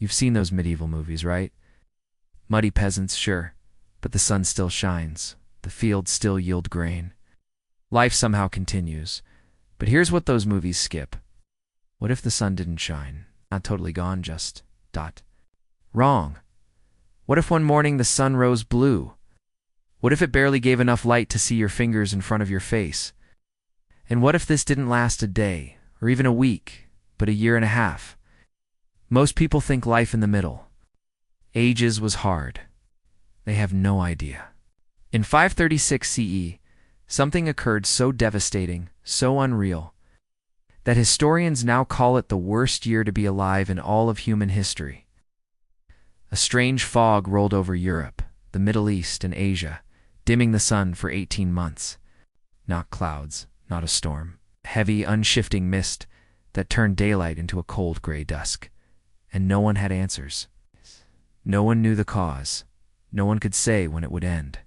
You've seen those medieval movies, right? Muddy peasants, sure, but the sun still shines. The fields still yield grain. Life somehow continues. But here's what those movies skip. What if the sun didn't shine? Not totally gone, just dot. Wrong. What if one morning the sun rose blue? What if it barely gave enough light to see your fingers in front of your face? And what if this didn't last a day, or even a week, but a year and a half? Most people think life in the middle. Ages was hard. They have no idea. In 536 CE, something occurred so devastating, so unreal, that historians now call it the worst year to be alive in all of human history. A strange fog rolled over Europe, the Middle East, and Asia, dimming the sun for 18 months. Not clouds, not a storm. Heavy, unshifting mist that turned daylight into a cold gray dusk. And no one had answers. No one knew the cause. No one could say when it would end.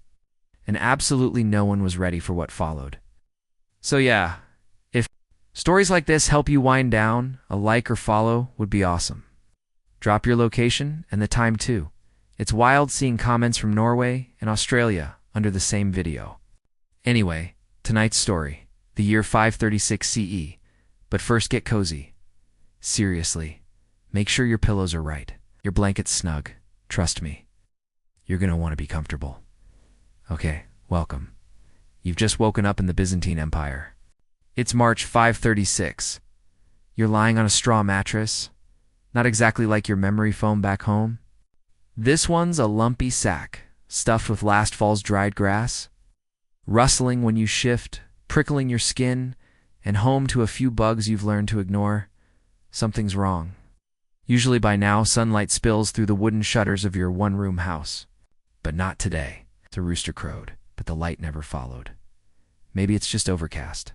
And absolutely no one was ready for what followed. So yeah, if stories like this help you wind down, a like or follow would be awesome. Drop your location and the time too. It's wild seeing comments from Norway and Australia under the same video. Anyway, tonight's story, the year 536 CE. But first get cozy. Seriously, make sure your pillows are right, your blankets snug. Trust me, you're gonna want to be comfortable. Okay, welcome. You've just woken up in the Byzantine Empire. It's March 536. You're lying on a straw mattress, not exactly like your memory foam back home. This one's a lumpy sack, stuffed with last fall's dried grass, rustling when you shift, prickling your skin, and home to a few bugs you've learned to ignore. Something's wrong. Usually by now, sunlight spills through the wooden shutters of your one-room house. But not today. The rooster crowed, but the light never followed. Maybe it's just overcast.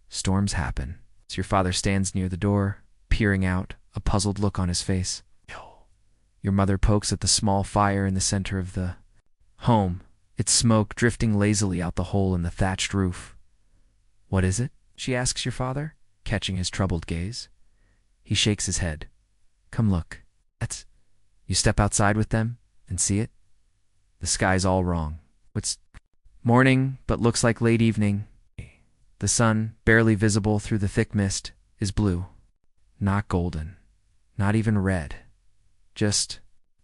Storms happen. So your father stands near the door, peering out, a puzzled look on his face. Your mother pokes at the small fire in the center of the home, its smoke drifting lazily out the hole in the thatched roof. What is it? She asks your father, catching his troubled gaze. He shakes his head. Come look. That's... You step outside with them and see it? The sky's all wrong. It's morning, but looks like late evening. The sun, barely visible through the thick mist, is blue. Not golden. Not even red. Just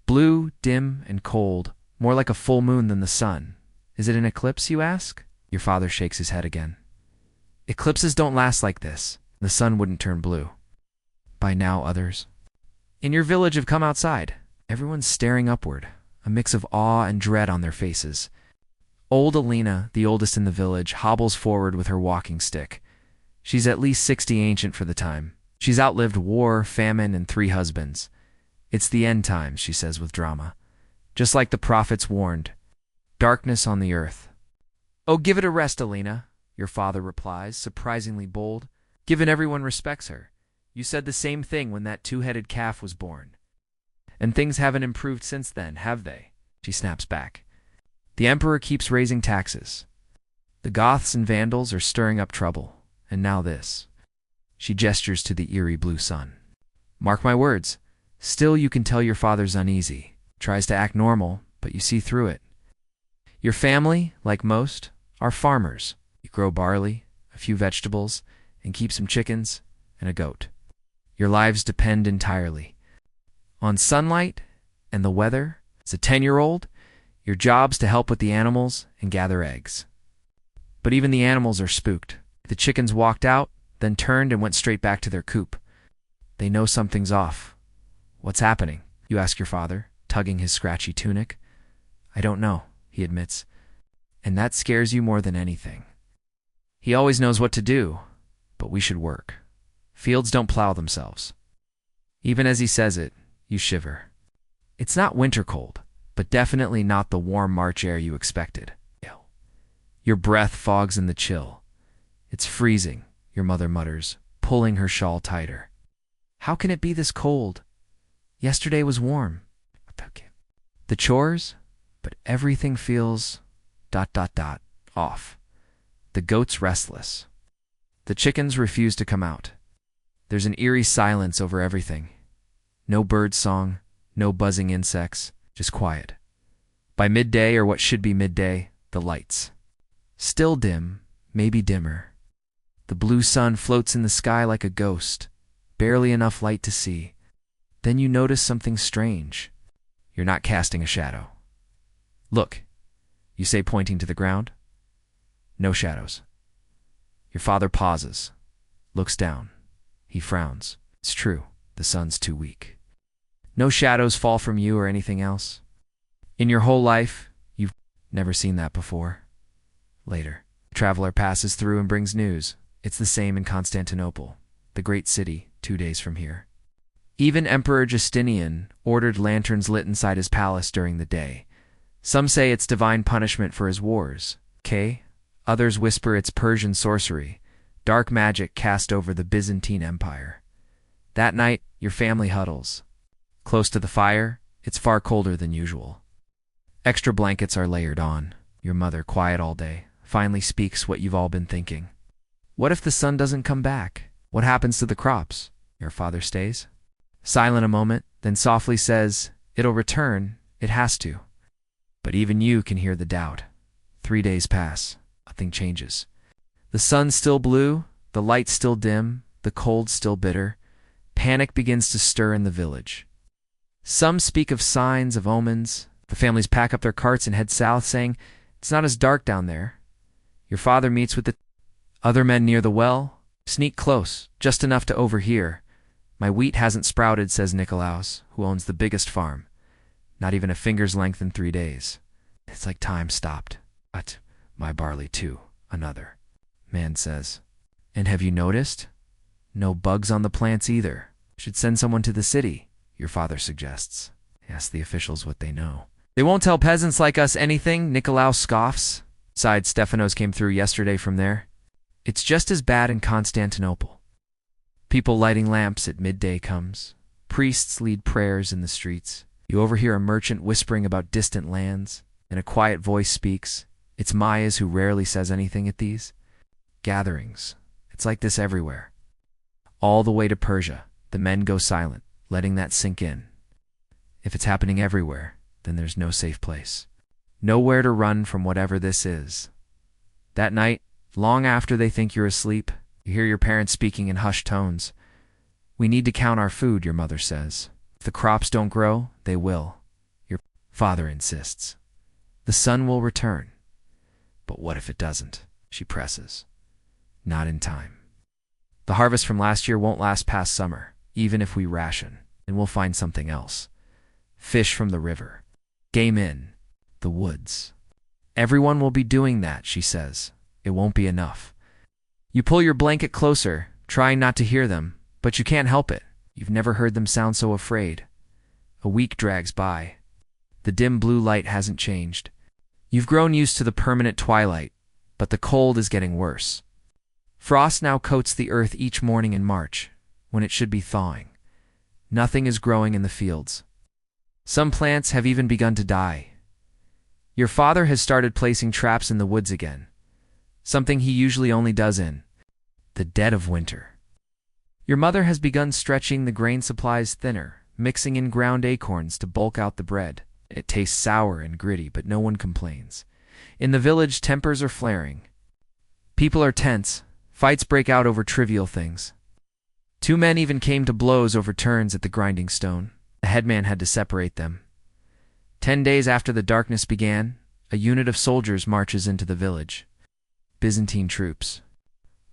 blue, dim, and cold, more like a full moon than the sun. Is it an eclipse, you ask? Your father shakes his head again. Eclipses don't last like this. The sun wouldn't turn blue. By now, others in your village have come outside. Everyone's staring upward, a mix of awe and dread on their faces. Old Alina, the oldest in the village, hobbles forward with her walking stick. She's at least 60 ancient for the time. She's outlived war, famine, and 3 husbands. It's the end times, she says with drama. Just like the prophets warned. Darkness on the earth. Oh, give it a rest, Alina, your father replies, surprisingly bold, given everyone respects her. You said the same thing when that 2-headed calf was born. And things haven't improved since then, have they? She snaps back. The emperor keeps raising taxes. The Goths and Vandals are stirring up trouble. And now this. She gestures to the eerie blue sun. Mark my words. Still you can tell your father's uneasy. Tries to act normal, but you see through it. Your family, like most, are farmers. You grow barley, a few vegetables, and keep some chickens and a goat. Your lives depend entirely on sunlight and the weather. As a 10-year-old, your job's to help with the animals and gather eggs. But even the animals are spooked. The chickens walked out, then turned and went straight back to their coop. They know something's off. What's happening? You ask your father, tugging his scratchy tunic. I don't know, he admits. And that scares you more than anything. He always knows what to do, but we should work. Fields don't plow themselves. Even as he says it, you shiver. It's not winter cold, but definitely not the warm March air you expected. Your breath fogs in the chill. It's freezing, your mother mutters, pulling her shawl tighter. How can it be this cold? Yesterday was warm. The chores? But everything feels... off. The goat's restless. The chickens refuse to come out. There's an eerie silence over everything. No bird song, No buzzing insects, just quiet. By midday, or what should be midday, the lights. Still dim, maybe dimmer. The blue sun floats in the sky like a ghost, barely enough light to see. Then you notice something strange. You're not casting a shadow. Look, you say, pointing to the ground. No shadows. Your father pauses, looks down. He frowns. It's true, the sun's too weak. No shadows fall from you or anything else. In your whole life, you've never seen that before. Later, a traveler passes through and brings news. It's the same in Constantinople, the great city, 2 days from here. Even Emperor Justinian ordered lanterns lit inside his palace during the day. Some say it's divine punishment for his wars. Others whisper it's Persian sorcery, dark magic cast over the Byzantine Empire. That night, your family huddles. Close to the fire, it's far colder than usual. Extra blankets are layered on. Your mother, quiet all day, finally speaks what you've all been thinking. What if the sun doesn't come back? What happens to the crops? Your father stays. Silent a moment, then softly says, "It'll return, it has to." But even you can hear the doubt. 3 days pass, nothing changes. The sun's still blue, the light's still dim, the cold's still bitter. Panic begins to stir in the village. Some speak of signs, of omens. The families pack up their carts and head south, saying, "It's not as dark down there." Your father meets with the other men near the well. Sneak close, just enough to overhear. "My wheat hasn't sprouted," says Nikolaus, who owns the biggest farm. "Not even a finger's length in 3 days. It's like time stopped." "But my barley too," another man says. "And have you noticed? No bugs on the plants either. Should send someone to the city," your father suggests. Ask the officials what they know. "They won't tell peasants like us anything," Nikolaus scoffs. Besides, Stephanos came through yesterday from there. It's just as bad in Constantinople. People lighting lamps at midday comes. Priests lead prayers in the streets. You overhear a merchant whispering about distant lands, and a quiet voice speaks. It's Maya's, who rarely says anything at these gatherings. It's like this everywhere. All the way to Persia, the men go silent, letting that sink in. If it's happening everywhere, then there's no safe place. Nowhere to run from whatever this is. That night, long after they think you're asleep, you hear your parents speaking in hushed tones. "We need to count our food," your mother says. "If the crops don't grow, they will." Your father insists. "The sun will return." "But what if it doesn't?" she presses. "Not in time. The harvest from last year won't last past summer, even if we ration, and we'll find something else. Fish from the river. Game in the woods. Everyone will be doing that," she says. "It won't be enough." You pull your blanket closer, trying not to hear them, but you can't help it. You've never heard them sound so afraid. A week drags by. The dim blue light hasn't changed. You've grown used to the permanent twilight, but the cold is getting worse. Frost now coats the earth each morning in March, when it should be thawing. Nothing is growing in the fields. Some plants have even begun to die. Your father has started placing traps in the woods again, something he usually only does in the dead of winter. Your mother has begun stretching the grain supplies thinner, mixing in ground acorns to bulk out the bread. It tastes sour and gritty, but no one complains. In the village, tempers are flaring. People are tense. Fights break out over trivial things. 2 men even came to blows over turns at the grinding stone. The headman had to separate them. 10 days after the darkness began, a unit of soldiers marches into the village. Byzantine troops.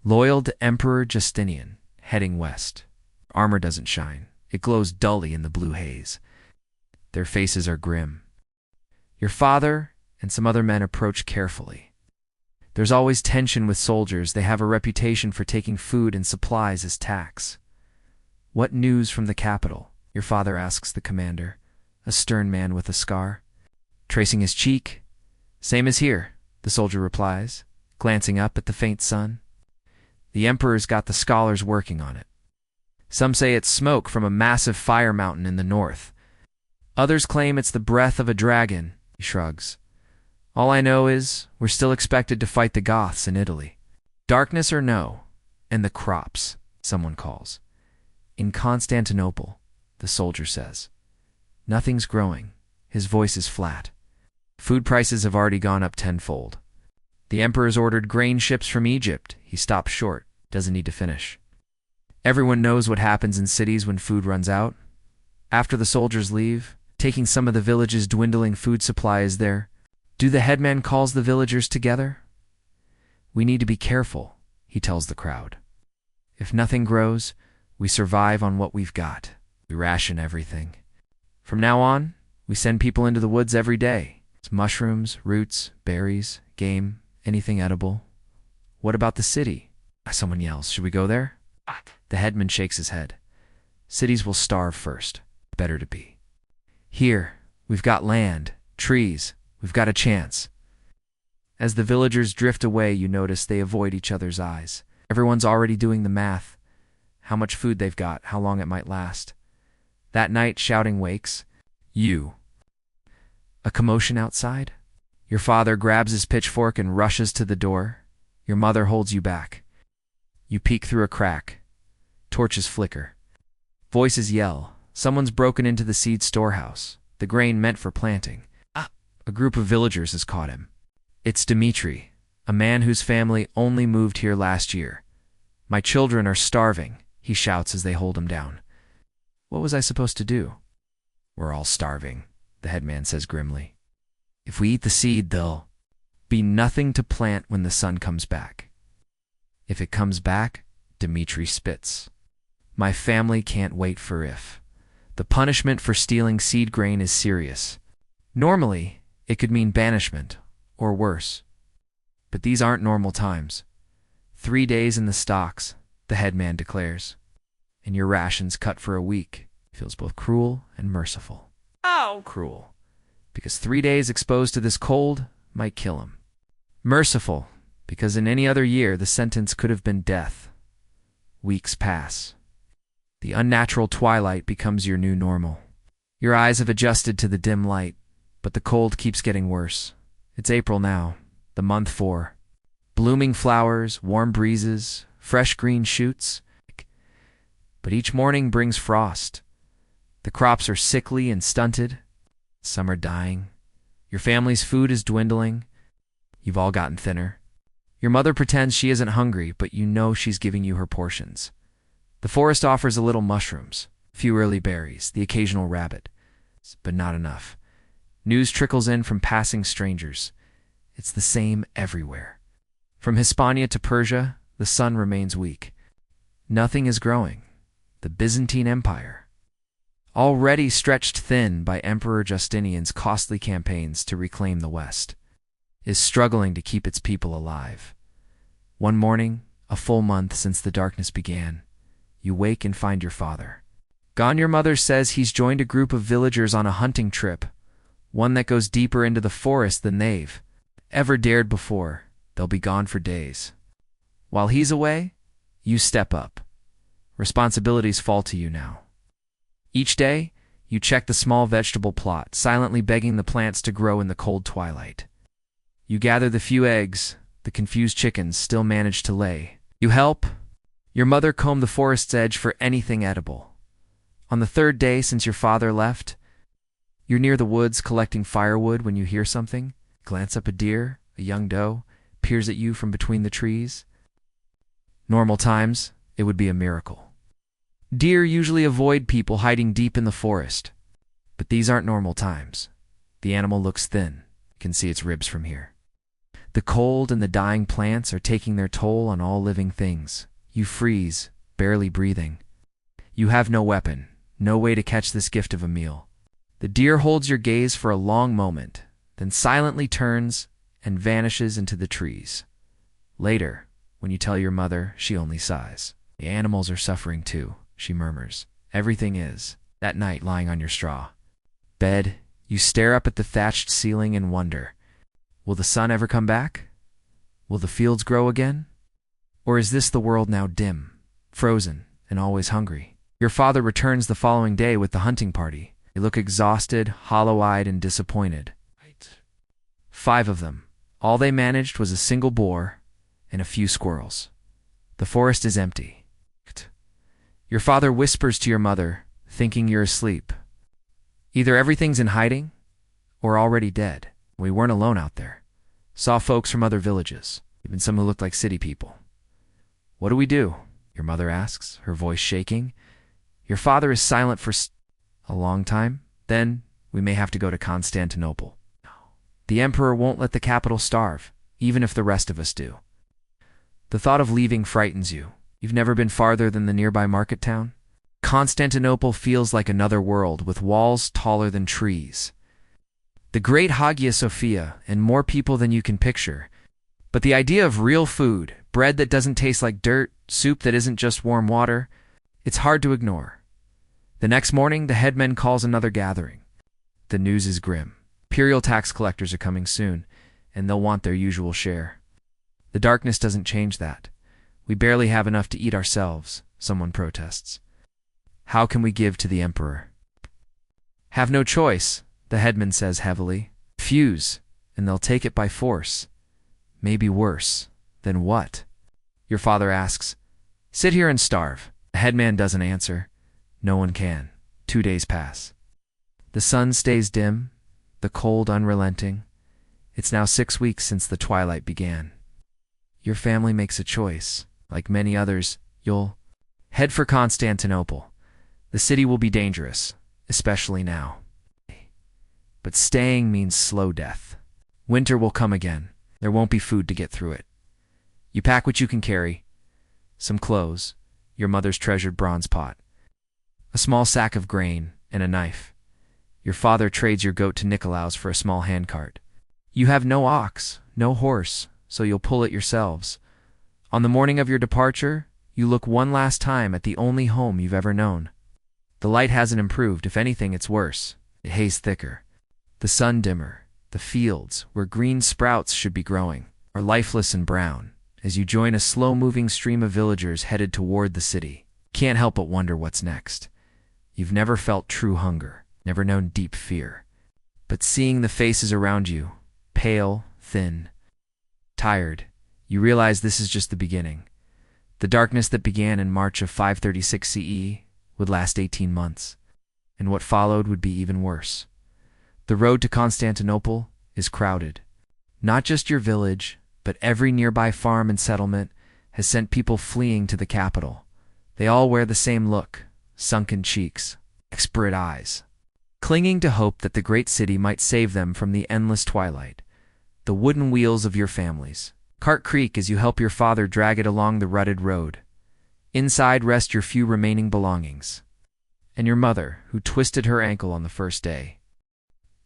Loyal to Emperor Justinian, heading west. Armor doesn't shine. It glows dully in the blue haze. Their faces are grim. Your father and some other men approach carefully. There's always tension with soldiers. They have a reputation for taking food and supplies as tax. "What news from the capital?" your father asks the commander, a stern man with a scar. Tracing his cheek. "Same as here," the soldier replies, glancing up at the faint sun. "The emperor's got the scholars working on it. Some say it's smoke from a massive fire mountain in the north. Others claim it's the breath of a dragon," he shrugs. "All I know is we're still expected to fight the Goths in Italy. Darkness or no, and the crops," someone calls. "In Constantinople," the soldier says. Nothing's growing. His voice is flat. Food prices have already gone up tenfold. The emperor's ordered grain ships from Egypt. He stops short, doesn't need to finish. Everyone knows what happens in cities when food runs out. After the soldiers leave, taking some of the village's dwindling food supply is there. Do the headman calls the villagers together? We need to be careful, he tells the crowd. If nothing grows, we survive on what we've got. We ration everything. From now on, we send people into the woods every day. It's mushrooms, roots, berries, game, anything edible. What about the city? Someone yells, should we go there? The headman shakes his head. Cities will starve first. Better to be. Here, we've got land, trees, we've got a chance. As the villagers drift away, you notice they avoid each other's eyes. Everyone's already doing the math. How much food they've got, how long it might last. That night, shouting wakes you. A commotion outside? Your father grabs his pitchfork and rushes to the door. Your mother holds you back. You peek through a crack. Torches flicker. Voices yell. Someone's broken into the seed storehouse, the grain meant for planting. A group of villagers has caught him. It's Dmitri, a man whose family only moved here last year. My children are starving, he shouts as they hold him down. What was I supposed to do? We're all starving, the headman says grimly. If we eat the seed, there'll be nothing to plant when the sun comes back. If it comes back, Dmitri spits. My family can't wait for if. The punishment for stealing seed grain is serious. Normally, it could mean banishment, or worse. But these aren't normal times. 3 days in the stocks, the headman declares. And your rations cut for a week. Feels both cruel and merciful. Ow! Cruel, because 3 days exposed to this cold might kill him. Merciful, because in any other year the sentence could have been death. Weeks pass. The unnatural twilight becomes your new normal. Your eyes have adjusted to the dim light, but the cold keeps getting worse. It's April now, the month 4. Blooming flowers, warm breezes, fresh green shoots. But each morning brings frost. The crops are sickly and stunted. Some are dying. Your family's food is dwindling. You've all gotten thinner. Your mother pretends she isn't hungry, but you know she's giving you her portions. The forest offers a little mushrooms, a few early berries, the occasional rabbit, but not enough. News trickles in from passing strangers. It's the same everywhere. From Hispania to Persia, the sun remains weak. Nothing is growing. The Byzantine Empire, already stretched thin by Emperor Justinian's costly campaigns to reclaim the West, is struggling to keep its people alive. One morning, a full month since the darkness began, you wake and find your father. Gone. Your mother says he's joined a group of villagers on a hunting trip, one that goes deeper into the forest than they've ever dared before. They'll be gone for days. While he's away, you step up. Responsibilities fall to you now. Each day, you check the small vegetable plot, silently begging the plants to grow in the cold twilight. You gather the few eggs the confused chickens still manage to lay. You help your mother comb the forest's edge for anything edible. On the 3rd day since your father left, you're near the woods collecting firewood when you hear something. Glance up. A deer, a young doe, peers at you from between the trees. Normal times, it would be a miracle. Deer usually avoid people hiding deep in the forest. But these aren't normal times. The animal looks thin. You can see its ribs from here. The cold and the dying plants are taking their toll on all living things. You freeze, barely breathing. You have no weapon, no way to catch this gift of a meal. The deer holds your gaze for a long moment, then silently turns and vanishes into the trees. Later, when you tell your mother, she only sighs. The animals are suffering too, she murmurs. Everything is. That night, lying on your straw bed, you stare up at the thatched ceiling and wonder, will the sun ever come back? Will the fields grow again? Or is this the world now dim, frozen, and always hungry? Your father returns the following day with the hunting party. They look exhausted, hollow-eyed, and disappointed. 5 of them. All they managed was a single boar and a few squirrels. The forest is empty. Your father whispers to your mother, thinking you're asleep. Either everything's in hiding or already dead. We weren't alone out there. Saw folks from other villages, even some who looked like city people. What do we do? Your mother asks, her voice shaking. Your father is silent for a long time. Then we may have to go to Constantinople. The emperor won't let the capital starve, even if the rest of us do. The thought of leaving frightens you. You've never been farther than the nearby market town? Constantinople feels like another world with walls taller than trees. The great Hagia Sophia and more people than you can picture. But the idea of real food, bread that doesn't taste like dirt, soup that isn't just warm water, it's hard to ignore. The next morning, the headman calls another gathering. The news is grim. Imperial tax collectors are coming soon, and they'll want their usual share. The darkness doesn't change that. We barely have enough to eat ourselves, someone protests. How can we give to the emperor? Have no choice, the headman says heavily. Refuse, and they'll take it by force. Maybe worse. Then what? Your father asks. Sit here and starve. The headman doesn't answer. No one can. 2 days pass. The sun stays dim, the cold unrelenting. It's now 6 weeks since the twilight began. Your family makes a choice. Like many others, you'll head for Constantinople. The city will be dangerous, especially now. But staying means slow death. Winter will come again. There won't be food to get through it. You pack what you can carry. Some clothes, your mother's treasured bronze pot, a small sack of grain, and a knife. Your father trades your goat to Nicolaus for a small handcart. You have no ox, no horse, so you'll pull it yourselves. On the morning of your departure, you look one last time at the only home you've ever known. The light hasn't improved. If anything, it's worse. It haze thicker. The sun dimmer. The fields, where green sprouts should be growing, are lifeless and brown, as you join a slow-moving stream of villagers headed toward the city. Can't help but wonder what's next. You've never felt true hunger, never known deep fear. But seeing the faces around you, pale, thin, tired, you realize this is just the beginning. The darkness that began in March of 536 CE would last 18 months, and what followed would be even worse. The road to Constantinople is crowded. Not just your village, but every nearby farm and settlement has sent people fleeing to the capital. They all wear the same look, sunken cheeks, expired eyes, clinging to hope that the great city might save them from the endless twilight. The wooden wheels of your families cart creak as you help your father drag it along the rutted road. Inside rest your few remaining belongings, and your mother, who twisted her ankle on the first day.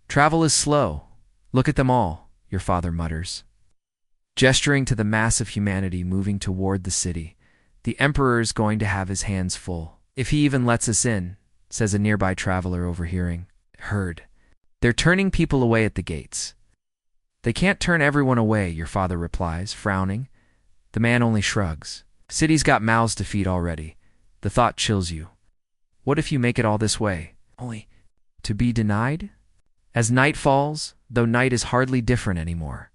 Travel is slow. Look at them all, your father mutters, gesturing to the mass of humanity moving toward the city. The emperor's going to have his hands full. If he even lets us in, says a nearby traveler overhearing. Heard. They're turning people away at the gates. They can't turn everyone away, your father replies, frowning. The man only shrugs. City's got mouths to feed already. The thought chills you. What if you make it all this way, only to be denied? As night falls, though night is hardly different anymore,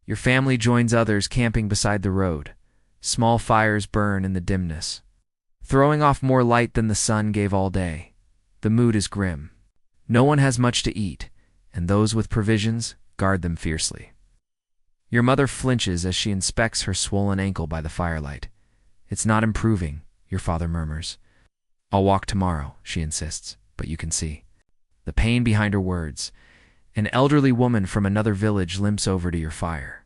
your family joins others camping beside the road. Small fires burn in the dimness, throwing off more light than the sun gave all day. The mood is grim. No one has much to eat, and those with provisions guard them fiercely. Your mother flinches as she inspects her swollen ankle by the firelight. It's not improving, your father murmurs. I'll walk tomorrow, she insists, but you can see the pain behind her words. An elderly woman from another village limps over to your fire.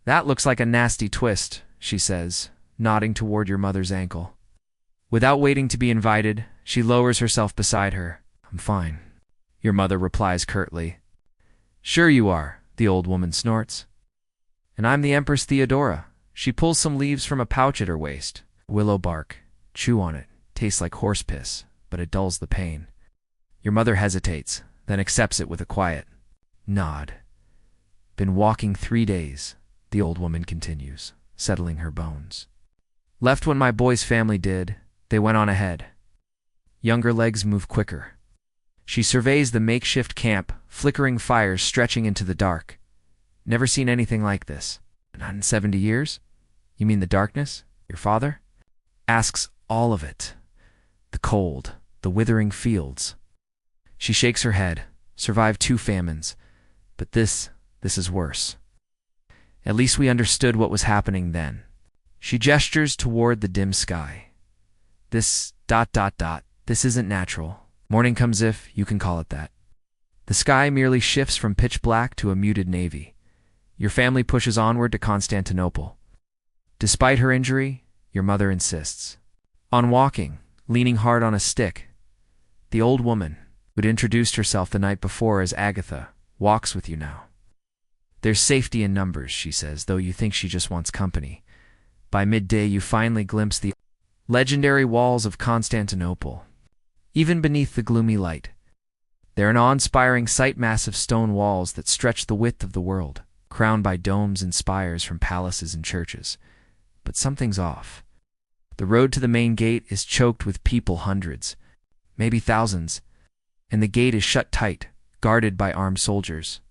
That looks like a nasty twist, she says, nodding toward your mother's ankle. Without waiting to be invited, she lowers herself beside her. I'm fine, your mother replies curtly. Sure you are, the old woman snorts. And I'm the Empress Theodora. She pulls some leaves from a pouch at her waist. Willow bark. Chew on it. Tastes like horse piss, but it dulls the pain. Your mother hesitates, then accepts it with a quiet nod. Been walking 3 days, the old woman continues, settling her bones. Left when my boy's family did. They went on ahead. Younger legs move quicker. She surveys the makeshift camp, flickering fires stretching into the dark. Never seen anything like this. Not in 70 years? You mean the darkness? Your father? Asks all of it. The cold, the withering fields. She shakes her head. Survived 2 famines. But this is worse. At least we understood what was happening then. She gestures toward the dim sky. This ... This isn't natural. Morning comes, if you can call it that. The sky merely shifts from pitch black to a muted navy. Your family pushes onward to Constantinople. Despite her injury, your mother insists on walking, leaning hard on a stick. The old woman, who'd introduced herself the night before as Agatha, walks with you now. There's safety in numbers, she says, though you think she just wants company. By midday, you finally glimpse the legendary walls of Constantinople. Even beneath the gloomy light, they're an awe-inspiring sight, massive stone walls that stretch the width of the world, crowned by domes and spires from palaces and churches. But something's off. The road to the main gate is choked with people, hundreds, maybe thousands, and the gate is shut tight, guarded by armed soldiers.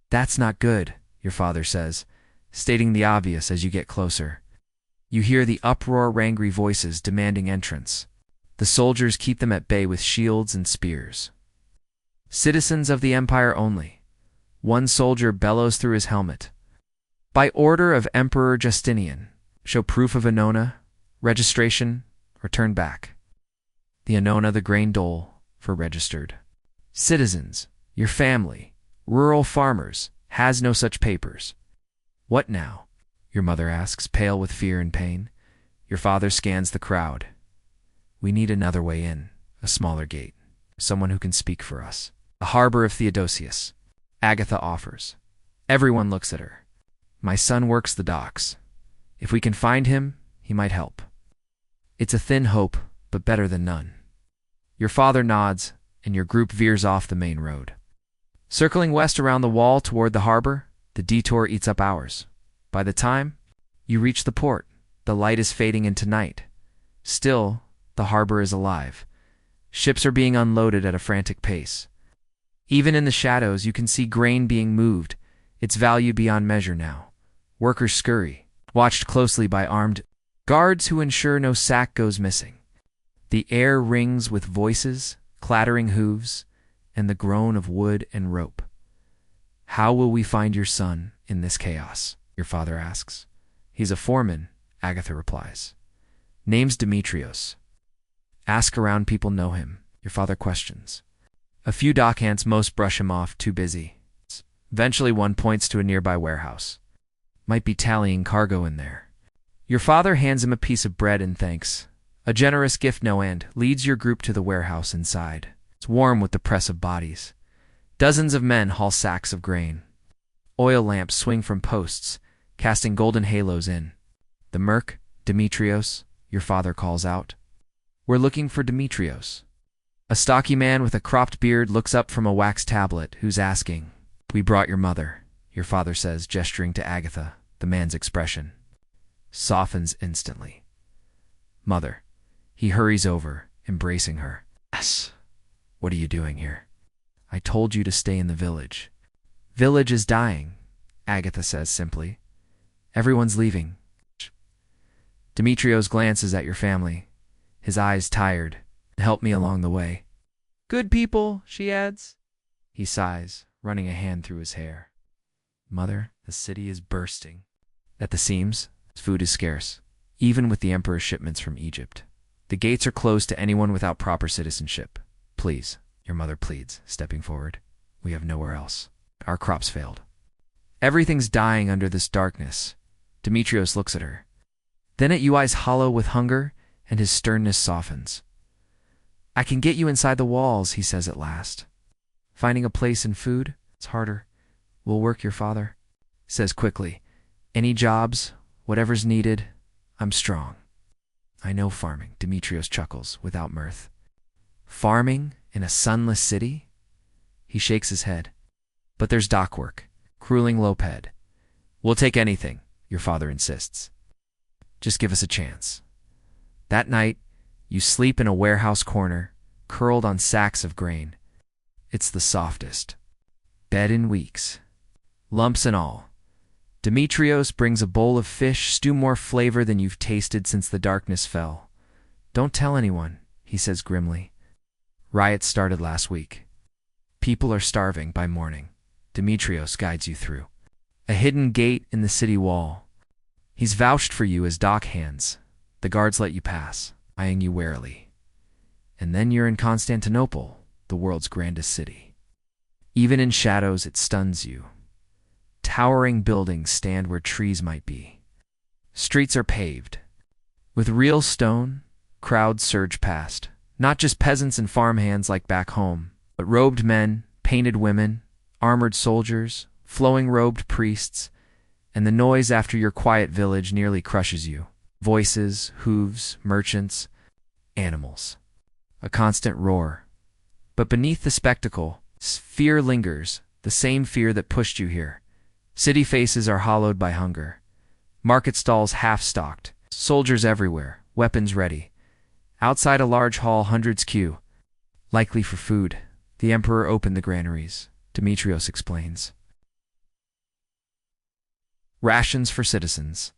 That's not good, your father says, stating the obvious as you get closer. You hear the uproar of angry voices demanding entrance. The soldiers keep them at bay with shields and spears. Citizens of the empire only. One soldier bellows through his helmet. By order of Emperor Justinian, show proof of annona, registration, or turn back. The annona, the grain dole, for registered citizens. Your family, rural farmers, has no such papers. What now? Your mother asks, pale with fear and pain. Your father scans the crowd. We need another way in, a smaller gate, someone who can speak for us. The harbor of Theodosius, Agatha offers. Everyone looks at her. My son works the docks. If we can find him, he might help. It's a thin hope, but better than none. Your father nods, and your group veers off the main road. Circling west around the wall toward the harbor, the detour eats up hours. By the time you reach the port, the light is fading into night. Still, the harbor is alive. Ships are being unloaded at a frantic pace. Even in the shadows, you can see grain being moved, its value beyond measure now. Workers scurry, watched closely by armed guards who ensure no sack goes missing. The air rings with voices, clattering hooves, and the groan of wood and rope. How will we find your son in this chaos? Your father asks. He's a foreman, Agatha replies. Name's Demetrios. Ask around, people know him, your father questions. A few dockhands, most brush him off, too busy. Eventually one points to a nearby warehouse. Might be tallying cargo in there. Your father hands him a piece of bread and thanks. A generous gift no end, leads your group to the warehouse inside. It's warm with the press of bodies. Dozens of men haul sacks of grain. Oil lamps swing from posts, casting golden halos in. The merc, Demetrios, your father calls out. We're looking for Demetrios. A stocky man with a cropped beard looks up from a wax tablet, who's asking. We brought your mother, your father says, gesturing to Agatha. The man's expression softens instantly. Mother. He hurries over, embracing her. Yes. What are you doing here? I told you to stay in the village. Village is dying, Agatha says simply. Everyone's leaving. Demetrios glances at your family, his eyes tired. Help me along the way. Good people, she adds. He sighs, running a hand through his hair. Mother, the city is bursting at the seams. Food is scarce, even with the emperor's shipments from Egypt. The gates are closed to anyone without proper citizenship. Please, your mother pleads, stepping forward. We have nowhere else. Our crops failed. Everything's dying under this darkness. Demetrios looks at her. Then at you, eyes hollow with hunger, and his sternness softens. I can get you inside the walls, he says at last. Finding a place and food, it's harder. We'll work, your father says quickly. Any jobs, whatever's needed, I'm strong. I know farming, Demetrios chuckles, without mirth. Farming in a sunless city? He shakes his head. But there's dock work, crueling loped. We'll take anything, your father insists. Just give us a chance. That night, you sleep in a warehouse corner, curled on sacks of grain. It's the softest bed in weeks. Lumps and all. Demetrios brings a bowl of fish stew, more flavor than you've tasted since the darkness fell. Don't tell anyone, he says grimly. Riots started last week. People are starving by morning. Demetrios guides you through a hidden gate in the city wall. He's vouched for you as dock hands. The guards let you pass, eyeing you warily. And then you're in Constantinople, the world's grandest city. Even in shadows, it stuns you. Towering buildings stand where trees might be. Streets are paved with real stone. Crowds surge past, not just peasants and farmhands like back home, but robed men, painted women, armored soldiers, flowing robed priests, and the noise after your quiet village nearly crushes you. Voices, hooves, merchants, animals. A constant roar. But beneath the spectacle, fear lingers, the same fear that pushed you here. City faces are hollowed by hunger. Market stalls half-stocked. Soldiers everywhere, weapons ready. Outside a large hall, hundreds queue. Likely for food. The emperor opened the granaries, Demetrios explains. Rations for citizens.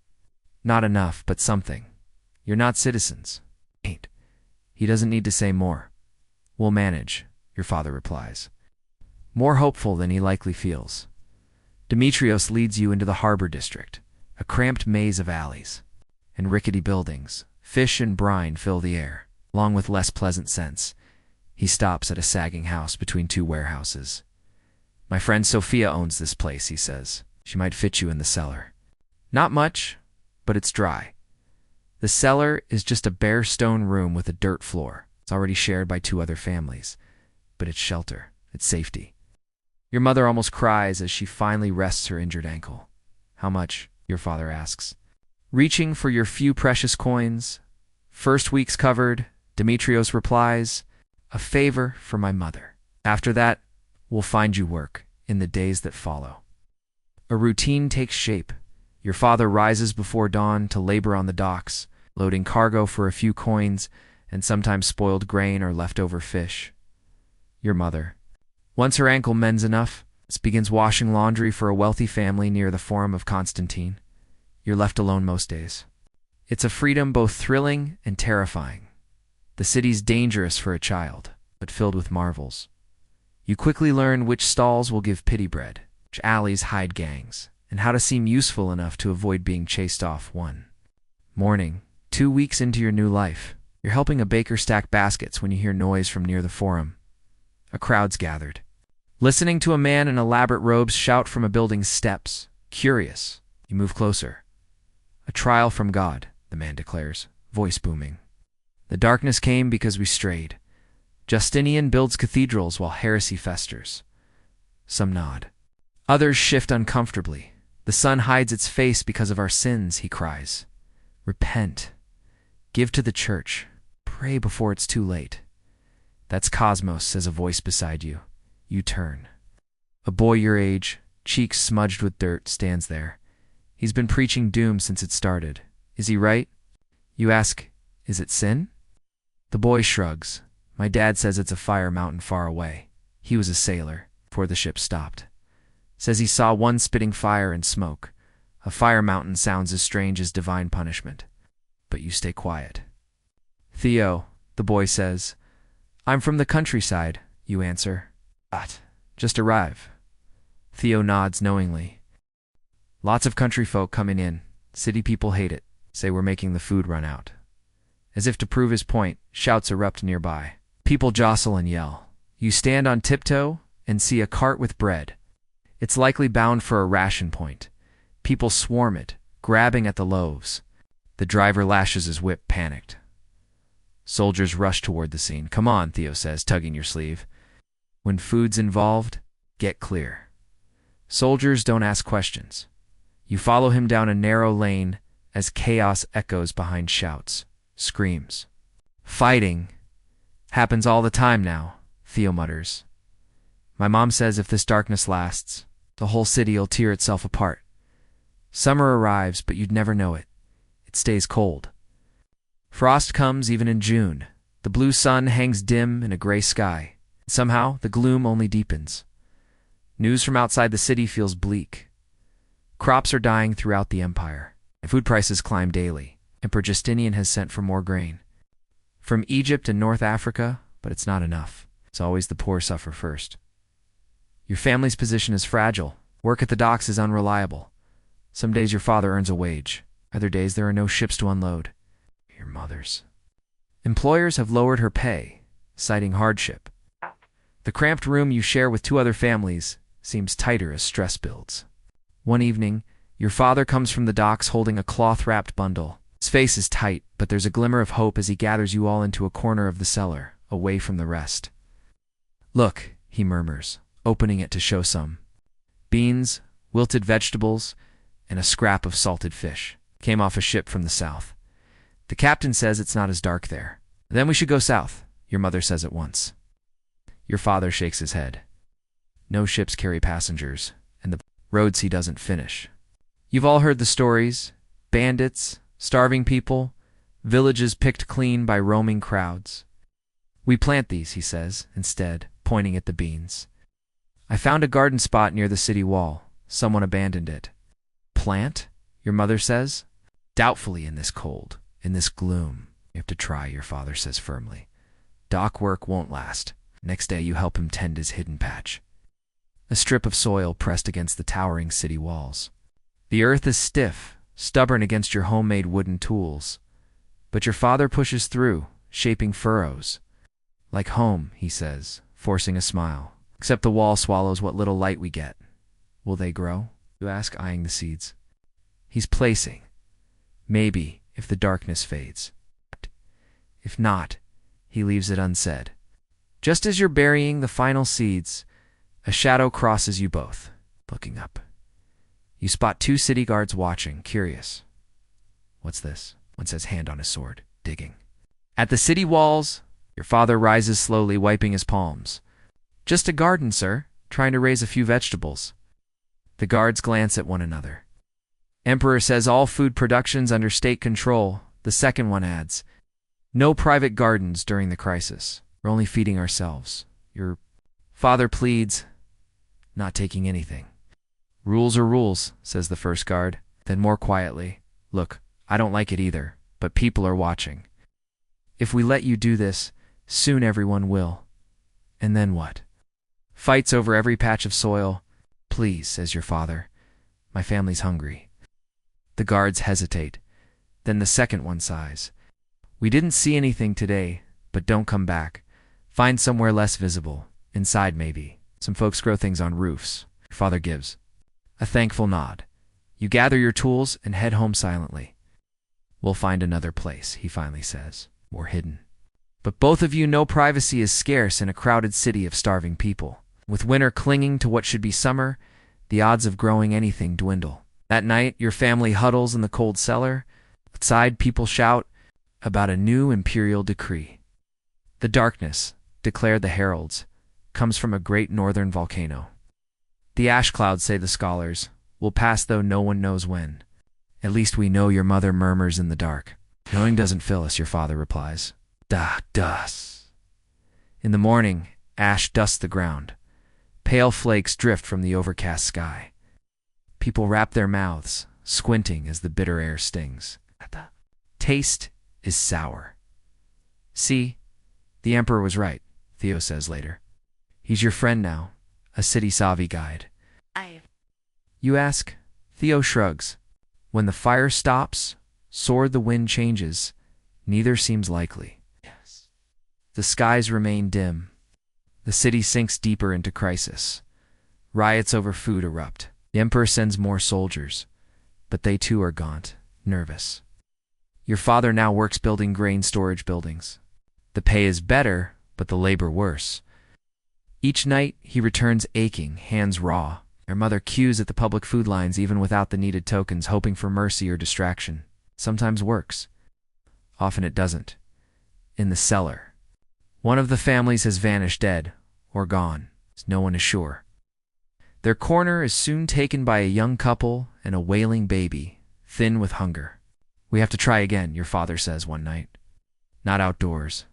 Not enough, but something. You're not citizens. Ain't. He doesn't need to say more. We'll manage, your father replies. More hopeful than he likely feels. Demetrios leads you into the harbor district, a cramped maze of alleys and rickety buildings. Fish and brine fill the air, along with less pleasant scents. He stops at a sagging house between two warehouses. My friend Sophia owns this place, he says. She might fit you in the cellar. Not much, but it's dry. The cellar is just a bare stone room with a dirt floor. It's already shared by two other families. But it's shelter. It's safety. Your mother almost cries as she finally rests her injured ankle. How much? Your father asks. Reaching for your few precious coins. First week's covered, Demetrios replies. A favor for my mother. After that, we'll find you work in the days that follow. A routine takes shape. Your father rises before dawn to labor on the docks, loading cargo for a few coins and sometimes spoiled grain or leftover fish. Your mother. Once her ankle mends enough, begins washing laundry for a wealthy family near the Forum of Constantine. You're left alone most days. It's a freedom both thrilling and terrifying. The city's dangerous for a child, but filled with marvels. You quickly learn which stalls will give pity bread, which alleys hide gangs, and how to seem useful enough to avoid being chased off. One morning, 2 weeks into your new life, you're helping a baker stack baskets when you hear noise from near the Forum. A crowd's gathered. Listening to a man in elaborate robes shout from a building's steps. Curious, you move closer. A trial from God, the man declares, voice booming. The darkness came because we strayed. Justinian builds cathedrals while heresy festers. Some nod. Others shift uncomfortably. The sun hides its face because of our sins, he cries. Repent. Give to the church. Pray before it's too late. That's Cosmos, says a voice beside you. You turn. A boy your age, cheeks smudged with dirt, stands there. He's been preaching doom since it started. Is he right? You ask, is it sin? The boy shrugs. My dad says it's a fire mountain far away. He was a sailor before the ship stopped. Says he saw one spitting fire and smoke. A fire mountain sounds as strange as divine punishment. But you stay quiet. Theo, the boy says. I'm from the countryside, you answer. Just arrive. Theo nods knowingly. Lots of country folk coming in. City people hate it. Say we're making the food run out. As if to prove his point, shouts erupt nearby. People jostle and yell. You stand on tiptoe and see a cart with bread. It's likely bound for a ration point. People swarm it, grabbing at the loaves. The driver lashes his whip, panicked. Soldiers rush toward the scene. Come on, Theo says, tugging your sleeve. When food's involved, get clear. Soldiers don't ask questions. You follow him down a narrow lane as chaos echoes behind shouts, screams. Fighting happens all the time now, Theo mutters. My mom says if this darkness lasts, the whole city'll tear itself apart. Summer arrives, but you'd never know it. It stays cold. Frost comes even in June. The blue sun hangs dim in a gray sky. Somehow, the gloom only deepens. News from outside the city feels bleak. Crops are dying throughout the empire. Food prices climb daily. Emperor Justinian has sent for more grain. From Egypt and North Africa, but it's not enough. It's always the poor suffer first. Your family's position is fragile. Work at the docks is unreliable. Some days your father earns a wage. Other days there are no ships to unload. Your mother's. Employers have lowered her pay, citing hardship. The cramped room you share with two other families seems tighter as stress builds. One evening, your father comes from the docks holding a cloth-wrapped bundle. His face is tight, but there's a glimmer of hope as he gathers you all into a corner of the cellar, away from the rest. Look, he murmurs, opening it to show some. Beans, wilted vegetables, and a scrap of salted fish came off a ship from the south. The captain says it's not as dark there. Then we should go south, your mother says at once. Your father shakes his head. No ships carry passengers, and the roads he doesn't finish. You've all heard the stories. Bandits, starving people, villages picked clean by roaming crowds. We plant these, he says, instead, pointing at the beans. I found a garden spot near the city wall. Someone abandoned it. Plant? Your mother says. Doubtfully in this cold, in this gloom. You have to try, your father says firmly. Dock work won't last. Next day you help him tend his hidden patch. A strip of soil pressed against the towering city walls. The earth is stiff, stubborn against your homemade wooden tools. But your father pushes through, shaping furrows. Like home, he says, forcing a smile. Except the wall swallows what little light we get. Will they grow? You ask, eyeing the seeds. He's placing. Maybe, if the darkness fades. If not, he leaves it unsaid. Just as you're burying the final seeds, a shadow crosses you both, looking up. You spot two city guards watching, curious. What's this? One says, hand on his sword, digging. At the city walls, your father rises slowly, wiping his palms. Just a garden, sir, trying to raise a few vegetables. The guards glance at one another. Emperor says all food production's under state control. The second one adds, no private gardens during the crisis. We're only feeding ourselves. Your father pleads, not taking anything. Rules are rules, says the first guard. Then more quietly, look, I don't like it either, but people are watching. If we let you do this, soon everyone will. And then what? Fights over every patch of soil. Please, says your father. My family's hungry. The guards hesitate. Then the second one sighs. We didn't see anything today, but don't come back. Find somewhere less visible. Inside, maybe. Some folks grow things on roofs. Your father gives a thankful nod. You gather your tools and head home silently. We'll find another place, he finally says, more hidden. But both of you know privacy is scarce in a crowded city of starving people. With winter clinging to what should be summer, the odds of growing anything dwindle. That night, your family huddles in the cold cellar. Outside, people shout about a new imperial decree. The darkness, declared the heralds, comes from a great northern volcano. The ash clouds, say the scholars, will pass though no one knows when. At least we know, your mother murmurs in the dark. Knowing doesn't fill us, your father replies. Does. In the morning, ash dusts the ground. Pale flakes drift from the overcast sky. People wrap their mouths, squinting as the bitter air stings. Taste is sour. See, the Emperor was right, Theo says later. He's your friend now, a city Savi guide. You ask? Theo shrugs. When the fire stops, soar the wind changes, neither seems likely. Yes. The skies remain dim. The city sinks deeper into crisis. Riots over food erupt. The Emperor sends more soldiers, but they too are gaunt, nervous. Your father now works building grain storage buildings. The pay is better, but the labor worse. Each night, he returns aching, hands raw. Your mother queues at the public food lines even without the needed tokens, hoping for mercy or distraction. Sometimes works. Often it doesn't. In the cellar. One of the families has vanished dead, or gone. No one is sure. Their corner is soon taken by a young couple and a wailing baby, thin with hunger. We have to try again, your father says one night. Not outdoors.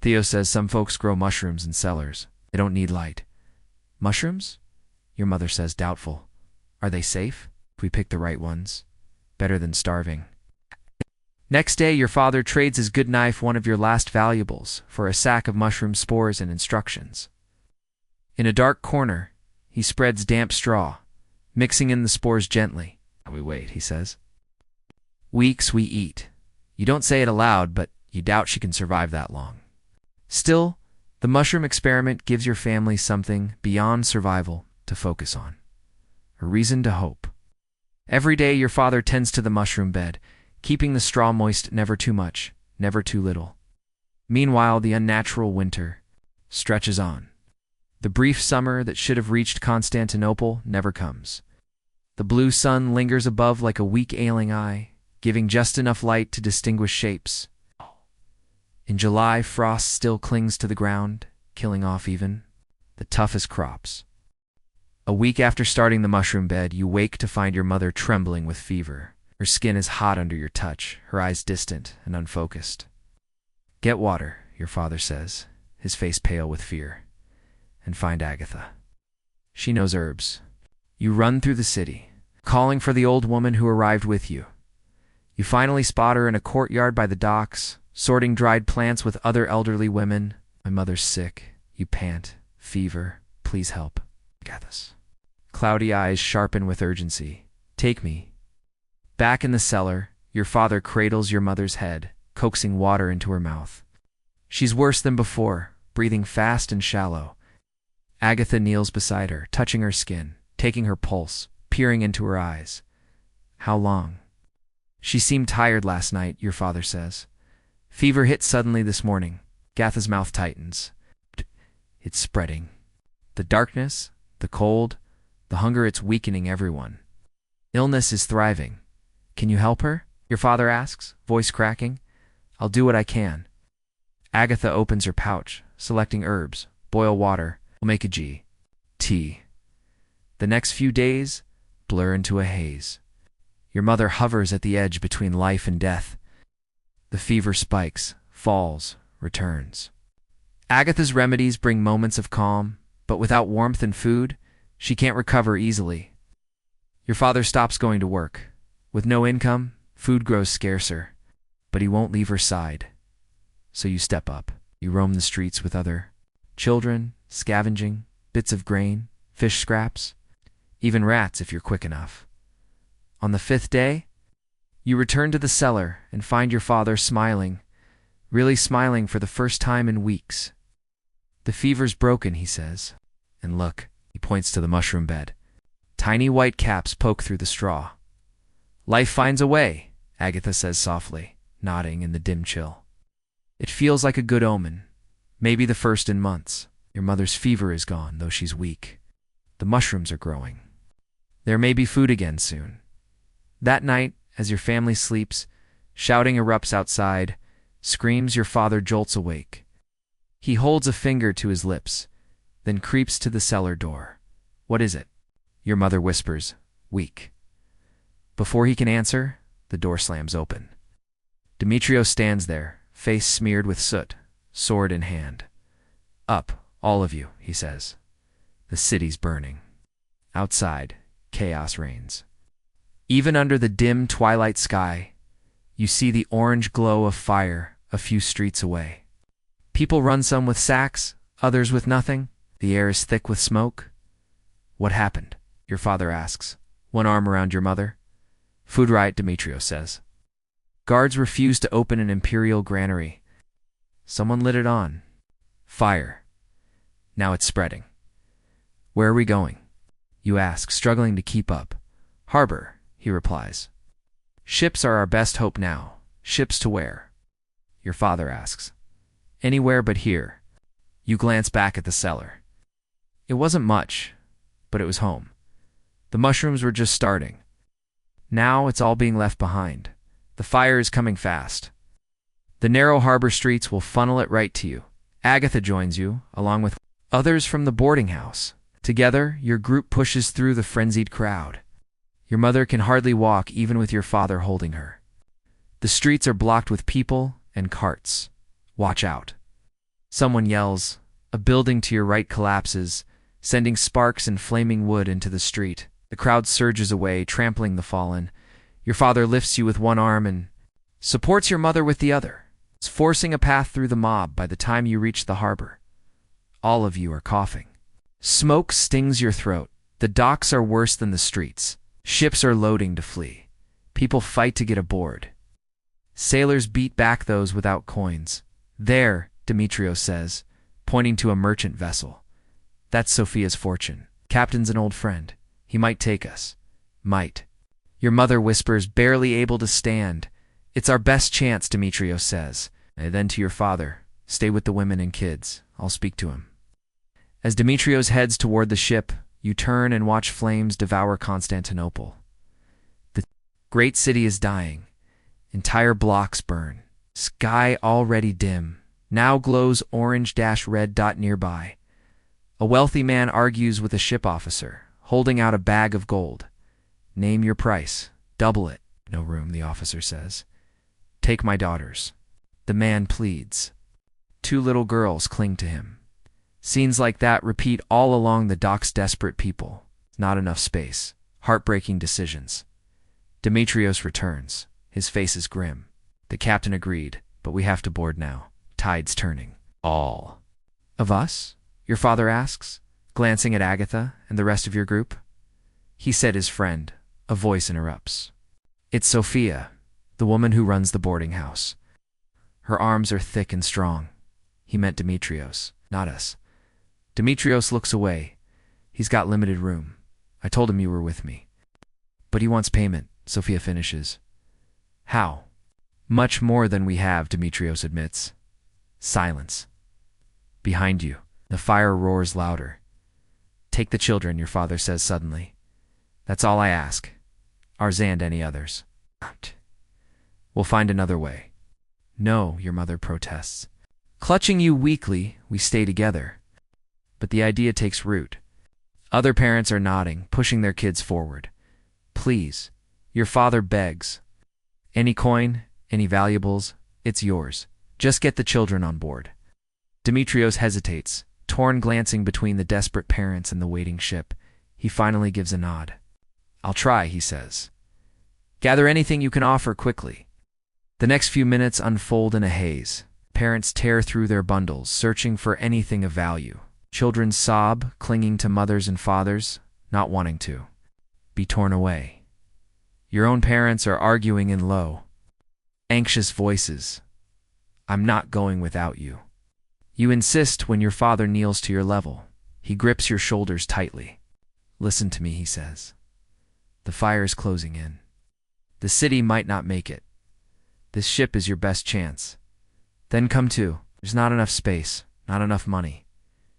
Theo says some folks grow mushrooms in cellars. They don't need light. Mushrooms? Your mother says, doubtful. Are they safe? If we pick the right ones. Better than starving. Next day, your father trades his good knife, one of your last valuables, for a sack of mushroom spores and instructions. In a dark corner, He spreads damp straw, mixing in the spores gently. We wait, he says. Weeks we eat. You don't say it aloud, but you doubt she can survive that long. Still, the mushroom experiment gives your family something beyond survival to focus on. A reason to hope. Every day your father tends to the mushroom bed, keeping the straw moist, never too much, never too little. Meanwhile, the unnatural winter stretches on. The brief summer that should have reached Constantinople never comes. The blue sun lingers above like a weak ailing eye, giving just enough light to distinguish shapes. In July, frost still clings to the ground, killing off even the toughest crops. A week after starting the mushroom bed, you wake to find your mother trembling with fever. Her skin is hot under your touch, her eyes distant and unfocused. Get water, your father says, his face pale with fear, and find Agatha. She knows herbs. You run through the city, calling for the old woman who arrived with you. You finally spot her in a courtyard by the docks, sorting dried plants with other elderly women. My mother's sick, you pant. Fever, please help. Agatha's cloudy eyes sharpen with urgency. Take me. Back in the cellar, your father cradles your mother's head, coaxing water into her mouth. She's worse than before, breathing fast and shallow. Agatha kneels beside her, touching her skin, taking her pulse, peering into her eyes. How long? She seemed tired last night, your father says. Fever hit suddenly this morning. Agatha's mouth tightens. It's spreading. The darkness, the cold, the hunger, it's weakening everyone. Illness is thriving. Can you help her? Your father asks, voice cracking. I'll do what I can. Agatha opens her pouch, selecting herbs. Boil water. We'll make a tea. The next few days blur into a haze. Your mother hovers at the edge between life and death. The fever spikes, falls, returns. Agatha's remedies bring moments of calm, but without warmth and food, she can't recover easily. Your father stops going to work. With no income, food grows scarcer, but he won't leave her side. So you step up. You roam the streets with other children, scavenging, bits of grain, fish scraps, even rats if you're quick enough. On the 5th day, you return to the cellar and find your father smiling, really smiling for the first time in weeks. The fever's broken, he says. And look, he points to the mushroom bed. Tiny white caps poke through the straw. Life finds a way, Agatha says softly, nodding in the dim chill. It feels like a good omen, maybe the first in months. Your mother's fever is gone, though she's weak. The mushrooms are growing. There may be food again soon. That night, as your family sleeps, shouting erupts outside, screams, your father jolts awake. He holds a finger to his lips, then creeps to the cellar door. What is it? Your mother whispers, weak. Before he can answer, the door slams open. Demetrios stands there, face smeared with soot, sword in hand. Up, all of you, he says. The city's burning. Outside, chaos reigns. Even under the dim twilight sky, you see the orange glow of fire a few streets away. People run, some with sacks, others with nothing. The air is thick with smoke. What happened? Your father asks, one arm around your mother. Food riot, Demetrios says. Guards refuse to open an imperial granary. Someone lit it on. Fire. Now it's spreading. Where are we going? You ask, struggling to keep up. Harbor, he replies. Ships are our best hope now. Ships to where? Your father asks. Anywhere but here. You glance back at the cellar. It wasn't much, but it was home. The mushrooms were just starting. Now it's all being left behind. The fire is coming fast. The narrow harbor streets will funnel it right to you. Agatha joins you, along with others from the boarding house. Together, your group pushes through the frenzied crowd. Your mother can hardly walk, even with your father holding her. The streets are blocked with people and carts. Watch out. Someone yells. A building to your right collapses, sending sparks and flaming wood into the street. The crowd surges away, trampling the fallen. Your father lifts you with one arm and supports your mother with the other, forcing a path through the mob by the time you reach the harbor. All of you are coughing. Smoke stings your throat. The docks are worse than the streets. Ships are loading to flee. People fight to get aboard. Sailors beat back those without coins. There, Demetrios says, pointing to a merchant vessel. That's Sophia's fortune. Captain's an old friend. He might take us. Might. Your mother whispers, barely able to stand. It's our best chance, Demetrios says. And then to your father, stay with the women and kids. I'll speak to him. As Demetrios heads toward the ship, you turn and watch flames devour Constantinople. The great city is dying. Entire blocks burn. Sky already dim. Now glows orange-red dot nearby. A wealthy man argues with a ship officer, holding out a bag of gold. Name your price. Double it. No room, the officer says. Take my daughters. The man pleads. 2 little girls cling to him. Scenes like that repeat all along the dock's. Desperate people. Not enough space. Heartbreaking decisions. Demetrios returns. His face is grim. The captain agreed, but we have to board now. Tide's turning. All of us? Your father asks, glancing at Agatha and the rest of your group. He said his friend. A voice interrupts. It's Sophia, the woman who runs the boarding house. Her arms are thick and strong. He meant Demetrios, not us. Demetrios looks away. He's got limited room. I told him you were with me. But he wants payment, Sophia finishes. How? Much more than we have, Demetrios admits. Silence. Behind you, the fire roars louder. Take the children, your father says suddenly. That's all I ask. Ours and any others. We'll find another way. No, your mother protests. Clutching you weakly, we stay together. But the idea takes root. Other parents are nodding, pushing their kids forward. Please, your father begs. Any coin, any valuables, it's yours. Just get the children on board. Demetrios hesitates, torn, glancing between the desperate parents and the waiting ship. He finally gives a nod. I'll try, he says. Gather anything you can offer quickly. The next few minutes unfold in a haze. Parents tear through their bundles, searching for anything of value. Children sob, clinging to mothers and fathers, not wanting to be torn away. Your own parents are arguing in low, anxious voices. I'm not going without you. You insist when your father kneels to your level. He grips your shoulders tightly. Listen to me, he says. The fire is closing in. The city might not make it. This ship is your best chance. Then come to. There's not enough space, not enough money.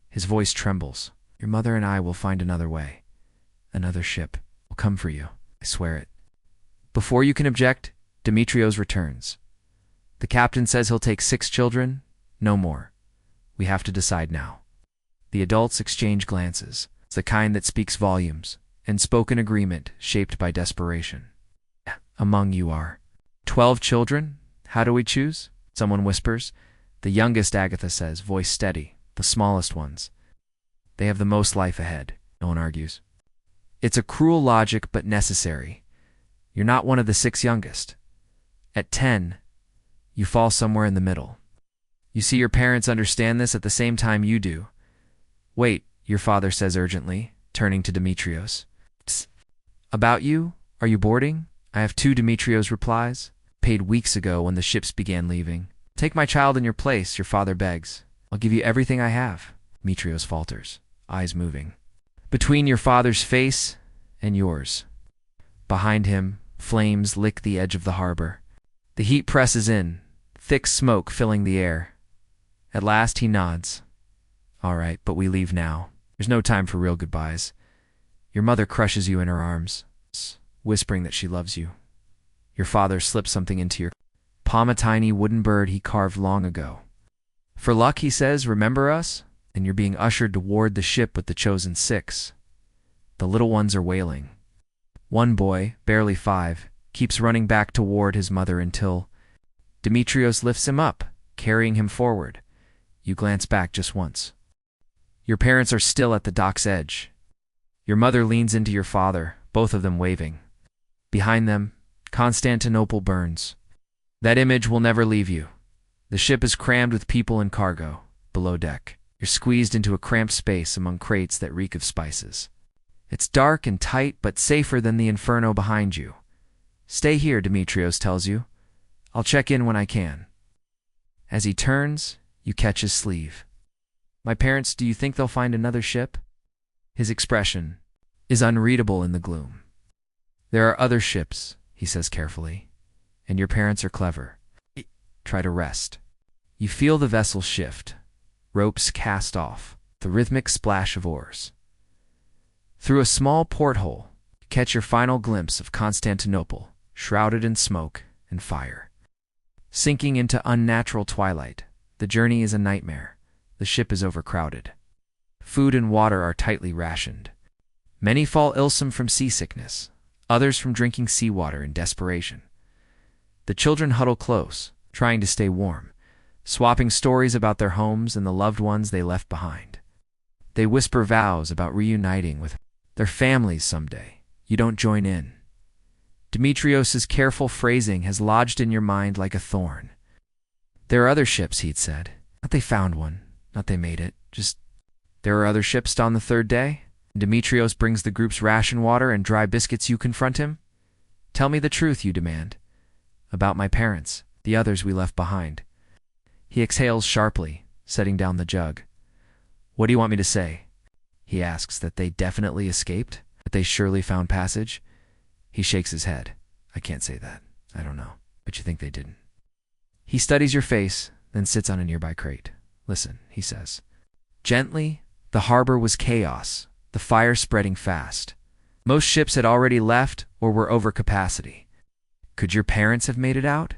His voice trembles. Your mother and I will find another way. Another ship will come for you. I swear it. Before you can object, Demetrios returns. The captain says he'll take 6 children, no more. We have to decide now. The adults exchange glances. It's the kind that speaks volumes, and spoken agreement shaped by desperation. Among you are 12 children? How do we choose? Someone whispers. The youngest, Agatha says, voice steady. The smallest ones. They have the most life ahead, no one argues. It's a cruel logic, but necessary. You're not one of the 6 youngest. At 10, you fall somewhere in the middle. You see, your parents understand this at the same time you do. Wait, your father says urgently, turning to Demetrios. Psst. About you? Are you boarding? I have 2, Demetrios replies. Paid weeks ago when the ships began leaving. Take my child in your place, your father begs. I'll give you everything I have, Demetrios falters, eyes moving. Between your father's face and yours. Behind him, flames lick the edge of the harbor. The heat presses in, thick smoke filling the air. At last he nods. All right, but we leave now. There's no time for real goodbyes. Your mother crushes you in her arms, whispering that she loves you. Your father slips something into your palm, a tiny wooden bird he carved long ago. For luck, he says, remember us? And you're being ushered toward the ship with the chosen 6. The little ones are wailing. One boy, barely 5, keeps running back toward his mother until Demetrios lifts him up, carrying him forward. You glance back just once. Your parents are still at the dock's edge. Your mother leans into your father, both of them waving. Behind them, Constantinople burns. That image will never leave you. The ship is crammed with people and cargo, below deck. You're squeezed into a cramped space among crates that reek of spices. It's dark and tight, but safer than the inferno behind you. Stay here, Demetrios tells you. I'll check in when I can. As he turns, you catch his sleeve. My parents, do you think they'll find another ship? His expression is unreadable in the gloom. There are other ships, he says carefully, and your parents are clever. Try to rest. You feel the vessel shift, ropes cast off, the rhythmic splash of oars. Through a small porthole, you catch your final glimpse of Constantinople, shrouded in smoke and fire. Sinking into unnatural twilight, the journey is a nightmare. The ship is overcrowded. Food and water are tightly rationed. Many fall ill from seasickness, others from drinking seawater in desperation. The children huddle close, trying to stay warm, swapping stories about their homes and the loved ones they left behind. They whisper vows about reuniting with their families someday. You don't join in. Demetrios's careful phrasing has lodged in your mind like a thorn. There are other ships, he'd said. Not they found one, not they made it, just there are other ships on the third day. Demetrios brings the group's ration water and dry biscuits. You confront him. Tell me the truth, you demand. About my parents, the others we left behind. He exhales sharply, setting down the jug. What do you want me to say? He asks. That they definitely escaped? That they surely found passage? He shakes his head. I can't say that. I don't know. But you think they didn't. He studies your face, then sits on a nearby crate. Listen, he says. Gently, the harbor was chaos, the fire spreading fast. Most ships had already left or were over capacity. Could your parents have made it out?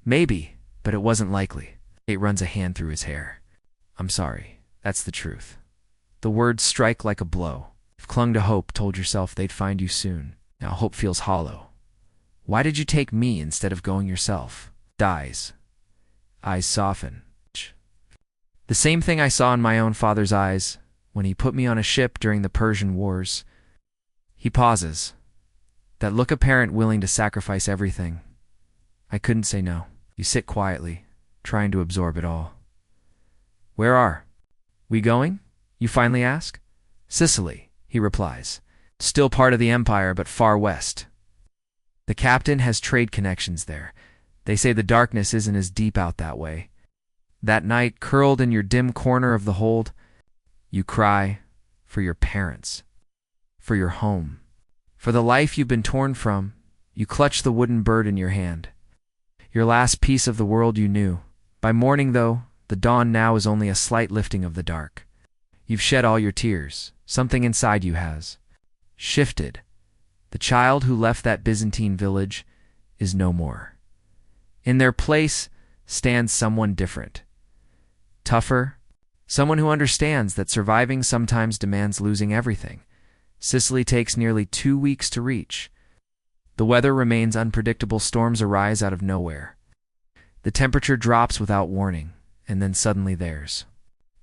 Maybe, but it wasn't likely. Kate runs a hand through his hair. I'm sorry, that's the truth. The words strike like a blow. You've clung to hope, told yourself they'd find you soon. Now hope feels hollow. Why did you take me instead of going yourself? Dies. Eyes soften. The same thing I saw in my own father's eyes when he put me on a ship during the Persian Wars. He pauses. That look a parent willing to sacrifice everything. I couldn't say no. You sit quietly, trying to absorb it all. Where are we going? You finally ask. Sicily, he replies. Still part of the empire, but far west. The captain has trade connections there. They say the darkness isn't as deep out that way. That night, curled in your dim corner of the hold, you cry for your parents, for your home, for the life you've been torn from. You clutch the wooden bird in your hand, your last piece of the world you knew. By morning, though, the dawn now is only a slight lifting of the dark. You've shed all your tears. Something inside you has shifted. The child who left that Byzantine village is no more. In their place stands someone different. Tougher, someone who understands that surviving sometimes demands losing everything. Sicily takes nearly 2 weeks to reach. The weather remains unpredictable. Storms arise out of nowhere. The temperature drops without warning, and then suddenly there's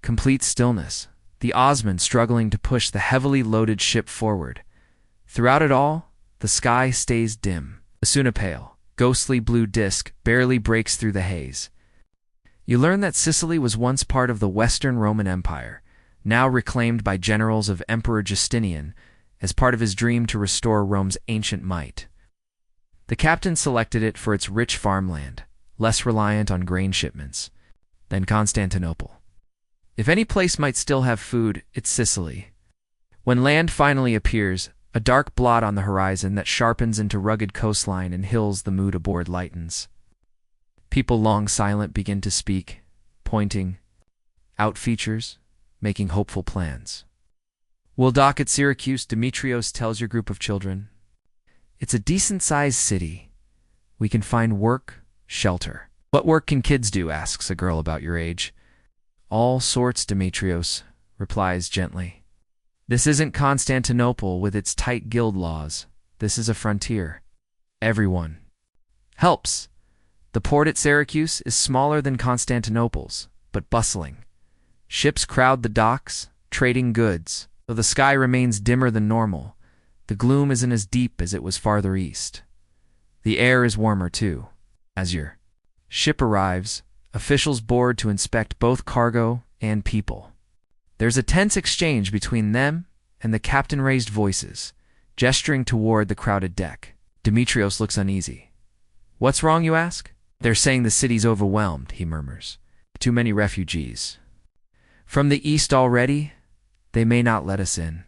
complete stillness. The Osman struggling to push the heavily loaded ship forward. Throughout it all, the sky stays dim. A soon a pale, ghostly blue disk barely breaks through the haze. You learn that Sicily was once part of the Western Roman Empire, now reclaimed by generals of Emperor Justinian as part of his dream to restore Rome's ancient might. The captain selected it for its rich farmland, less reliant on grain shipments than Constantinople. If any place might still have food, it's Sicily. When land finally appears, a dark blot on the horizon that sharpens into rugged coastline and hills, the mood aboard lightens. People long silent begin to speak, pointing out features, making hopeful plans. We'll dock at Syracuse, Demetrios tells your group of children. It's a decent-sized city. We can find work, shelter. What work can kids do? Asks a girl about your age. All sorts, Demetrios replies gently. This isn't Constantinople with its tight guild laws. This is a frontier. Everyone helps. The port at Syracuse is smaller than Constantinople's, but bustling. Ships crowd the docks, trading goods. Though the sky remains dimmer than normal, the gloom isn't as deep as it was farther east. The air is warmer, too. As your ship arrives, officials board to inspect both cargo and people. There's a tense exchange between them, and the captain raised voices, gesturing toward the crowded deck. Demetrios looks uneasy. "What's wrong, you ask?" "They're saying the city's overwhelmed," he murmurs. "Too many refugees. From the east already? They may not let us in.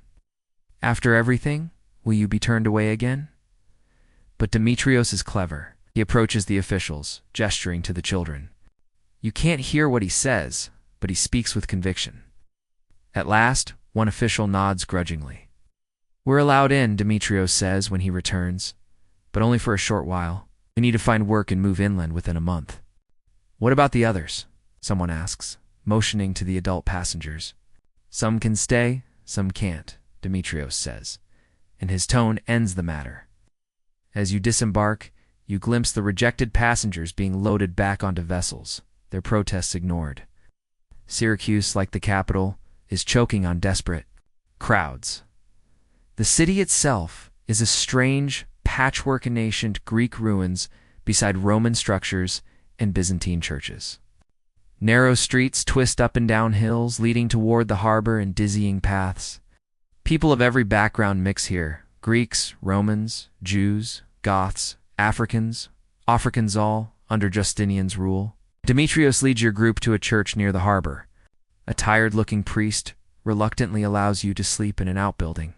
After everything, will you be turned away again?" But Demetrios is clever. He approaches the officials, gesturing to the children. You can't hear what he says, but he speaks with conviction. At last, one official nods grudgingly. "We're allowed in," Demetrios says when he returns, "but only for a short while. We need to find work and move inland within a month." "What about the others?" someone asks, motioning to the adult passengers. "Some can stay, some can't," Demetrios says, and his tone ends the matter. As you disembark, you glimpse the rejected passengers being loaded back onto vessels, their protests ignored. Syracuse, like the capital, is choking on desperate crowds. The city itself is a strange, patchwork of ancient Greek ruins beside Roman structures and Byzantine churches. Narrow streets twist up and down hills, leading toward the harbor in dizzying paths. People of every background mix here: Greeks, Romans, Jews, Goths, Africans all, under Justinian's rule. Demetrios leads your group to a church near the harbor. A tired-looking priest reluctantly allows you to sleep in an outbuilding.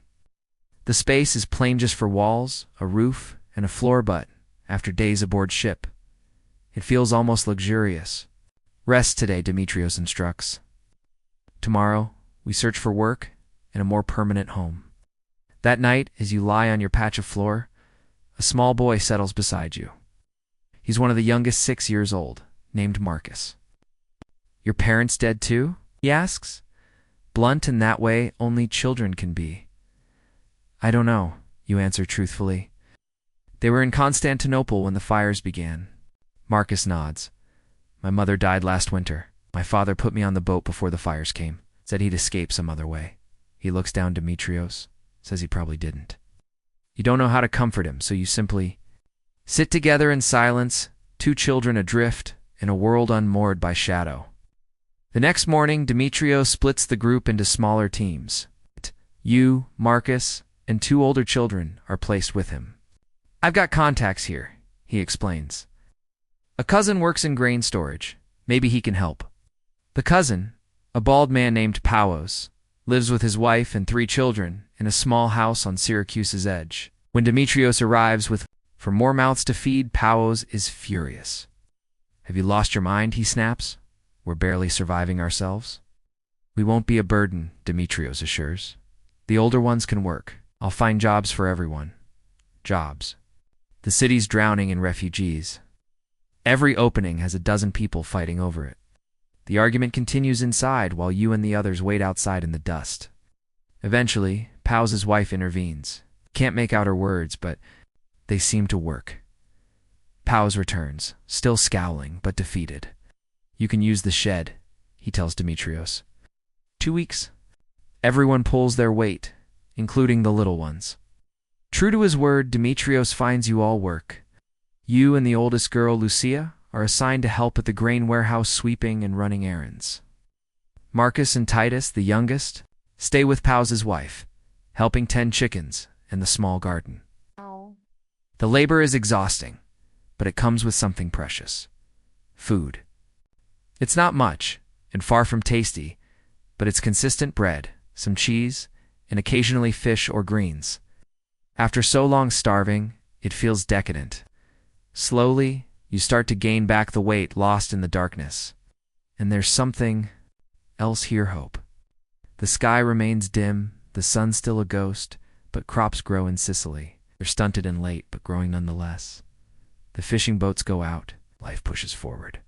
The space is plain just for walls, a roof, and a floor, but, after days aboard ship, it feels almost luxurious. "Rest today," Demetrios instructs. "Tomorrow, we search for work and a more permanent home." That night, as you lie on your patch of floor, a small boy settles beside you. He's one of the youngest, 6 years old, named Marcus. "Your parents dead too?" he asks, blunt in that way only children can be. "I don't know," you answer truthfully. "They were in Constantinople when the fires began." Marcus nods. "My mother died last winter. My father put me on the boat before the fires came. Said he'd escape some other way." He looks down Demetrios, says he probably didn't. You don't know how to comfort him, so you simply sit together in silence, two children adrift in a world unmoored by shadow. The next morning, Demetrios splits the group into smaller teams. You, Marcus, and 2 older children are placed with him. "I've got contacts here," he explains. "A cousin works in grain storage. Maybe he can help." The cousin, a bald man named Paulos, lives with his wife and 3 children in a small house on Syracuse's edge. When Demetrios arrives for more mouths to feed, Paulos is furious. "Have you lost your mind?" he snaps. "We're barely surviving ourselves." "We won't be a burden," Demetrios assures. "The older ones can work. I'll find jobs for everyone." Jobs. The city's drowning in refugees. Every opening has a dozen people fighting over it. The argument continues inside while you and the others wait outside in the dust. Eventually, Paus's wife intervenes. Can't make out her words, but they seem to work. Paus returns, still scowling, but defeated. "You can use the shed," he tells Demetrios. 2 weeks. Everyone pulls their weight, including the little ones. True to his word, Demetrios finds you all work. You and the oldest girl, Lucia, are assigned to help at the grain warehouse sweeping and running errands. Marcus and Titus, the youngest, stay with Paus's wife, helping tend chickens and the small garden. The labor is exhausting, but it comes with something precious: food. It's not much, and far from tasty, but it's consistent bread, some cheese, and occasionally fish or greens. After so long starving, it feels decadent. Slowly, you start to gain back the weight lost in the darkness. And there's something else here: hope. The sky remains dim, the sun's still a ghost, but crops grow in Sicily. They're stunted and late, but growing nonetheless. The fishing boats go out. Life pushes forward.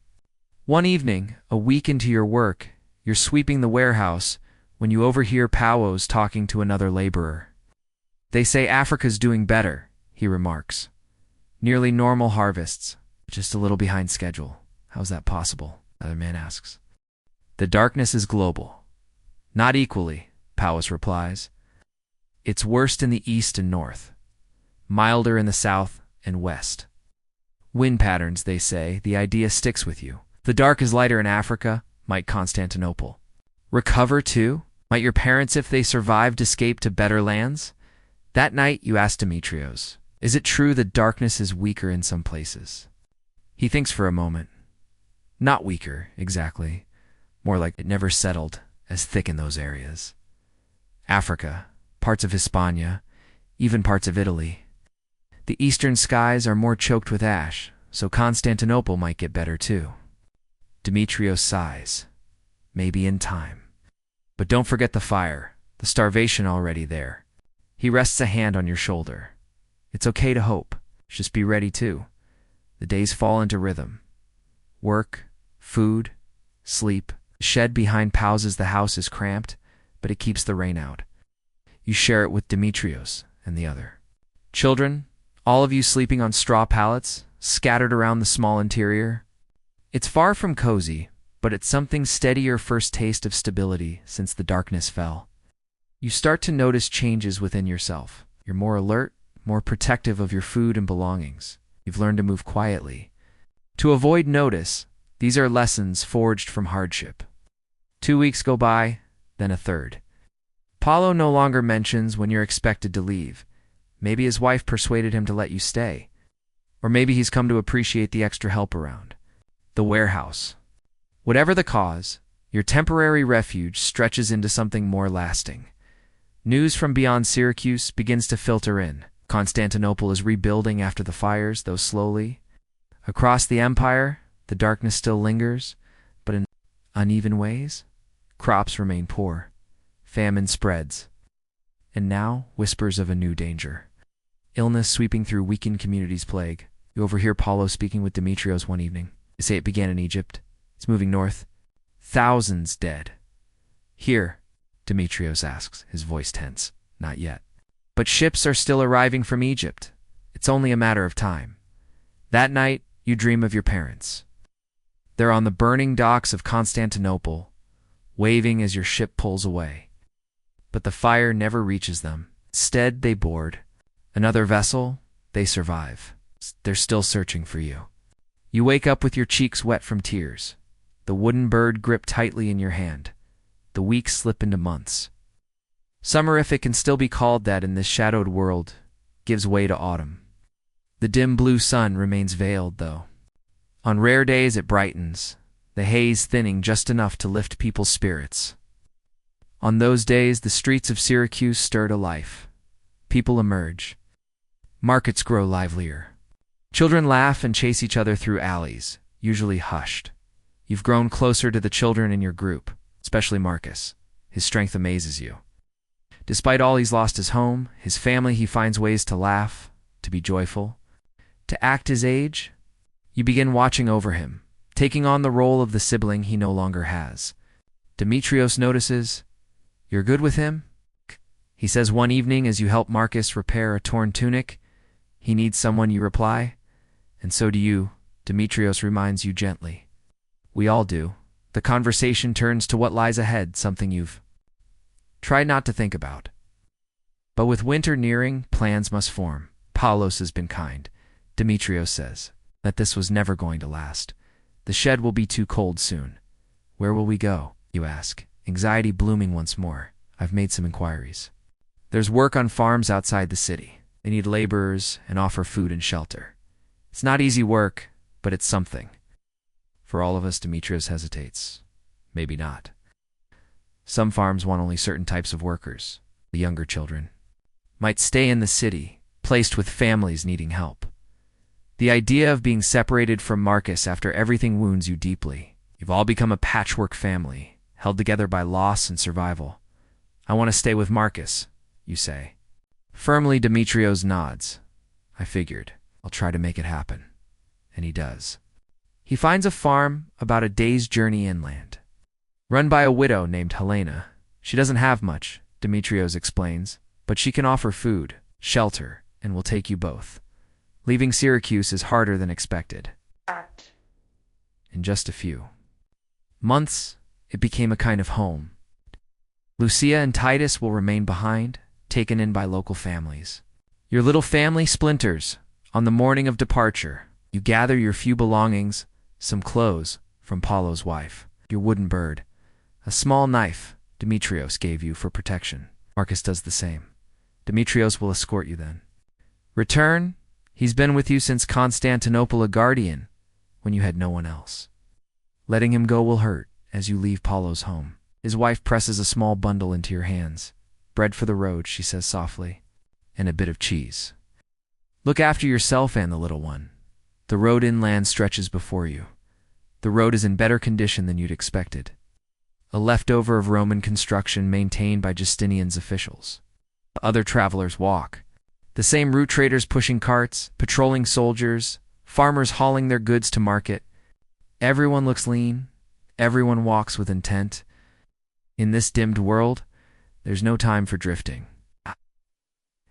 One evening, a week into your work, you're sweeping the warehouse when you overhear Paulos talking to another laborer. "They say Africa's doing better," he remarks. "Nearly normal harvests, just a little behind schedule." "How's that possible?" the other man asks. "The darkness is global." "Not equally," Paulos replies. "It's worst in the east and north, milder in the south and west. Wind patterns, they say. The idea sticks with you. The dark is lighter in Africa, might Constantinople. Recover too?" Might your parents, if they survived, escape to better lands? That night you ask Demetrios, is it true that darkness is weaker in some places? He thinks for a moment. Not weaker, exactly. More like it never settled as thick in those areas. Africa, parts of Hispania, even parts of Italy. The eastern skies are more choked with ash, so Constantinople might get better too. Demetrios sighs. Maybe in time. But don't forget the fire, the starvation already there. He rests a hand on your shoulder. It's okay to hope. Just be ready too. The days fall into rhythm. Work, food, sleep. The shed behind Pauses the house is cramped, but it keeps the rain out. You share it with Demetrios and the other. Children, all of you sleeping on straw pallets, scattered around the small interior. It's far from cozy, but it's something steady, your first taste of stability since the darkness fell. You start to notice changes within yourself. You're more alert, more protective of your food and belongings. You've learned to move quietly. To avoid notice, these are lessons forged from hardship. 2 weeks go by, then a third. Paulo no longer mentions when you're expected to leave. Maybe his wife persuaded him to let you stay. Or maybe he's come to appreciate the extra help around. The warehouse. Whatever the cause, your temporary refuge stretches into something more lasting. News from beyond Syracuse begins to filter in. Constantinople is rebuilding after the fires, though slowly. Across the empire, the darkness still lingers, but in uneven ways. Crops remain poor. Famine spreads. And now, whispers of a new danger. Illness sweeping through weakened communities plague. You overhear Paulo speaking with Demetrios one evening. They say it began in Egypt. It's moving north. Thousands dead. Here, Demetrios asks, his voice tense. Not yet. But ships are still arriving from Egypt. It's only a matter of time. That night, you dream of your parents. They're on the burning docks of Constantinople, waving as your ship pulls away. But the fire never reaches them. Instead, they board. Another vessel, they survive. They're still searching for you. You wake up with your cheeks wet from tears. The wooden bird gripped tightly in your hand. The weeks slip into months. Summer, if it can still be called that in this shadowed world, gives way to autumn. The dim blue sun remains veiled, though. On rare days it brightens, the haze thinning just enough to lift people's spirits. On those days, the streets of Syracuse stir to life. People emerge. Markets grow livelier. Children laugh and chase each other through alleys, usually hushed. You've grown closer to the children in your group, especially Marcus. His strength amazes you. Despite all, he's lost his home, his family. He finds ways to laugh, to be joyful, to act his age. You begin watching over him, taking on the role of the sibling he no longer has. Demetrios notices, "You're good with him?" He says one evening as you help Marcus repair a torn tunic, "He needs someone," you reply. "And so do you," Demetrios reminds you gently. "We all do." The conversation turns to what lies ahead, something you've tried not to think about. But with winter nearing, plans must form. Paulos has been kind. Demetrios says that this was never going to last. The shed will be too cold soon. "Where will we go?" you ask, anxiety blooming once more. "I've made some inquiries. There's work on farms outside the city. They need laborers and offer food and shelter. It's not easy work, but it's something." For all of us, Demetrios hesitates. Maybe not. Some farms want only certain types of workers. The younger children might stay in the city, placed with families needing help. The idea of being separated from Marcus after everything wounds you deeply. You've all become a patchwork family, held together by loss and survival. "I want to stay with Marcus," you say. Firmly, Demetrios nods. "I figured. I'll try to make it happen." And he does. He finds a farm about a day's journey inland, run by a widow named Helena. She doesn't have much, Demetrios explains, but she can offer food, shelter, and will take you both. Leaving Syracuse is harder than expected. In just a few months, it became a kind of home. Lucia and Titus will remain behind, taken in by local families. Your little family splinters. On the morning of departure, you gather your few belongings, some clothes from Paulo's wife, your wooden bird, a small knife, Demetrios gave you for protection. Marcus does the same. Demetrios will escort you then. Return. He's been with you since Constantinople, a guardian, when you had no one else. Letting him go will hurt as you leave Paulo's home. His wife presses a small bundle into your hands. Bread for the road, she says softly, and a bit of cheese. Look after yourself and the little one. The road inland stretches before you. The road is in better condition than you'd expected. A leftover of Roman construction maintained by Justinian's officials. Other travelers walk. The same route, traders pushing carts, patrolling soldiers, farmers hauling their goods to market. Everyone looks lean. Everyone walks with intent. In this dimmed world, there's no time for drifting.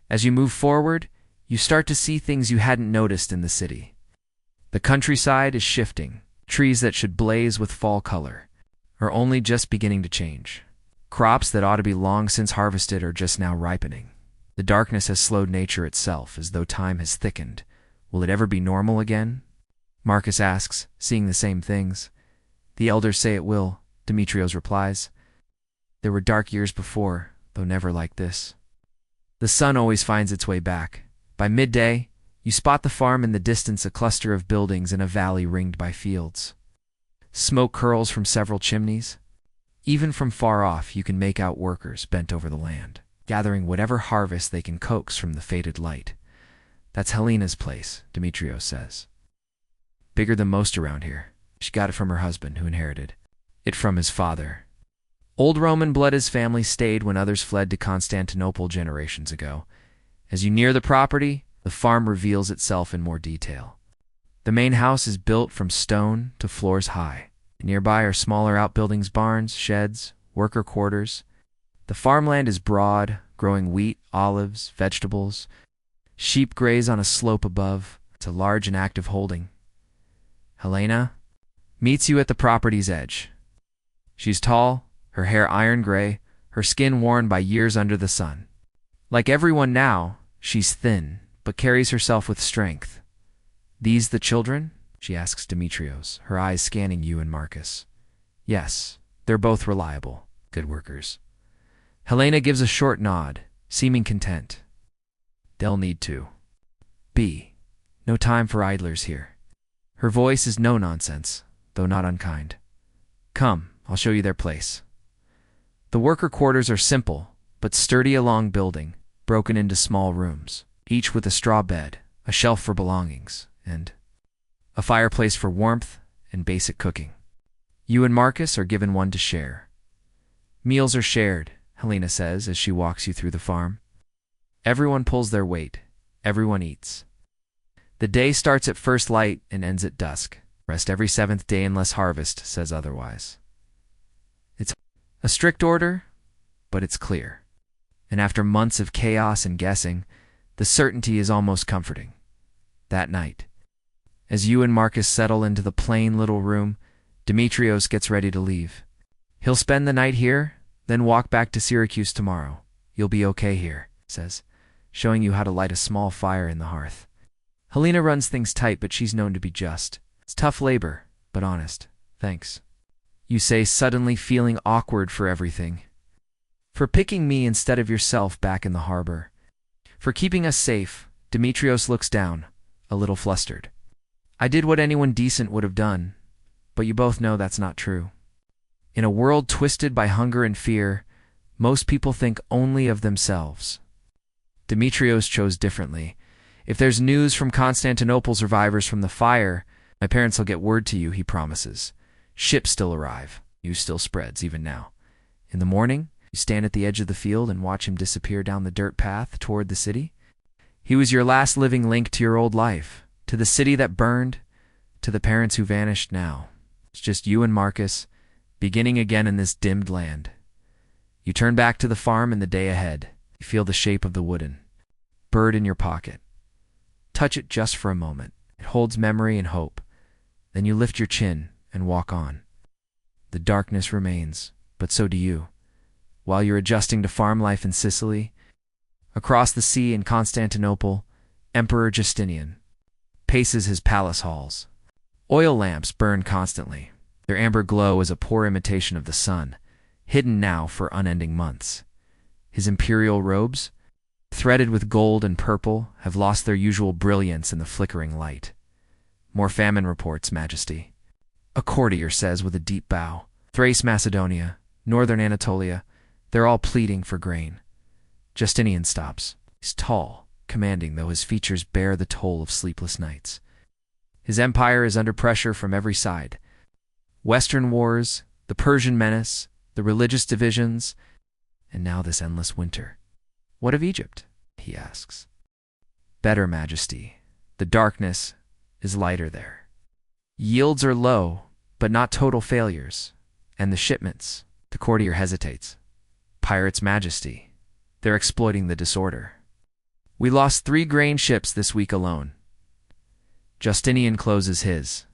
As you move forward, you start to see things you hadn't noticed in the city. The countryside is shifting. Trees that should blaze with fall color are only just beginning to change. Crops that ought to be long since harvested are just now ripening. The darkness has slowed nature itself, as though time has thickened. Will it ever be normal again? Marcus asks, seeing the same things. The elders say it will, Demetrios replies. There were dark years before, though never like this. The sun always finds its way back. By midday, you spot the farm in the distance, a cluster of buildings in a valley ringed by fields. Smoke curls from several chimneys. Even from far off, you can make out workers bent over the land, gathering whatever harvest they can coax from the faded light. That's Helena's place, Demetrios says. Bigger than most around here. She got it from her husband, who inherited it from his father. Old Roman blood his family stayed when others fled to Constantinople generations ago. As you near the property, the farm reveals itself in more detail. The main house is built from stone to floors high. Nearby are smaller outbuildings, barns, sheds, worker quarters. The farmland is broad, growing wheat, olives, vegetables. Sheep graze on a slope above. It's a large and active holding. Helena meets you at the property's edge. She's tall, her hair iron gray, her skin worn by years under the sun. Like everyone now, she's thin, but carries herself with strength. These the children? She asks Demetrios, her eyes scanning you and Marcus. Yes, they're both reliable, good workers. Helena gives a short nod, seeming content. They'll need to be. No time for idlers here. Her voice is no nonsense, though not unkind. Come, I'll show you their place. The worker quarters are simple, but sturdy, a long building, broken into small rooms, each with a straw bed, a shelf for belongings, and a fireplace for warmth and basic cooking. You and Marcus are given one to share. Meals are shared, Helena says as she walks you through the farm. Everyone pulls their weight. Everyone eats. The day starts at first light and ends at dusk. Rest every seventh day unless harvest says otherwise. It's a strict order, but it's clear. And after months of chaos and guessing, the certainty is almost comforting. That night, as you and Marcus settle into the plain little room, Demetrios gets ready to leave. He'll spend the night here, then walk back to Syracuse tomorrow. You'll be okay here, says, showing you how to light a small fire in the hearth. Helena runs things tight, but she's known to be just. It's tough labor, but honest. Thanks. You say, suddenly feeling awkward for everything. For picking me instead of yourself back in the harbor. For keeping us safe. Demetrios looks down, a little flustered. I did what anyone decent would have done, but you both know that's not true. In a world twisted by hunger and fear, most people think only of themselves. Demetrios chose differently. If there's news from Constantinople survivors from the fire, my parents will get word to you, he promises. Ships still arrive. News still spreads, even now. In the morning, you stand at the edge of the field and watch him disappear down the dirt path toward the city. He was your last living link to your old life, to the city that burned, to the parents who vanished now. It's just you and Marcus, beginning again in this dimmed land. You turn back to the farm in the day ahead. You feel the shape of the wooden bird in your pocket. Touch it just for a moment. It holds memory and hope. Then you lift your chin and walk on. The darkness remains, but so do you. While you're adjusting to farm life in Sicily, across the sea in Constantinople, Emperor Justinian paces his palace halls. Oil lamps burn constantly. Their amber glow is a poor imitation of the sun. hidden now for unending months. His imperial robes, threaded with gold and purple, have lost their usual brilliance in the flickering light. More famine reports, Majesty. A courtier says with a deep bow. Thrace, Macedonia, northern Anatolia, they're all pleading for grain. Justinian stops. He's tall, commanding, though his features bear the toll of sleepless nights. His empire is under pressure from every side. Western wars, the Persian menace, the religious divisions, and now this endless winter. What of Egypt? He asks. Better, Majesty. The darkness is lighter there. Yields are low, but not total failures. And the shipments? The courtier hesitates. Pirates, Majesty. They're exploiting the disorder. We lost 3 grain ships this week alone. Justinian closes his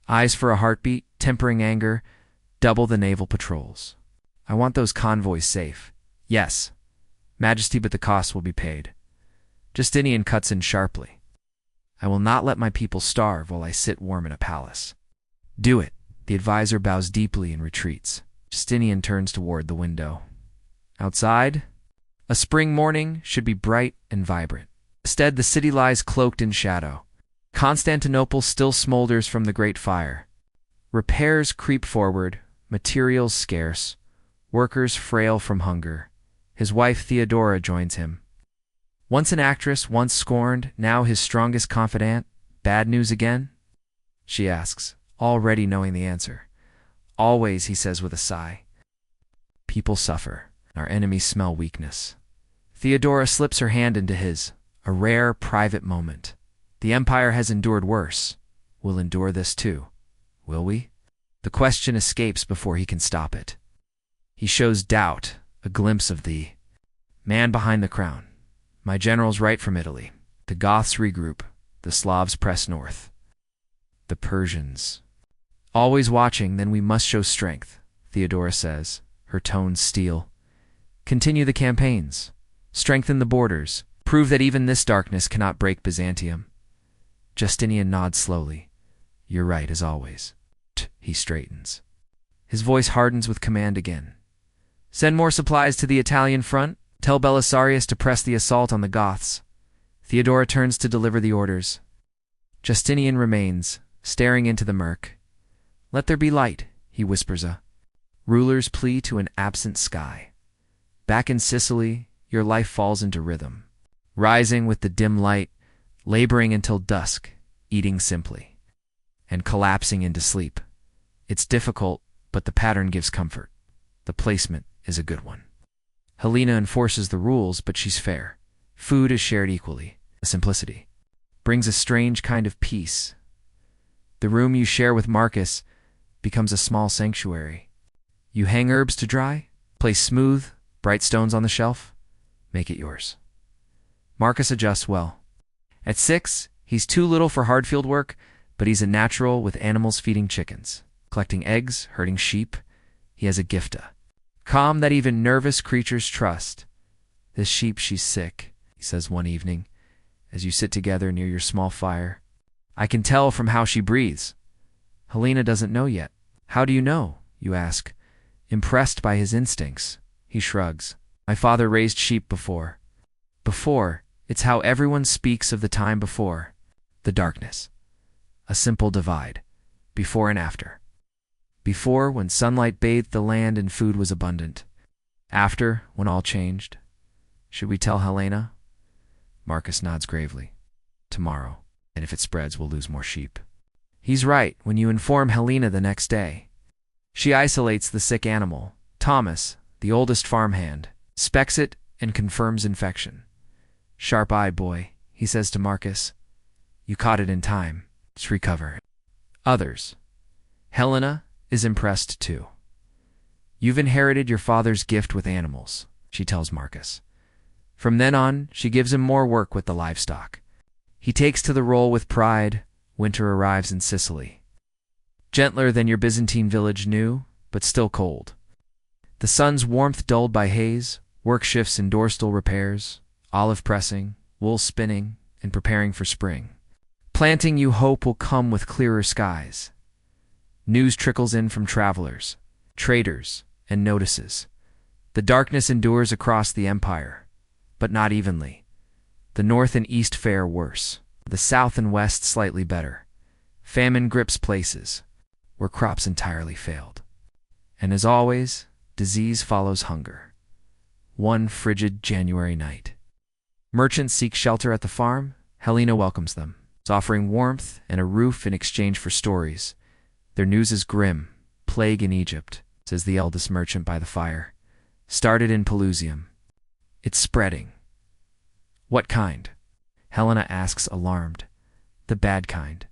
eyes for a heartbeat, tempering anger, double the naval patrols. I want those convoys safe. Yes, Majesty, but the cost will be paid. Justinian cuts in sharply. I will not let my people starve while I sit warm in a palace. Do it. The advisor bows deeply and retreats. Justinian turns toward the window. Outside, a spring morning should be bright and vibrant. Instead, the city lies cloaked in shadow. Constantinople still smolders from the Great Fire. Repairs creep forward, materials scarce, workers frail from hunger. His wife Theodora joins him. Once an actress, once scorned, now his strongest confidant. Bad news again? She asks, already knowing the answer. Always, he says with a sigh. People suffer. Our enemies smell weakness. Theodora slips her hand into his, a rare, private moment. The empire has endured worse. We'll endure this too. Will we? The question escapes before he can stop it. He shows doubt, a glimpse of the man behind the crown. My generals write from Italy. The Goths regroup. The Slavs press north. The Persians. Always watching, then we must show strength, Theodora says, her tones steel. Continue the campaigns. Strengthen the borders. Prove that even this darkness cannot break Byzantium. Justinian nods slowly. You're right, as always. He straightens. His voice hardens with command again. Send more supplies to the Italian front. Tell Belisarius to press the assault on the Goths. Theodora turns to deliver the orders. Justinian remains, staring into the murk. Let there be light, he whispers a ruler's plea to an absent sky. Back in Sicily, your life falls into rhythm. Rising with the dim light, laboring until dusk, eating simply, and collapsing into sleep. It's difficult, but the pattern gives comfort. The placement is a good one. Helena enforces the rules, but she's fair. Food is shared equally. The simplicity brings a strange kind of peace. The room you share with Marcus becomes a small sanctuary. You hang herbs to dry, place smooth, bright stones on the shelf, make it yours. Marcus adjusts well. At 6, he's too little for hard field work, but he's a natural with animals feeding chickens, collecting eggs, herding sheep. He has a gifta. Calm that even nervous creatures trust. This sheep, she's sick, he says one evening, as you sit together near your small fire. I can tell from how she breathes. Helena doesn't know yet. How do you know? You ask. Impressed by his instincts, he shrugs. My father raised sheep before. Before, it's how everyone speaks of the time before. The darkness. A simple divide. Before and after. Before, when sunlight bathed the land and food was abundant. After, when all changed. Should we tell Helena? Marcus nods gravely. Tomorrow, and if it spreads, we'll lose more sheep. He's right when you inform Helena the next day. She isolates the sick animal. Thomas, the oldest farmhand, specs it and confirms infection. Sharp-eyed boy, he says to Marcus. You caught it in time. It's recover. Others. Helena is impressed too. You've inherited your father's gift with animals, she tells Marcus. From then on, she gives him more work with the livestock. He takes to the role with pride. Winter arrives in Sicily. Gentler than your Byzantine village knew, but still cold. The sun's warmth dulled by haze, work shifts in dorsal repairs, olive pressing, wool spinning, and preparing for spring. Planting you hope will come with clearer skies. News trickles in from travelers, traders, and notices. The darkness endures across the empire, but not evenly. The north and east fare worse, the south and west slightly better. Famine grips places where crops entirely failed. And as always, disease follows hunger. One frigid January night. Merchants seek shelter at the farm. Helena welcomes them, offering warmth and a roof in exchange for stories. Their news is grim. Plague in Egypt, says the eldest merchant by the fire. Started in Pelusium. It's spreading. What kind? Helena asks, alarmed. The bad kind.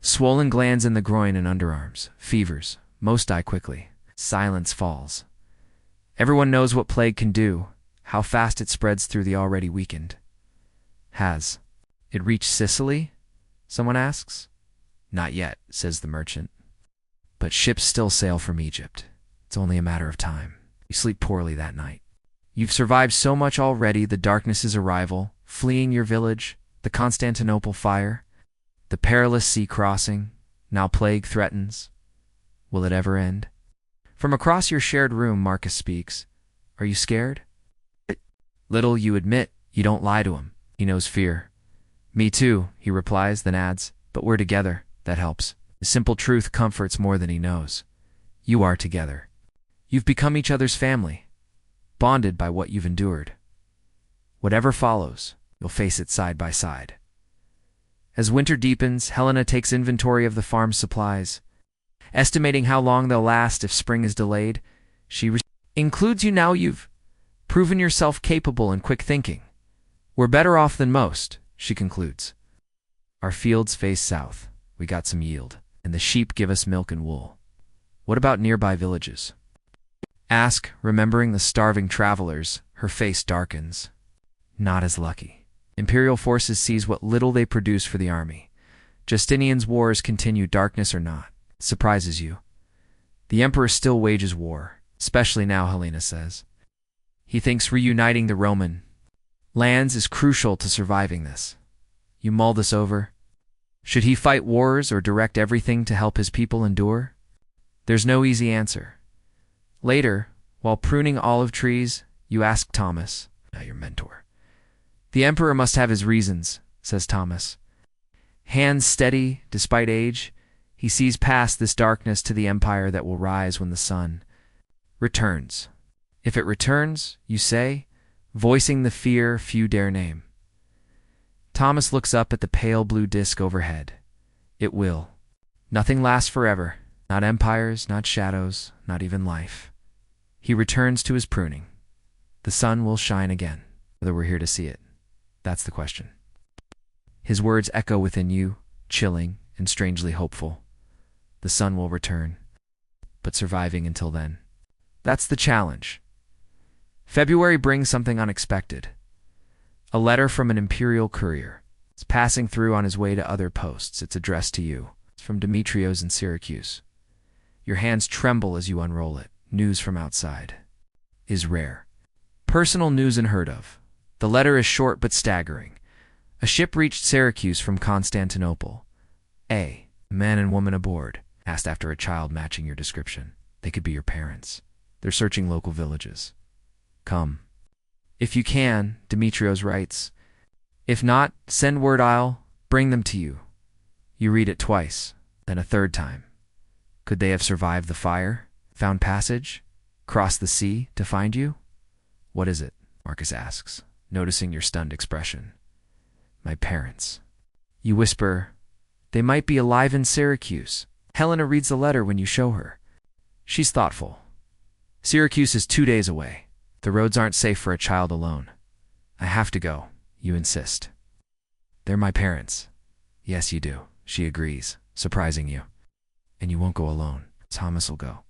Swollen glands in the groin and underarms. Fevers. Most die quickly. Silence falls. Everyone knows what plague can do, how fast it spreads through the already weakened. Has it reached Sicily? Someone asks. Not yet, says the merchant. But ships still sail from Egypt. It's only a matter of time. You sleep poorly that night. You've survived so much already, the darkness's arrival, fleeing your village, the Constantinople fire, the perilous sea crossing, now plague threatens. Will it ever end? From across your shared room, Marcus speaks. Are you scared? Little, you admit. You don't lie to him. He knows fear. Me too, he replies, then adds, but we're together. That helps. The simple truth comforts more than he knows. You are together. You've become each other's family, bonded by what you've endured. Whatever follows, you'll face it side by side. As winter deepens, Helena takes inventory of the farm's supplies. Estimating how long they'll last if spring is delayed, she includes you now you've proven yourself capable and quick thinking. We're better off than most, she concludes. Our fields face south. We got some yield, and the sheep give us milk and wool. What about nearby villages? Ask, remembering the starving travelers, her face darkens. Not as lucky. Imperial forces seize what little they produce for the army. Justinian's wars continue, darkness or not. Surprises you. The emperor still wages war, especially now, Helena says. He thinks reuniting the Roman lands is crucial to surviving this. You mull this over. Should he fight wars or direct everything to help his people endure? There's no easy answer. Later, while pruning olive trees, you ask Thomas, now your mentor. The emperor must have his reasons, says Thomas. Hands steady, despite age, he sees past this darkness to the empire that will rise when the sun returns. If it returns, you say, voicing the fear few dare name. Thomas looks up at the pale blue disk overhead. It will. Nothing lasts forever. Not empires, not shadows, not even life. He returns to his pruning. The sun will shine again, whether we're here to see it. That's the question. His words echo within you, chilling and strangely hopeful. The sun will return, but surviving until then. That's the challenge. February brings something unexpected. A letter from an imperial courier. It's passing through on his way to other posts. It's addressed to you. It's from Demetrios in Syracuse. Your hands tremble as you unroll it. News from outside is rare. Personal news unheard of. The letter is short but staggering. A ship reached Syracuse from Constantinople. A man and woman aboard. Asked after a child matching your description. They could be your parents. They're searching local villages. Come. If you can, Demetrios writes. If not, send word, I'll bring them to you. You read it twice, then a third time. Could they have survived the fire? Found passage? Crossed the sea to find you? What is it? Marcus asks, noticing your stunned expression. My parents. You whisper, they might be alive in Syracuse. Helena reads the letter when you show her. She's thoughtful. Syracuse is 2 days away. The roads aren't safe for a child alone. I have to go, you insist. They're my parents. Yes, you do, she agrees, surprising you. And you won't go alone. Thomas will go.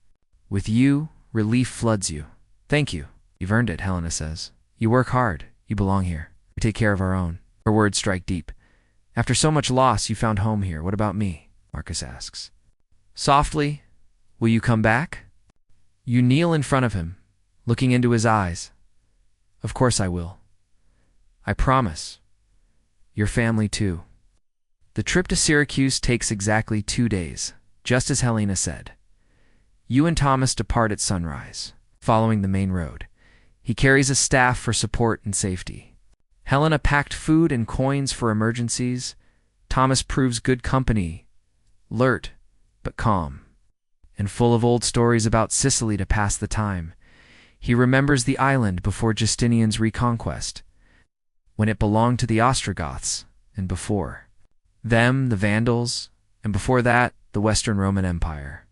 With you, relief floods you. Thank you. You've earned it, Helena says. You work hard. You belong here. We take care of our own. Her words strike deep. After so much loss, you found home here. What about me? Marcus asks. Softly, will you come back? You kneel in front of him, looking into his eyes. Of course I will. I promise. Your family too. The trip to Syracuse takes exactly 2 days, just as Helena said. You and Thomas depart at sunrise. following the main road. He carries a staff for support and safety. Helena packed food and coins for emergencies. Thomas proves good company, alert but calm, and full of old stories about Sicily to pass the time. He remembers the island before Justinian's reconquest, when it belonged to the Ostrogoths, and before them, the Vandals, and before that, the Western Roman Empire.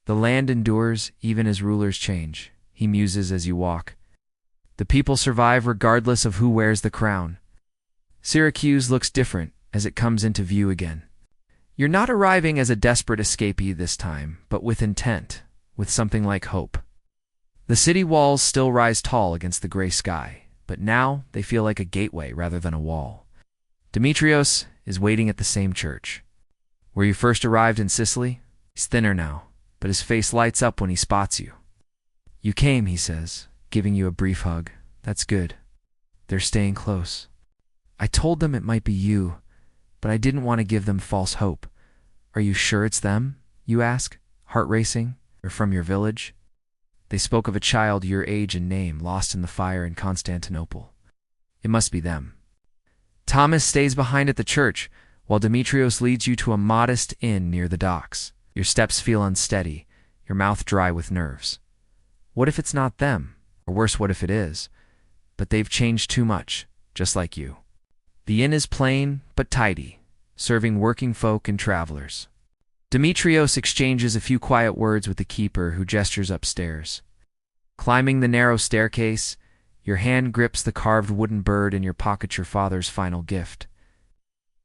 The land endures even as rulers change, he muses as you walk. The people survive regardless of who wears the crown. Syracuse looks different as it comes into view again. You're not arriving as a desperate escapee this time, but with intent, with something like hope. The city walls still rise tall against the gray sky, but now they feel like a gateway rather than a wall. Demetrios is waiting at the same church. Where you first arrived in Sicily? He's thinner now, but his face lights up when he spots you. You came, he says, giving you a brief hug. That's good. They're staying close. I told them it might be you, but I didn't want to give them false hope. Are you sure it's them? You ask, heart racing, or from your village? They spoke of a child your age and name lost in the fire in Constantinople. It must be them. Thomas stays behind at the church, while Demetrios leads you to a modest inn near the docks. Your steps feel unsteady, your mouth dry with nerves. What if it's not them? Or worse, what if it is? But they've changed too much, just like you. The inn is plain but tidy, serving working folk and travelers. Demetrios exchanges a few quiet words with the keeper, who gestures upstairs. Climbing the narrow staircase, your hand grips the carved wooden bird in your pocket, your father's final gift.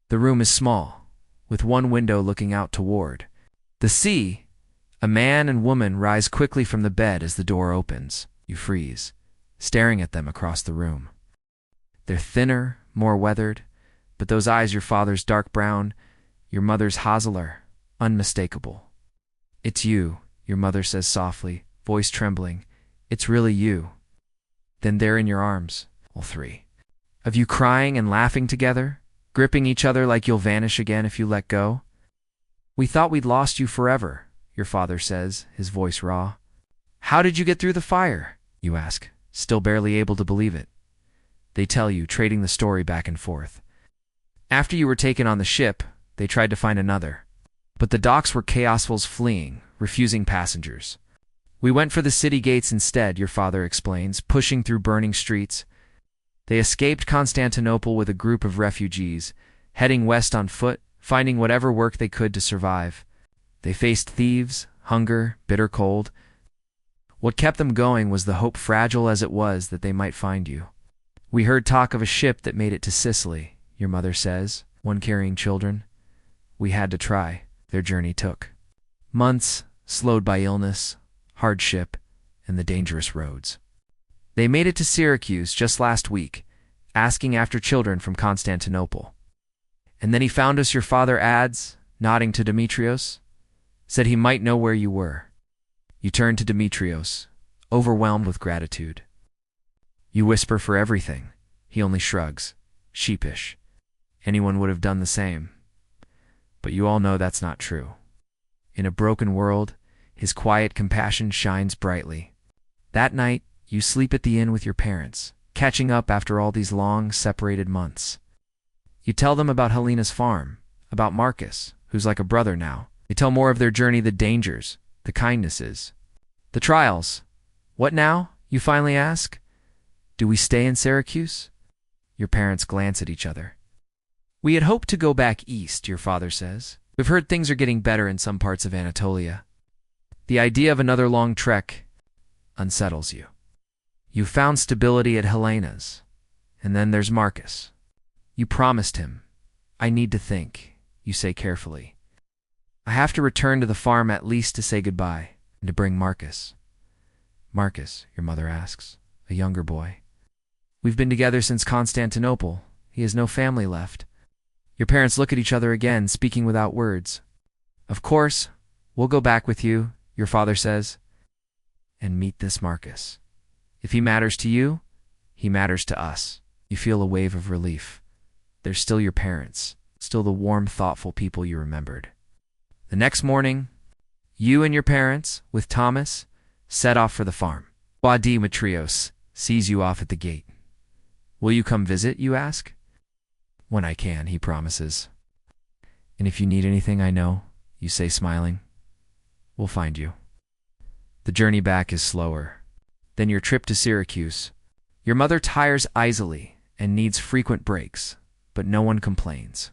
The room is small, with one window looking out toward the sea. A man and woman rise quickly from the bed as the door opens. You freeze, staring at them across the room. They're thinner, more weathered, but those eyes, your father's dark brown, your mother's hazeler, unmistakable. It's you, your mother says softly, voice trembling. It's really you. Then they're in your arms, all three of you, crying and laughing together, gripping each other like you'll vanish again if you let go. We thought we'd lost you forever, your father says, his voice raw. How did you get through the fire? You ask, still barely able to believe it. They tell you, trading the story back and forth. After you were taken on the ship, they tried to find another. But the docks were chaosfuls, fleeing, refusing passengers. We went for the city gates instead, your father explains, pushing through burning streets. They escaped Constantinople with a group of refugees, heading west on foot, finding whatever work they could to survive. They faced thieves, hunger, bitter cold. What kept them going was the hope, fragile as it was, that they might find you. We heard talk of a ship that made it to Sicily, your mother says, one carrying children. We had to try. Their journey took months, slowed by illness, hardship, and the dangerous roads. They made it to Syracuse just last week, asking after children from Constantinople. And then he found us, your father adds, nodding to Demetrios, said he might know where you were. You turn to Demetrios, overwhelmed with gratitude. You whisper for everything. He only shrugs, sheepish. Anyone would have done the same. But you all know that's not true. In a broken world, his quiet compassion shines brightly. That night, you sleep at the inn with your parents, catching up after all these long, separated months. You tell them about Helena's farm, about Marcus, who's like a brother now. They tell more of their journey, the dangers, the kindnesses, the trials. What now? You finally ask. Do we stay in Syracuse? Your parents glance at each other. We had hoped to go back east, your father says. We've heard things are getting better in some parts of Anatolia. The idea of another long trek unsettles you. You found stability at Helena's, and then there's Marcus. You promised him. I need to think, you say carefully. I have to return to the farm at least to say goodbye, and to bring Marcus. Marcus, your mother asks, a younger boy. We've been together since Constantinople. He has no family left. Your parents look at each other again, speaking without words. Of course, we'll go back with you, your father says, and meet this Marcus. If he matters to you, he matters to us. You feel a wave of relief. They're still your parents, still the warm, thoughtful people you remembered. The next morning, you and your parents, with Thomas, set off for the farm. Demetrios sees you off at the gate. Will you come visit, you ask? When I can, he promises. And if you need anything, I know, you say smiling. We'll find you. The journey back is slower than your trip to Syracuse. Your mother tires easily and needs frequent breaks, but no one complains.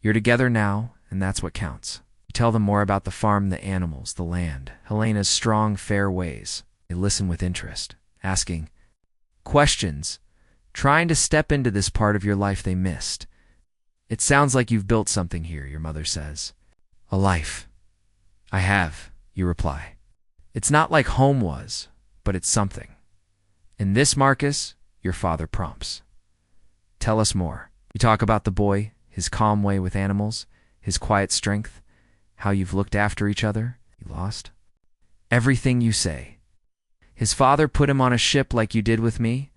You're together now, and that's what counts. You tell them more about the farm, the animals, the land, Helena's strong, fair ways. They listen with interest, asking questions, trying to step into this part of your life they missed. It sounds like you've built something here, your mother says. A life. I have, you reply. It's not like home was, but it's something. In this, Marcus, your father prompts. Tell us more. You talk about the boy, his calm way with animals, his quiet strength, how you've looked after each other. You lost? Everything you say. His father put him on a ship like you did with me,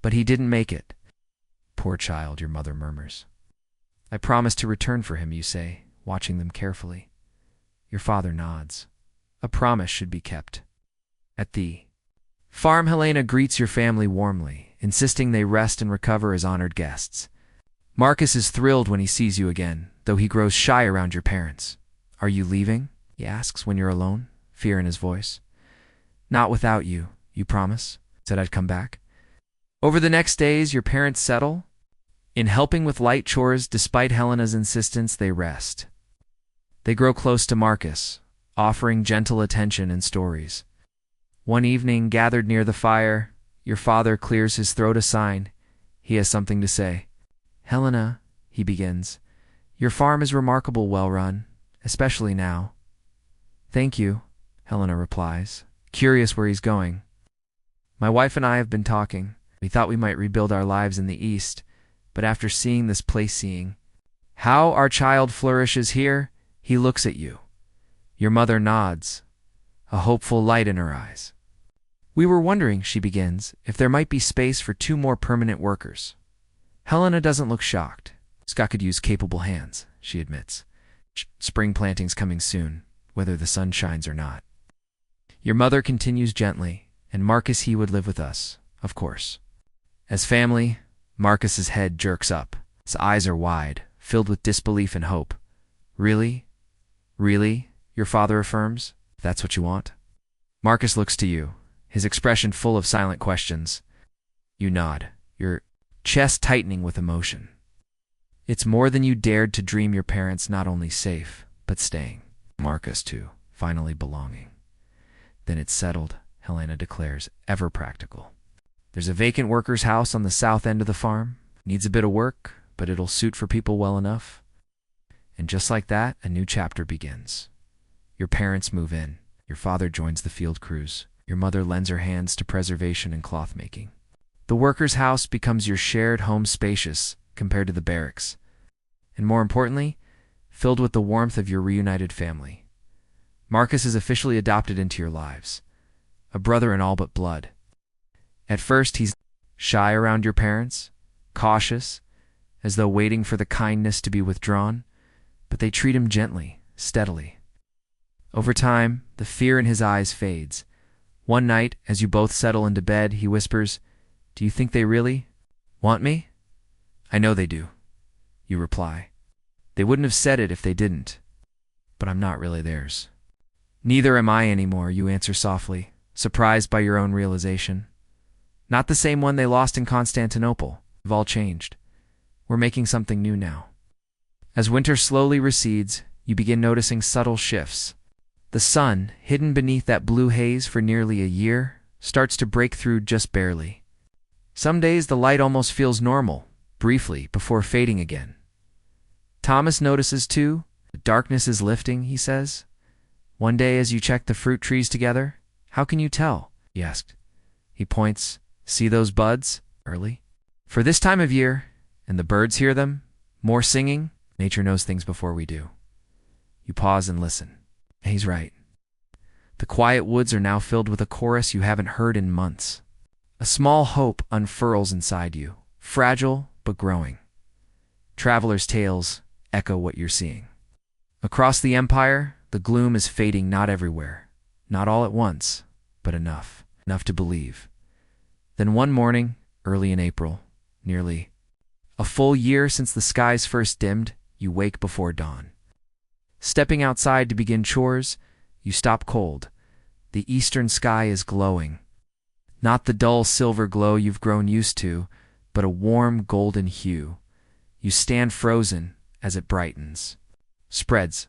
but he didn't make it. Poor child, your mother murmurs. I promised to return for him, you say, watching them carefully. Your father nods. A promise should be kept. At the farm, Helena greets your family warmly, insisting they rest and recover as honored guests. Marcus is thrilled when he sees you again, though he grows shy around your parents. Are you leaving? He asks when you're alone, fear in his voice. Not without you, you promise. Said I'd come back. Over the next days, your parents settle. In helping with light chores, despite Helena's insistence, they rest. They grow close to Marcus, offering gentle attention and stories. One evening, gathered near the fire, your father clears his throat a sign. He has something to say. Helena, he begins, your farm is remarkable, well run, especially now. Thank you, Helena replies, curious where he's going. My wife and I have been talking. We thought we might rebuild our lives in the East, but after seeing this place, seeing how our child flourishes here, he looks at you. Your mother nods, a hopeful light in her eyes. We were wondering, she begins, if there might be space for 2 more permanent workers. Helena doesn't look shocked. Scott could use capable hands, she admits. Spring planting's coming soon, whether the sun shines or not. Your mother continues gently, and Marcus, he would live with us, of course. As family, Marcus's head jerks up. His eyes are wide, filled with disbelief and hope. Really? Really? Your father affirms. That's what you want? Marcus looks to you, his expression full of silent questions. You nod, your chest tightening with emotion. It's more than you dared to dream, your parents not only safe, but staying. Marcus, too, finally belonging. Then it's settled, Helena declares, ever practical. There's a vacant worker's house on the south end of the farm. Needs a bit of work, but it'll suit for people well enough. And just like that, a new chapter begins. Your parents move in. Your father joins the field crews. Your mother lends her hands to preservation and cloth making. The worker's house becomes your shared home, spacious compared to the barracks, and more importantly, filled with the warmth of your reunited family. Marcus is officially adopted into your lives, a brother in all but blood. At first, he's shy around your parents, cautious, as though waiting for the kindness to be withdrawn, but they treat him gently, steadily. Over time, the fear in his eyes fades. One night, as you both settle into bed, he whispers, "Do you think they really want me?" "I know they do," you reply. "They wouldn't have said it if they didn't. But I'm not really theirs." "Neither am I anymore," you answer softly, surprised by your own realization. "Not the same one they lost in Constantinople. We've all changed. We're making something new now." As winter slowly recedes, you begin noticing subtle shifts. The sun, hidden beneath that blue haze for nearly a year, starts to break through just barely. Some days the light almost feels normal, briefly, before fading again. Thomas notices too. The darkness is lifting, he says. One day as you check the fruit trees together, "How can you tell?" he asked. He points. "See those buds? Early. For this time of year, and the birds hear them, more singing, nature knows things before we do." You pause and listen. He's right. The quiet woods are now filled with a chorus you haven't heard in months. A small hope unfurls inside you, fragile but growing. Travelers' tales echo what you're seeing. Across the empire, the gloom is fading, not everywhere, not all at once, but enough. enough to believe. Then one morning, early in April, nearly a full year since the skies first dimmed, you wake before dawn. Stepping outside to begin chores, you stop cold. The eastern sky is glowing. Not the dull silver glow you've grown used to, but a warm golden hue. You stand frozen as it brightens, spreads.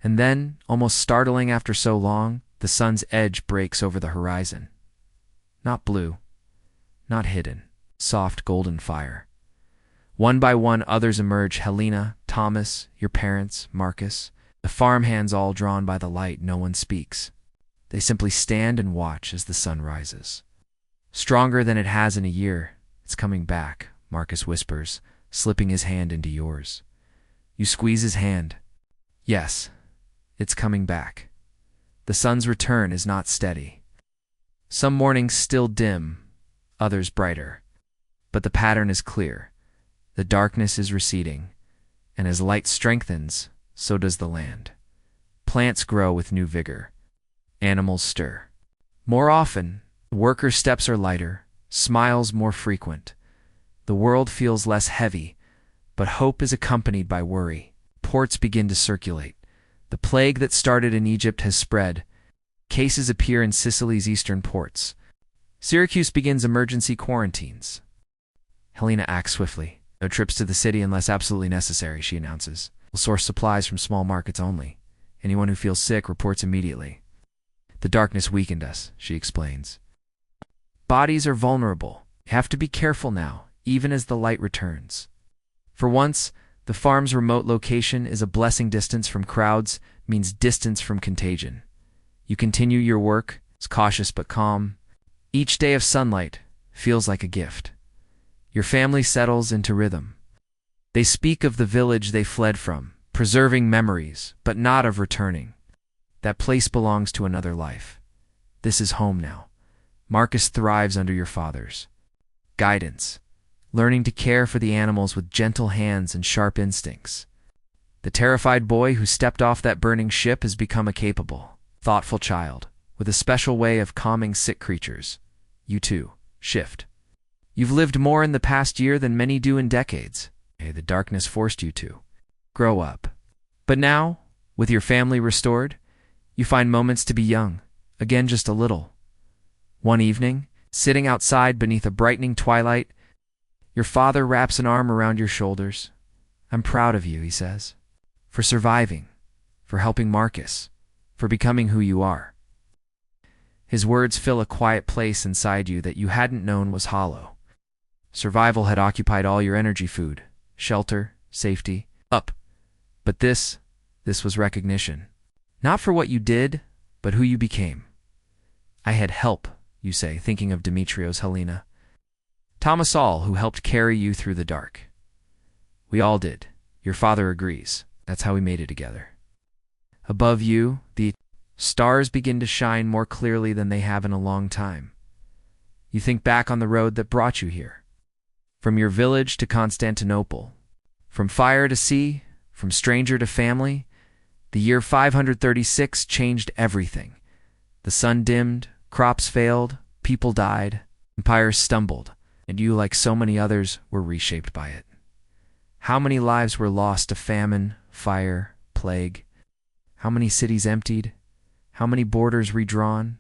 And then, almost startling after so long, the sun's edge breaks over the horizon. Not blue, not hidden, soft golden fire. One by one others emerge: Helena, Thomas, your parents, Marcus. The farmhands all drawn by the light. No one speaks. They simply stand and watch as the sun rises. Stronger than it has in a year. It's coming back, Marcus whispers, slipping his hand into yours. You squeeze his hand. Yes, it's coming back. The sun's return is not steady. Some mornings still dim, others brighter. But the pattern is clear. The darkness is receding, and as light strengthens, so does the land. Plants grow with new vigor. Animals stir. More often, the workers' steps are lighter, smiles more frequent. The world feels less heavy, but hope is accompanied by worry. Ports begin to circulate. The plague that started in Egypt has spread. Cases appear in Sicily's eastern ports. Syracuse begins emergency quarantines. Helena acts swiftly. No trips to the city unless absolutely necessary, she announces. We'll source supplies from small markets only. Anyone who feels sick reports immediately. The darkness weakened us, she explains. Bodies are vulnerable. You have to be careful now, even as the light returns. For once, the farm's remote location is a blessing. Distance from crowds means distance from contagion. You continue your work, it's cautious but calm. Each day of sunlight feels like a gift. Your family settles into rhythm. They speak of the village they fled from, preserving memories, but not of returning. That place belongs to another life. This is home now. Marcus thrives under your father's guidance, learning to care for the animals with gentle hands and sharp instincts. The terrified boy who stepped off that burning ship has become a capable, thoughtful child, with a special way of calming sick creatures. You too, shift. You've lived more in the past year than many do in decades. The darkness forced you to grow up. But now, with your family restored, you find moments to be young, again just a little. One evening, sitting outside beneath a brightening twilight, your father wraps an arm around your shoulders. I'm proud of you, he says, for surviving, for helping Marcus, for becoming who you are. His words fill a quiet place inside you that you hadn't known was hollow. Survival had occupied all your energy: food, shelter, safety, up. But this was recognition. Not for what you did, but who you became. I had help, you say, thinking of Demetrios, Helena. Thomas All, who helped carry you through the dark. We all did. Your father agrees. That's how we made it together. Above you, the stars begin to shine more clearly than they have in a long time. You think back on the road that brought you here. From your village to Constantinople. From fire to sea, from stranger to family, the year 536 changed everything. The sun dimmed, crops failed, people died, empires stumbled, and you, like so many others, were reshaped by it. How many lives were lost to famine, fire, plague? How many cities emptied? How many borders redrawn?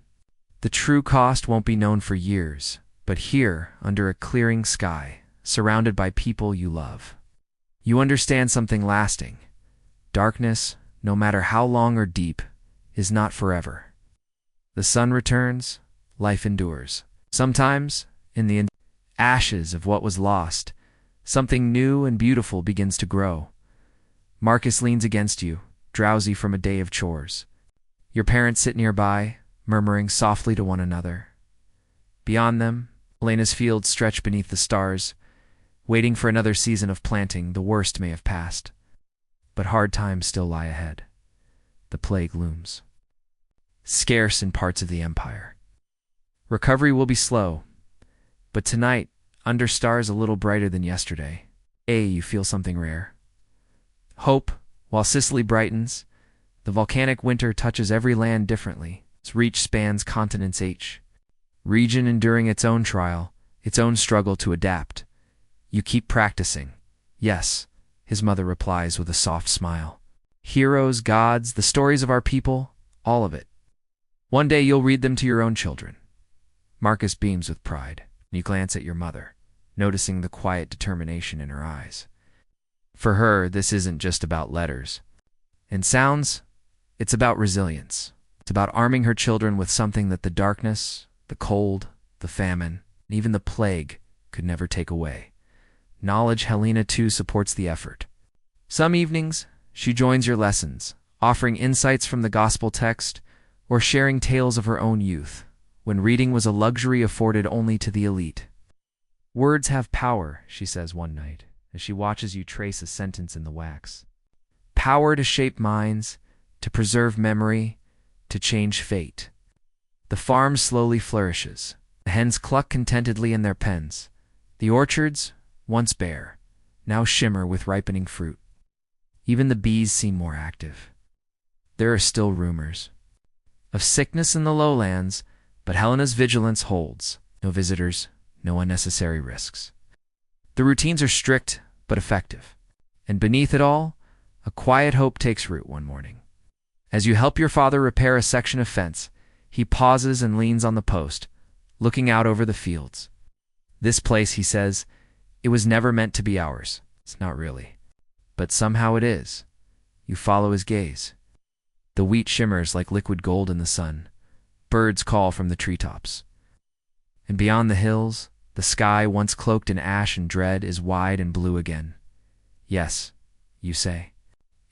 The true cost won't be known for years, but here, under a clearing sky, surrounded by people you love, you understand something lasting. Darkness, no matter how long or deep, is not forever. The sun returns, life endures. Sometimes, in the ashes of what was lost, something new and beautiful begins to grow. Marcus leans against you, drowsy from a day of chores. Your parents sit nearby, murmuring softly to one another. Beyond them, Helena's fields stretch beneath the stars, waiting for another season of planting. The worst may have passed, but hard times still lie ahead. The plague looms, scarce in parts of the empire. Recovery will be slow, but tonight, under stars a little brighter than yesterday, you feel something rare. Hope, while Sicily brightens, the volcanic winter touches every land differently. Its reach spans continents H. region enduring its own trial, its own struggle to adapt. You keep practicing. Yes, his mother replies with a soft smile. Heroes, gods, the stories of our people, all of it. One day you'll read them to your own children. Marcus beams with pride. You glance at your mother, noticing the quiet determination in her eyes. For her, this isn't just about letters and sounds, it's about resilience. It's about arming her children with something that the darkness, the cold, the famine, and even the plague could never take away. Knowledge. Helena too supports the effort. Some evenings, she joins your lessons, offering insights from the gospel text or sharing tales of her own youth, when reading was a luxury afforded only to the elite. Words have power, she says one night, as she watches you trace a sentence in the wax. Power to shape minds, to preserve memory, to change fate. The farm slowly flourishes. The hens cluck contentedly in their pens. The orchards, once bare, now shimmer with ripening fruit. Even the bees seem more active. There are still rumors of sickness in the lowlands, but Helena's vigilance holds. No visitors, no unnecessary risks. The routines are strict but effective. And beneath it all, a quiet hope takes root one morning. As you help your father repair a section of fence, he pauses and leans on the post, looking out over the fields. This place, he says, it was never meant to be ours. It's not really. But somehow it is. You follow his gaze. The wheat shimmers like liquid gold in the sun. Birds call from the treetops. And beyond the hills, the sky, once cloaked in ash and dread, is wide and blue again. Yes, you say.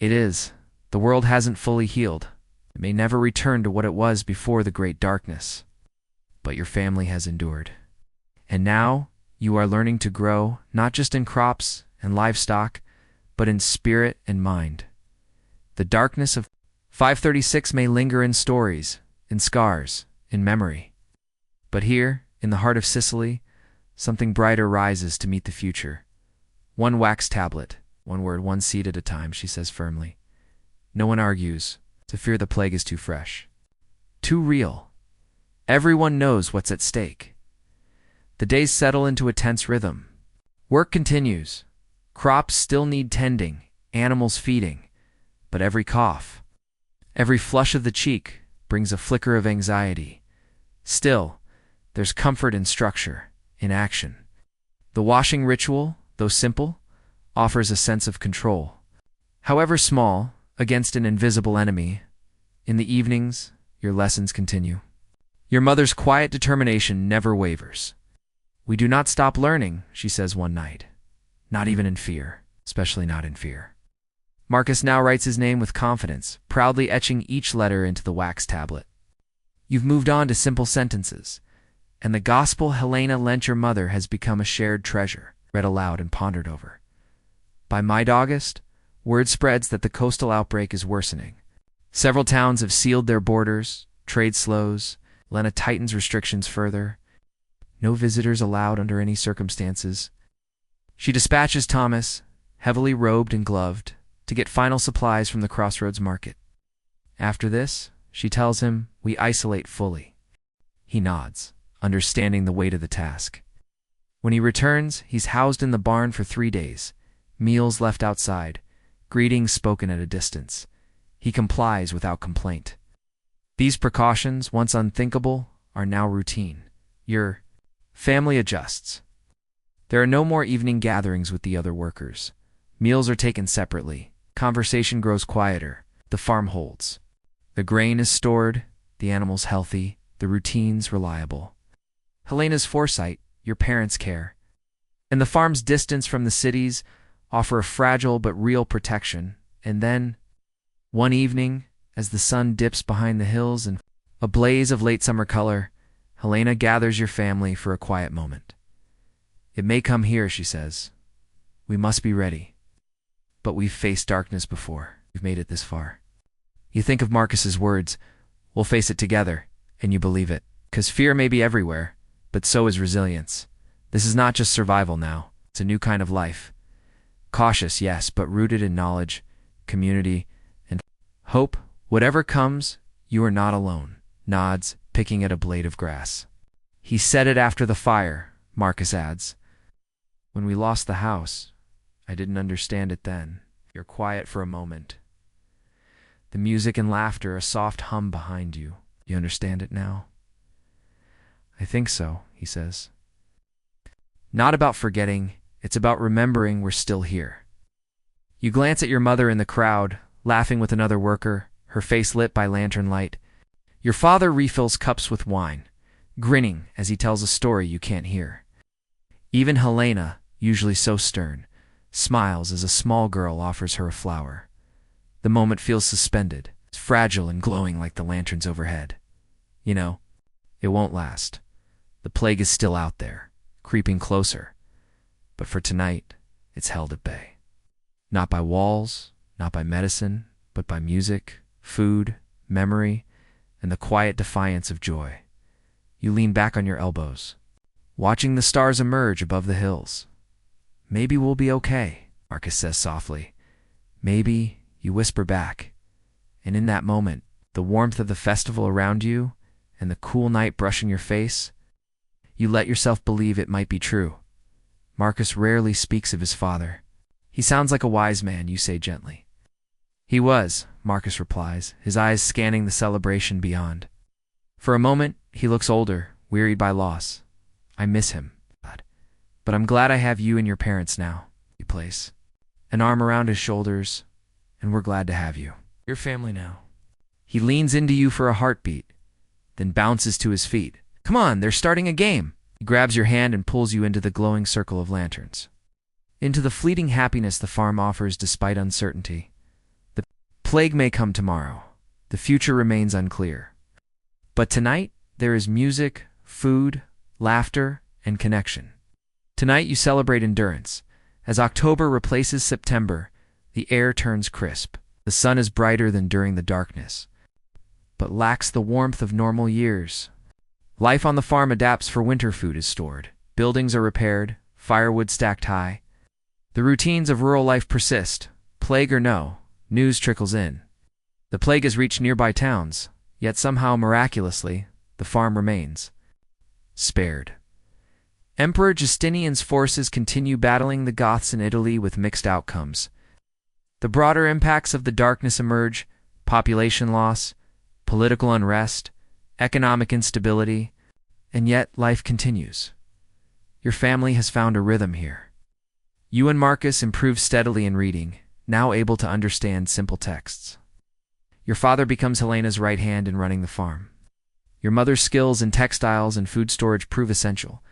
It is. The world hasn't fully healed. It may never return to what it was before the great darkness. But your family has endured. And now, you are learning to grow, not just in crops and livestock, but in spirit and mind. The darkness of 536 may linger in stories, in scars, in memory. But here, in the heart of Sicily, something brighter rises to meet the future. One wax tablet, one word, one seed at a time, she says firmly. No one argues, to fear the plague is too fresh, too real. Everyone knows what's at stake. The days settle into a tense rhythm. Work continues. Crops still need tending, animals feeding, but every cough, every flush of the cheek brings a flicker of anxiety. Still, there's comfort in structure, in action. The washing ritual, though simple, offers a sense of control. However small, against an invisible enemy, in the evenings, your lessons continue. Your mother's quiet determination never wavers. We do not stop learning, she says one night. Not even in fear, especially not in fear. Marcus now writes his name with confidence, proudly etching each letter into the wax tablet. You've moved on to simple sentences, and the gospel Helena lent your mother has become a shared treasure, read aloud and pondered over. By mid-August, word spreads that the coastal outbreak is worsening. Several towns have sealed their borders, trade slows, Helena tightens restrictions further. No visitors allowed under any circumstances. She dispatches Thomas, heavily robed and gloved, to get final supplies from the crossroads market. After this, she tells him, we isolate fully. He nods, understanding the weight of the task. When he returns, he's housed in the barn for 3 days, meals left outside, greetings spoken at a distance. He complies without complaint. These precautions, once unthinkable, are now routine. Your family adjusts. There are no more evening gatherings with the other workers. Meals are taken separately. Conversation grows quieter. The farm holds. The grain is stored, the animals healthy, the routines reliable. Helena's foresight, your parents' care, and the farm's distance from the cities offer a fragile but real protection. And then, one evening, as the sun dips behind the hills in a blaze of late summer color, Helena gathers your family for a quiet moment. It may come here, she says. We must be ready. But we've faced darkness before. We've made it this far. You think of Marcus's words, we'll face it together, and you believe it. 'Cause fear may be everywhere, but so is resilience. This is not just survival now. It's a new kind of life. Cautious, yes, but rooted in knowledge, community, and hope. Whatever comes, you are not alone. Nods, picking at a blade of grass. He said it after the fire, Marcus adds. When we lost the house, I didn't understand it then. You're quiet for a moment. The music and laughter, a soft hum behind you. You understand it now? I think so, he says. Not about forgetting, it's about remembering we're still here. You glance at your mother in the crowd, laughing with another worker, her face lit by lantern light. Your father refills cups with wine, grinning as he tells a story you can't hear. Even Helena, usually so stern, smiles as a small girl offers her a flower. The moment feels suspended, fragile and glowing like the lanterns overhead. You know, it won't last. The plague is still out there, creeping closer. But for tonight, it's held at bay. Not by walls, not by medicine, but by music, food, memory, and the quiet defiance of joy. You lean back on your elbows, watching the stars emerge above the hills. Maybe we'll be okay, Marcus says softly. Maybe, you whisper back. And in that moment, the warmth of the festival around you and the cool night brushing your face, you let yourself believe it might be true. Marcus rarely speaks of his father. He sounds like a wise man, you say gently. He was, Marcus replies, his eyes scanning the celebration beyond. For a moment, he looks older, wearied by loss. I miss him, but I'm glad I have you and your parents now, you place. An arm around his shoulders, and we're glad to have you. Your family now. He leans into you for a heartbeat, then bounces to his feet. Come on, they're starting a game. He grabs your hand and pulls you into the glowing circle of lanterns. Into the fleeting happiness the farm offers despite uncertainty. The plague may come tomorrow. The future remains unclear. But tonight, there is music, food, laughter, and connection. Tonight you celebrate endurance. As October replaces September, the air turns crisp. The sun is brighter than during the darkness, but lacks the warmth of normal years. Life on the farm adapts for winter. Food is stored. Buildings are repaired, firewood stacked high. The routines of rural life persist. Plague or no, news trickles in. The plague has reached nearby towns, yet somehow miraculously, the farm remains spared. Emperor Justinian's forces continue battling the Goths in Italy with mixed outcomes. The broader impacts of the darkness emerge: population loss, political unrest, economic instability, and yet life continues. Your family has found a rhythm here. You and Marcus improve steadily in reading, now able to understand simple texts. Your father becomes Helena's right hand in running the farm. Your mother's skills in textiles and food storage prove essential.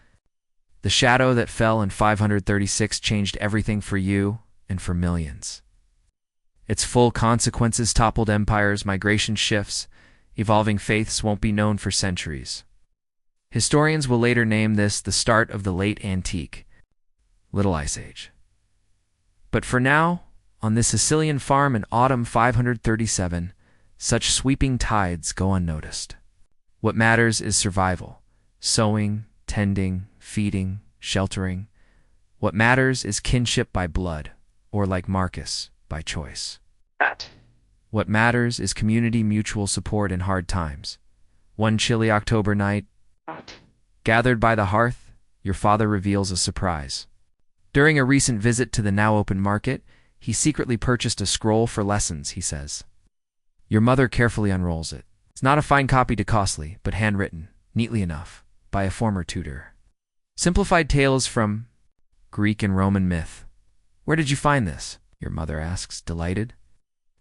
The shadow that fell in 536 changed everything for you and for millions. Its full consequences toppled empires, migration shifts, evolving faiths won't be known for centuries. Historians will later name this the start of the late antique, Little Ice Age. But for now, on this Sicilian farm in autumn 537, such sweeping tides go unnoticed. What matters is survival: sowing, tending, feeding, sheltering. What matters is kinship by blood, or like Marcus, by choice. What matters is community mutual support in hard times. One chilly October night, gathered by the hearth, your father reveals a surprise. During a recent visit to the now open market, he secretly purchased a scroll for lessons, he says. Your mother carefully unrolls it. It's not a fine copy to costly, but handwritten, neatly enough, by a former tutor. Simplified tales from Greek and Roman myth. Where did you find this? Your mother asks, delighted.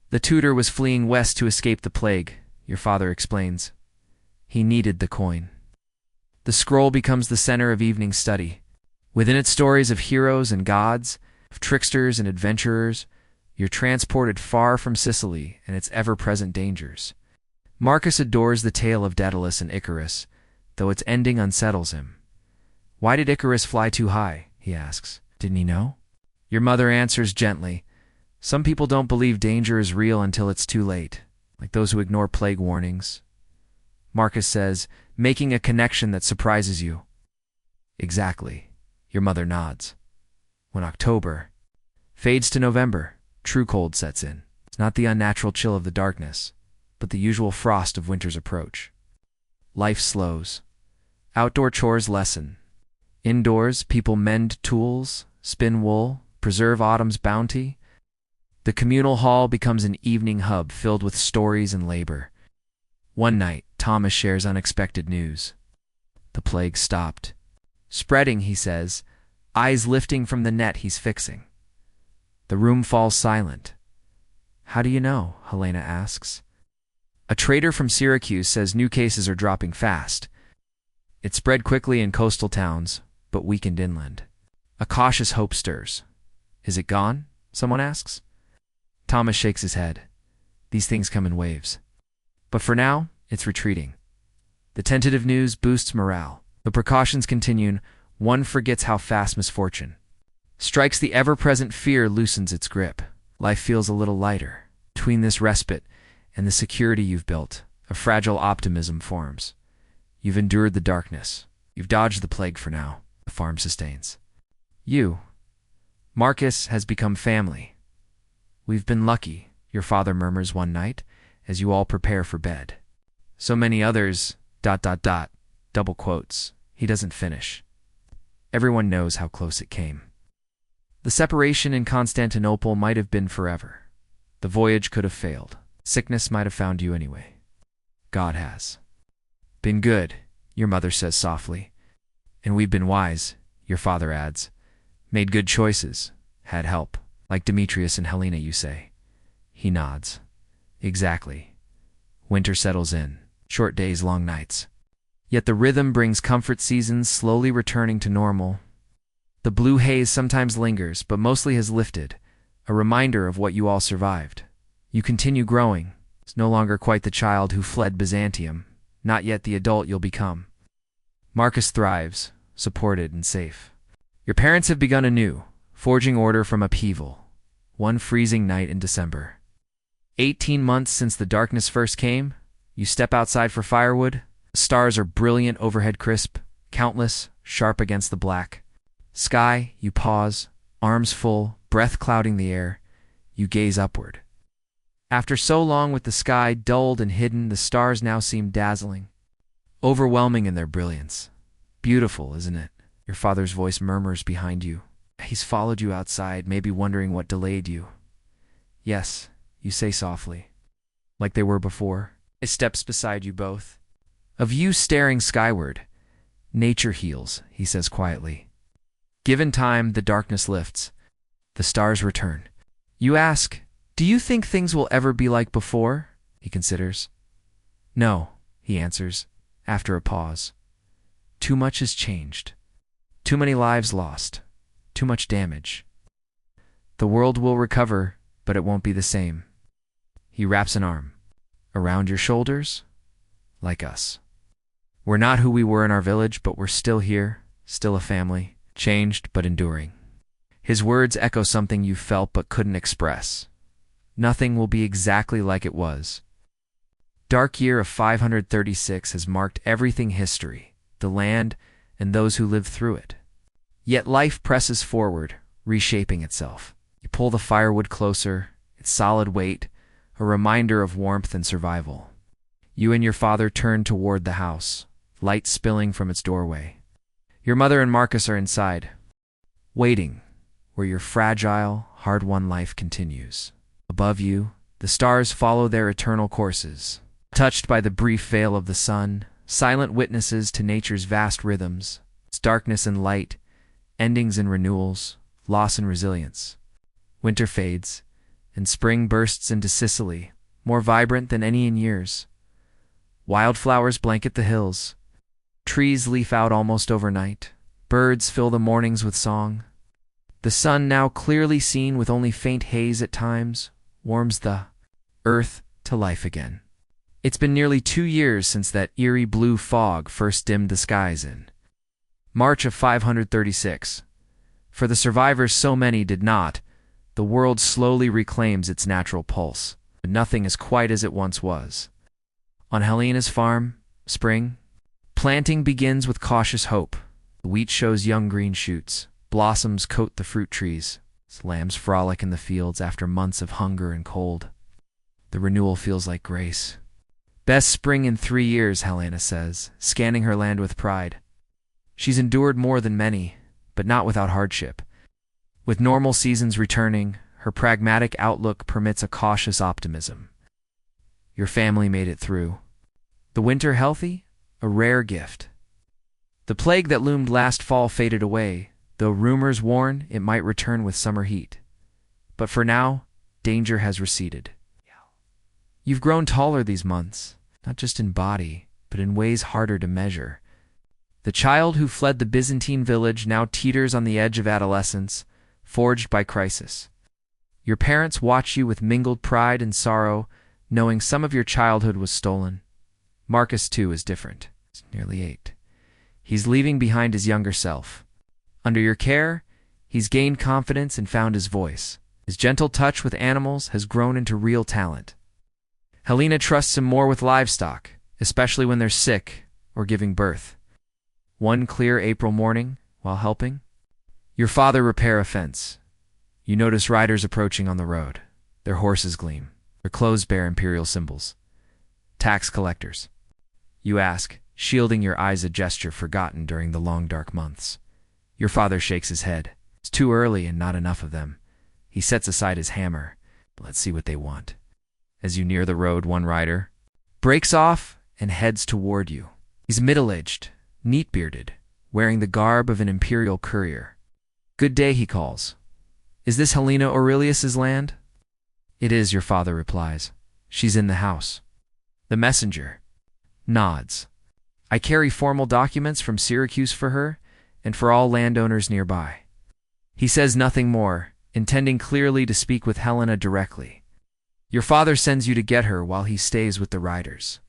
The tutor was fleeing west to escape the plague, your father explains. He needed the coin. The scroll becomes the center of evening study. Within it, stories of heroes and gods, of tricksters and adventurers. You're transported far from Sicily and its ever-present dangers. Marcus adores the tale of Daedalus and Icarus, though its ending unsettles him. Why did Icarus fly too high? He asks. Didn't he know? Your mother answers gently. Some people don't believe danger is real until it's too late, like those who ignore plague warnings. Marcus says, making a connection that surprises you. Exactly. Your mother nods. When October fades to November, true cold sets in. It's not the unnatural chill of the darkness, but the usual frost of winter's approach. Life slows. Outdoor chores lessen. Indoors, people mend tools, spin wool, preserve autumn's bounty. The communal hall becomes an evening hub filled with stories and labor. One night, Thomas shares unexpected news. The plague stopped. Spreading, he says, eyes lifting from the net he's fixing. The room falls silent. How do you know? Helena asks. A trader from Syracuse says new cases are dropping fast. It spread quickly in coastal towns, but weakened inland. A cautious hope stirs. Is it gone? Someone asks. Thomas shakes his head. These things come in waves. But for now, it's retreating. The tentative news boosts morale. The precautions continue. One forgets how fast misfortune strikes. The ever-present fear loosens its grip. Life feels a little lighter. Between this respite and the security you've built, a fragile optimism forms. You've endured the darkness. You've dodged the plague for now, the farm sustains. You, Marcus, has become family. We've been lucky, your father murmurs one night, as you all prepare for bed. So many others, ... double quotes. He doesn't finish. Everyone knows how close it came. The separation in Constantinople might have been forever. The voyage could have failed. Sickness might have found you anyway. God has been good, your mother says softly. And we've been wise, your father adds. Made good choices, had help, like Demetrius and Helena, you say. He nods. Exactly. Winter settles in, short days, long nights. Yet the rhythm brings comfort, seasons slowly returning to normal. The blue haze sometimes lingers, but mostly has lifted, a reminder of what you all survived. You continue growing. It's no longer quite the child who fled Byzantium, not yet the adult you'll become. Marcus thrives, supported and safe. Your parents have begun anew, forging order from upheaval. One freezing night in December. 18 months since the darkness first came, you step outside for firewood. The stars are brilliant overhead, crisp, countless, sharp against the black sky. You pause, arms full, breath clouding the air. You gaze upward. After so long with the sky dulled and hidden, the stars now seem dazzling, overwhelming in their brilliance. Beautiful, isn't it? Your father's voice murmurs behind you. He's followed you outside, maybe wondering what delayed you. Yes, you say softly, like they were before. He steps beside you both. A view staring skyward. Nature heals, he says quietly. Given time, the darkness lifts. The stars return. You ask, do you think things will ever be like before? He considers. No, he answers, after a pause. Too much has changed. Too many lives lost. Too much damage. The world will recover, but it won't be the same. He wraps an arm around your shoulders, like us. We're not who we were in our village, but we're still here, still a family, changed but enduring. His words echo something you felt but couldn't express. Nothing will be exactly like it was. Dark year of 536 has marked everything: history, the land, and those who lived through it. Yet life presses forward, reshaping itself. You pull the firewood closer, its solid weight, a reminder of warmth and survival. You and your father turn toward the house, light spilling from its doorway. Your mother and Marcus are inside, waiting, where your fragile, hard-won life continues. Above you, the stars follow their eternal courses, touched by the brief veil of the sun, silent witnesses to nature's vast rhythms, its darkness and light, endings and renewals, loss and resilience. Winter fades, and spring bursts into Sicily, more vibrant than any in years. Wildflowers blanket the hills. Trees leaf out almost overnight. Birds fill the mornings with song. The sun, now clearly seen with only faint haze at times, warms the earth to life again. It's been nearly 2 years since that eerie blue fog first dimmed the skies in March of 536. For the survivors, so many did not, the world slowly reclaims its natural pulse. But nothing is quite as it once was. On Helena's farm, spring planting begins with cautious hope. The wheat shows young green shoots. Blossoms coat the fruit trees. Lambs frolic in the fields after months of hunger and cold. The renewal feels like grace. Best spring in 3 years, Helena says, scanning her land with pride. She's endured more than many, but not without hardship. With normal seasons returning, her pragmatic outlook permits a cautious optimism. Your family made it through. The winter healthy? A rare gift. The plague that loomed last fall faded away, though rumors warn it might return with summer heat. But for now, danger has receded. You've grown taller these months, not just in body, but in ways harder to measure. The child who fled the Byzantine village now teeters on the edge of adolescence, forged by crisis. Your parents watch you with mingled pride and sorrow, knowing some of your childhood was stolen. Marcus, too, is different. He's nearly 8. He's leaving behind his younger self. Under your care, he's gained confidence and found his voice. His gentle touch with animals has grown into real talent. Helena trusts him more with livestock, especially when they're sick or giving birth. One clear April morning, while helping, your father repair a fence. You notice riders approaching on the road. Their horses gleam. Their clothes bear imperial symbols. Tax collectors. You ask, shielding your eyes, a gesture forgotten during the long dark months. Your father shakes his head. It's too early and not enough of them. He sets aside his hammer. Let's see what they want. As you near the road, one rider breaks off and heads toward you. He's middle-aged, neat-bearded, wearing the garb of an imperial courier. Good day, he calls. Is this Helena Aurelius's land? It is, your father replies. She's in the house. The messenger nods. I carry formal documents from Syracuse for her and for all landowners nearby. He says nothing more, intending clearly to speak with Helena directly. Your father sends you to get her while he stays with the riders.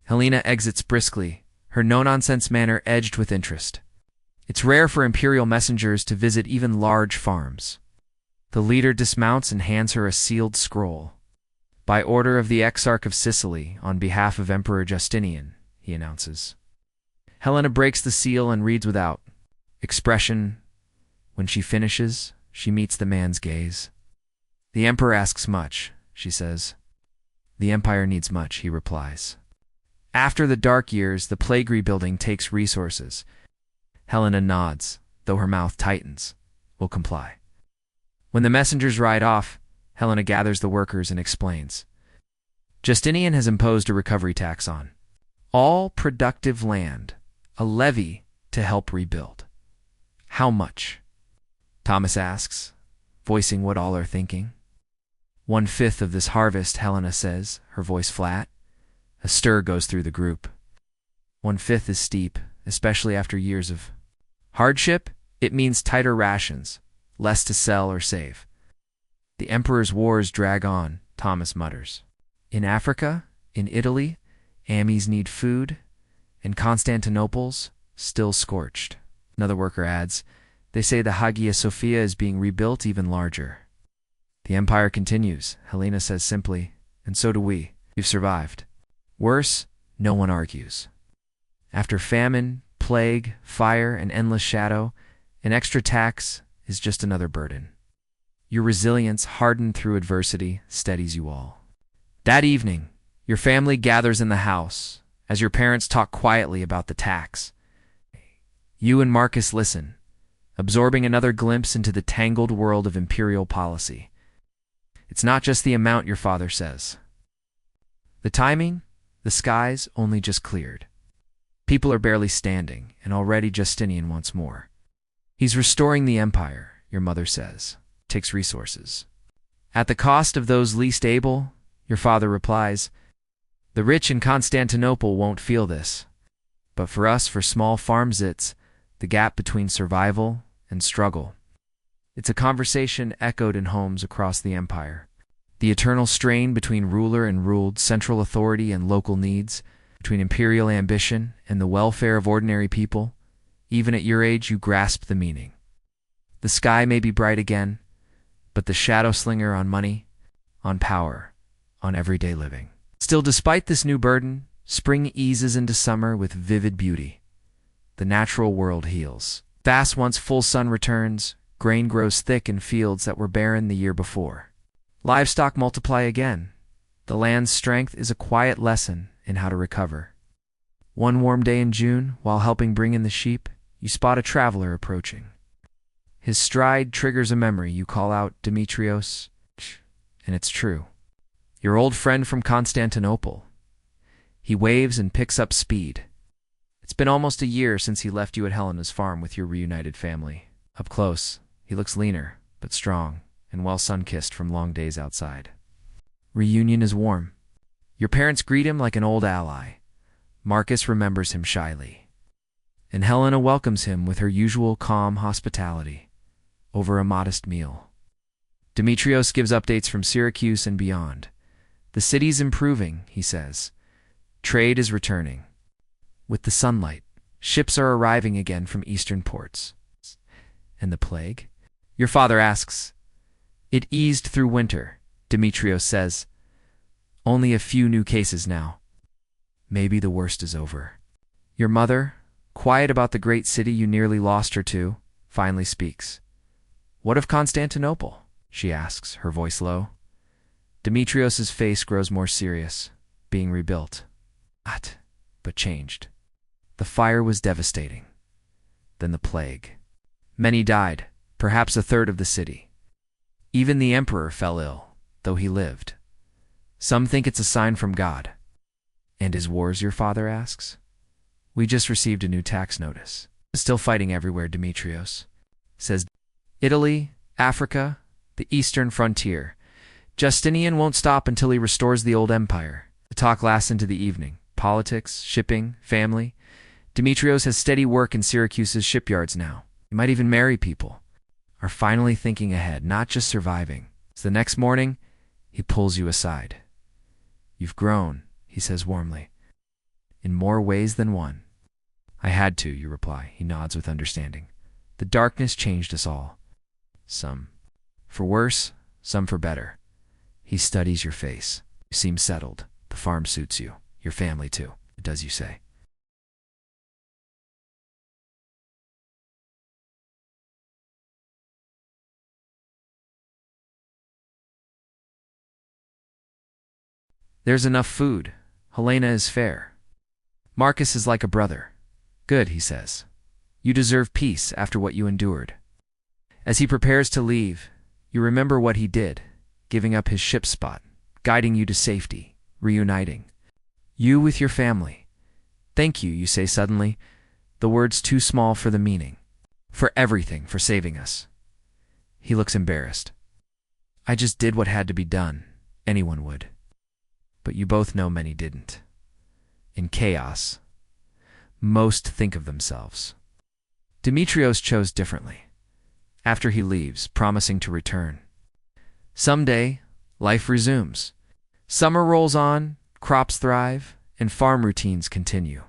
Helena exits briskly, her no-nonsense manner edged with interest. It's rare for imperial messengers to visit even large farms. The leader dismounts and hands her a sealed scroll. By order of the Exarch of Sicily, on behalf of Emperor Justinian, he announces. Helena breaks the seal and reads without expression. When she finishes, she meets the man's gaze. The emperor asks much, she says. The empire needs much, he replies. After the dark years, the plague rebuilding takes resources. Helena nods, though her mouth tightens. Will comply. When the messengers ride off, Helena gathers the workers and explains. Justinian has imposed a recovery tax on all productive land, a levy to help rebuild. How much? Thomas asks, voicing what all are thinking. 1/5 of this harvest, Helena says, her voice flat. A stir goes through the group. 1/5 is steep, especially after years of hardship. It means tighter rations, less to sell or save. The emperor's wars drag on, Thomas mutters. In Africa, in Italy, armies need food, and Constantinople's still scorched. Another worker adds, they say the Hagia Sophia is being rebuilt even larger. The empire continues, Helena says simply, and so do we. We've survived. Worse, no one argues. After famine, plague, fire, and endless shadow, an extra tax is just another burden. Your resilience, hardened through adversity, steadies you all. That evening, your family gathers in the house as your parents talk quietly about the tax. You and Marcus listen, absorbing another glimpse into the tangled world of imperial policy. It's not just the amount, your father says. The timing, the skies only just cleared. People are barely standing, and already Justinian wants more. He's restoring the empire, your mother says. Takes resources. At the cost of those least able, your father replies. The rich in Constantinople won't feel this. But for us, for small farm zits, the gap between survival and struggle. It's a conversation echoed in homes across the empire. The eternal strain between ruler and ruled, central authority and local needs, between imperial ambition and the welfare of ordinary people. Even at your age, you grasp the meaning. The sky may be bright again, but the shadow slinger on money, on power, on everyday living. Still, despite this new burden, spring eases into summer with vivid beauty. The natural world heals. Fast once full sun returns, grain grows thick in fields that were barren the year before. Livestock multiply again. The land's strength is a quiet lesson in how to recover. One warm day in June, while helping bring in the sheep, you spot a traveler approaching. His stride triggers a memory. You call out, "Demetrios," and it's true. Your old friend from Constantinople. He waves and picks up speed. It's been almost a year since he left you at Helena's farm with your reunited family. Up close, he looks leaner, but strong, and well sun-kissed from long days outside. Reunion is warm. Your parents greet him like an old ally. Marcus remembers him shyly. And Helena welcomes him with her usual calm hospitality, over a modest meal. Demetrios gives updates from Syracuse and beyond. The city's improving, he says. Trade is returning. With the sunlight, ships are arriving again from eastern ports. And the plague? Your father asks. It eased through winter, Demetrios says. Only a few new cases now. Maybe the worst is over. Your mother, quiet about the great city you nearly lost her to, finally speaks. What of Constantinople? She asks, her voice low. Demetrios's face grows more serious, being rebuilt. But changed. The fire was devastating. Then the plague. Many died, perhaps a third of the city. Even the emperor fell ill, though he lived. Some think it's a sign from God. And is wars, your father asks? We just received a new tax notice. Still fighting everywhere, Demetrios says. Italy, Africa, the eastern frontier. Justinian won't stop until he restores the old empire. The talk lasts into the evening. Politics, shipping, family. Demetrios has steady work in Syracuse's shipyards now. He might even marry people. Are finally thinking ahead, not just surviving. So the next morning, he pulls you aside. You've grown, he says warmly. In more ways than one. I had to, you reply. He nods with understanding. The darkness changed us all. Some for worse, some for better. He studies your face. You seem settled. The farm suits you. Your family, too. It does, you say. There's enough food. Helena is fair. Marcus is like a brother. Good, he says. You deserve peace after what you endured. As he prepares to leave, you remember what he did, giving up his ship spot, guiding you to safety, reuniting. You with your family. Thank you, you say suddenly, the words too small for the meaning. For everything, for saving us. He looks embarrassed. I just did what had to be done. Anyone would. But you both know many didn't. In chaos, most think of themselves. Demetrios chose differently. After he leaves, promising to return. Someday, life resumes. Summer rolls on, crops thrive, and farm routines continue.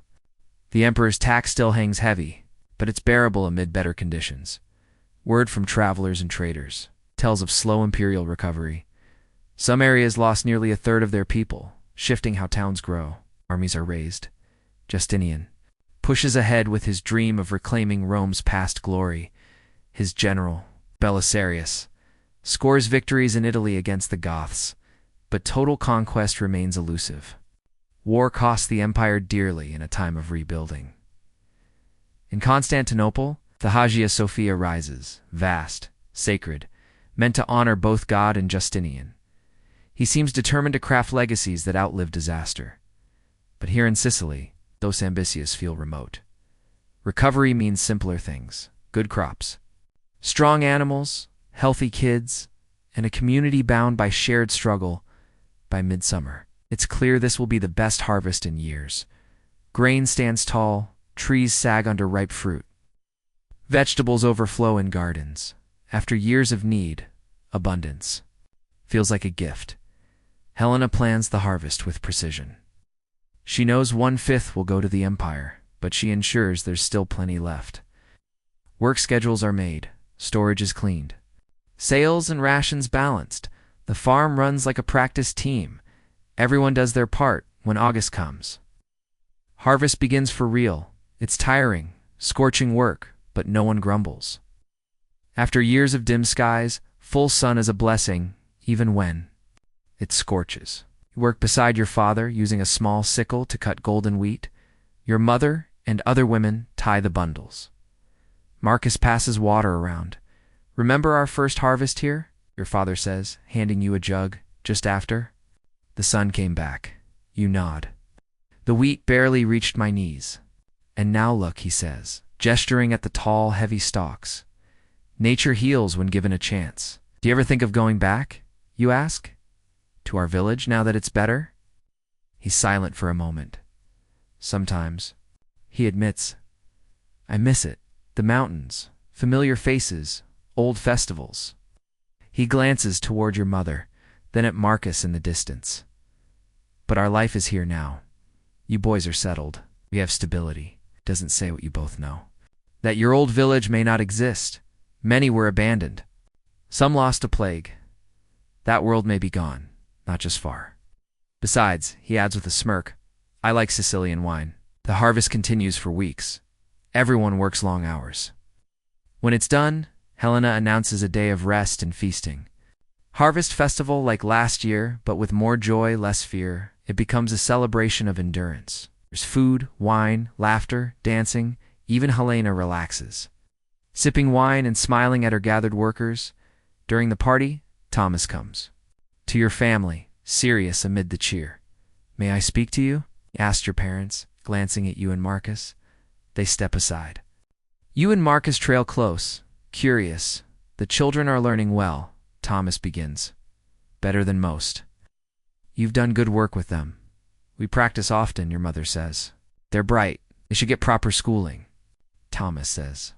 The emperor's tax still hangs heavy, but it's bearable amid better conditions. Word from travelers and traders tells of slow imperial recovery. Some areas lost nearly a third of their people, shifting how towns grow. Armies are raised. Justinian pushes ahead with his dream of reclaiming Rome's past glory. His general, Belisarius, scores victories in Italy against the Goths, but total conquest remains elusive. War costs the empire dearly in a time of rebuilding. In Constantinople, the Hagia Sophia rises, vast, sacred, meant to honor both God and Justinian. He seems determined to craft legacies that outlive disaster. But here in Sicily, those ambitious feel remote. Recovery means simpler things, good crops, strong animals, healthy kids, and a community bound by shared struggle. By midsummer, it's clear this will be the best harvest in years. Grain stands tall, trees sag under ripe fruit. Vegetables overflow in gardens. After years of need, abundance feels like a gift. Helena plans the harvest with precision. She knows 1/5 will go to the empire, but she ensures there's still plenty left. Work schedules are made, storage is cleaned, sales and rations balanced. The farm runs like a practice team. Everyone does their part when August comes. Harvest begins for real. It's tiring, scorching work, but no one grumbles. After years of dim skies, full sun is a blessing, even when it scorches. You work beside your father, using a small sickle to cut golden wheat. Your mother and other women tie the bundles. Marcus passes water around. Remember our first harvest here? Your father says, handing you a jug just after. The sun came back. You nod. The wheat barely reached my knees. And now look, he says, gesturing at the tall, heavy stalks. Nature heals when given a chance. Do you ever think of going back? You ask. To our village, now that it's better? He's silent for a moment. Sometimes. He admits. I miss it. The mountains, familiar faces, old festivals. He glances toward your mother, then at Marcus in the distance. But our life is here now. You boys are settled. We have stability. Doesn't say what you both know. That your old village may not exist. Many were abandoned. Some lost to plague. That world may be gone, not just far. Besides, he adds with a smirk, I like Sicilian wine. The harvest continues for weeks. Everyone works long hours. When it's done, Helena announces a day of rest and feasting. Harvest festival like last year, but with more joy, less fear. It becomes a celebration of endurance. There's food, wine, laughter, dancing. Even Helena relaxes. Sipping wine and smiling at her gathered workers. During the party, Thomas comes. To your family, serious amid the cheer. May I speak to you? Asked your parents, glancing at you and Marcus. They step aside. You and Marcus trail close, curious. The children are learning well, Thomas begins. Better than most. You've done good work with them. We practice often, your mother says. They're bright. They should get proper schooling, Thomas says.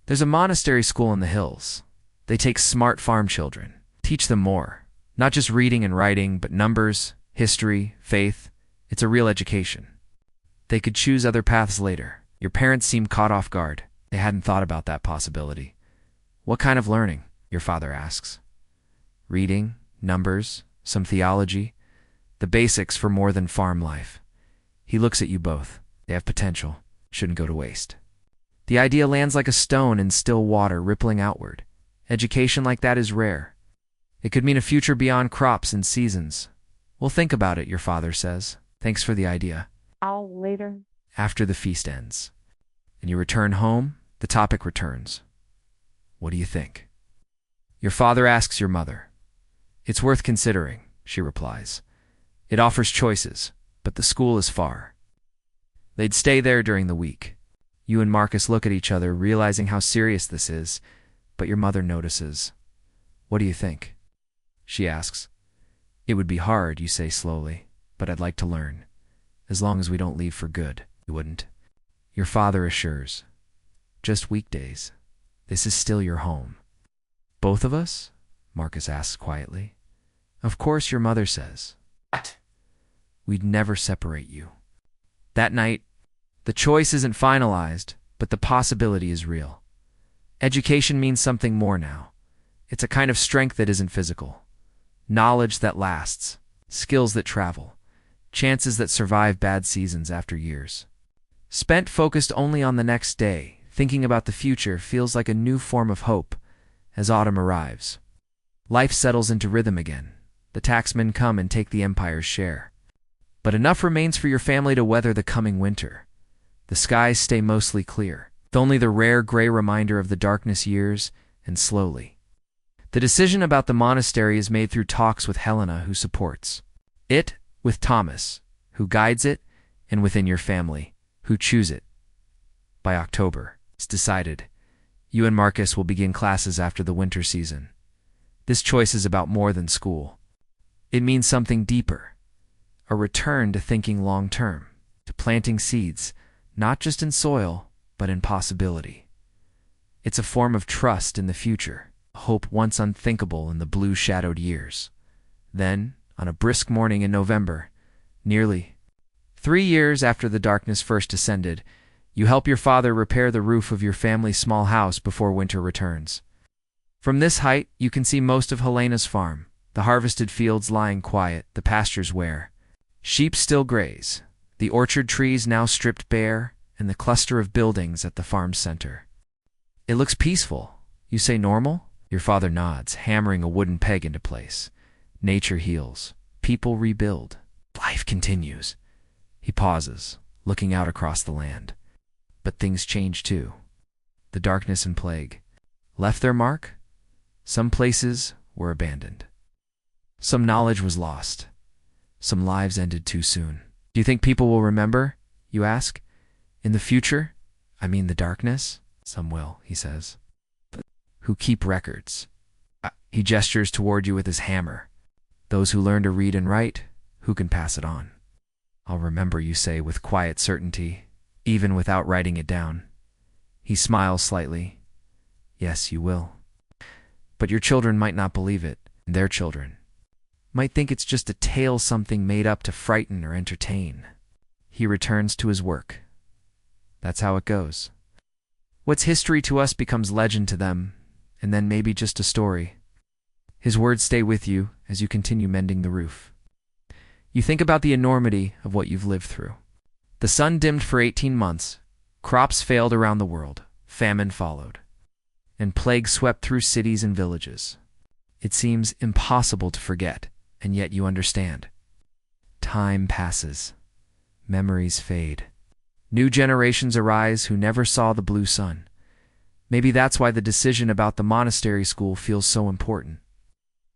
There's a monastery school in the hills. They take smart farm children, teach them more. Not just reading and writing, but numbers, history, faith. It's a real education. They could choose other paths later. Your parents seemed caught off guard. They hadn't thought about that possibility. What kind of learning? Your father asks. Reading, numbers, some theology. The basics for more than farm life. He looks at you both. They have potential. Shouldn't go to waste. The idea lands like a stone in still water rippling outward. Education like that is rare. It could mean a future beyond crops and seasons. We'll think about it, your father says. Thanks for the idea. I'll later. After the feast ends, and you return home, the topic returns. What do you think? Your father asks your mother. It's worth considering, she replies. It offers choices, but the school is far. They'd stay there during the week. You and Marcus look at each other, realizing how serious this is, but your mother notices. What do you think? She asks. It would be hard, you say slowly, but I'd like to learn. As long as we don't leave for good, you wouldn't. Your father assures. Just weekdays. This is still your home. Both of us? Marcus asks quietly. Of course, your mother says. What? We'd never separate you. That night, the choice isn't finalized, but the possibility is real. Education means something more now. It's a kind of strength that isn't physical. Knowledge that lasts. Skills that travel. Chances that survive bad seasons after years. Spent focused only on the next day, thinking about the future feels like a new form of hope as autumn arrives. Life settles into rhythm again. The taxmen come and take the empire's share. But enough remains for your family to weather the coming winter. The skies stay mostly clear, with only the rare gray reminder of the darkness years, and slowly. The decision about the monastery is made through talks with Helena, who supports it, with Thomas, who guides it, and within your family, who choose it. By October, it's decided. You and Marcus will begin classes after the winter season. This choice is about more than school. It means something deeper. A return to thinking long-term, to planting seeds, not just in soil, but in possibility. It's a form of trust in the future, a hope once unthinkable in the blue-shadowed years. Then, on a brisk morning in November, nearly 3 years after the darkness first descended, you help your father repair the roof of your family's small house before winter returns. From this height, you can see most of Helena's farm, the harvested fields lying quiet, the pastures where sheep still graze, the orchard trees now stripped bare, and the cluster of buildings at the farm's center. It looks peaceful. You say normal? Your father nods, hammering a wooden peg into place. Nature heals. people rebuild. Life continues. He pauses, looking out across the land. But things change too. The darkness and plague left their mark. Some places were abandoned. Some knowledge was lost. Some lives ended too soon. Do you think people will remember, you ask? In the future? I mean the darkness? Some will, he says. But who keep records? He gestures toward you with his hammer. Those who learn to read and write, who can pass it on? I'll remember, you say with quiet certainty, even without writing it down. He smiles slightly. Yes, you will. But your children might not believe it, and their children might think it's just a tale, something made up to frighten or entertain. He returns to his work. That's how it goes. What's history to us becomes legend to them, and then maybe just a story. His words stay with you as you continue mending the roof. You think about the enormity of what you've lived through. The sun dimmed for 18 months, crops failed around the world, famine followed, and plague swept through cities and villages. It seems impossible to forget, and yet you understand. Time passes. Memories fade. New generations arise who never saw the blue sun. Maybe that's why the decision about the monastery school feels so important.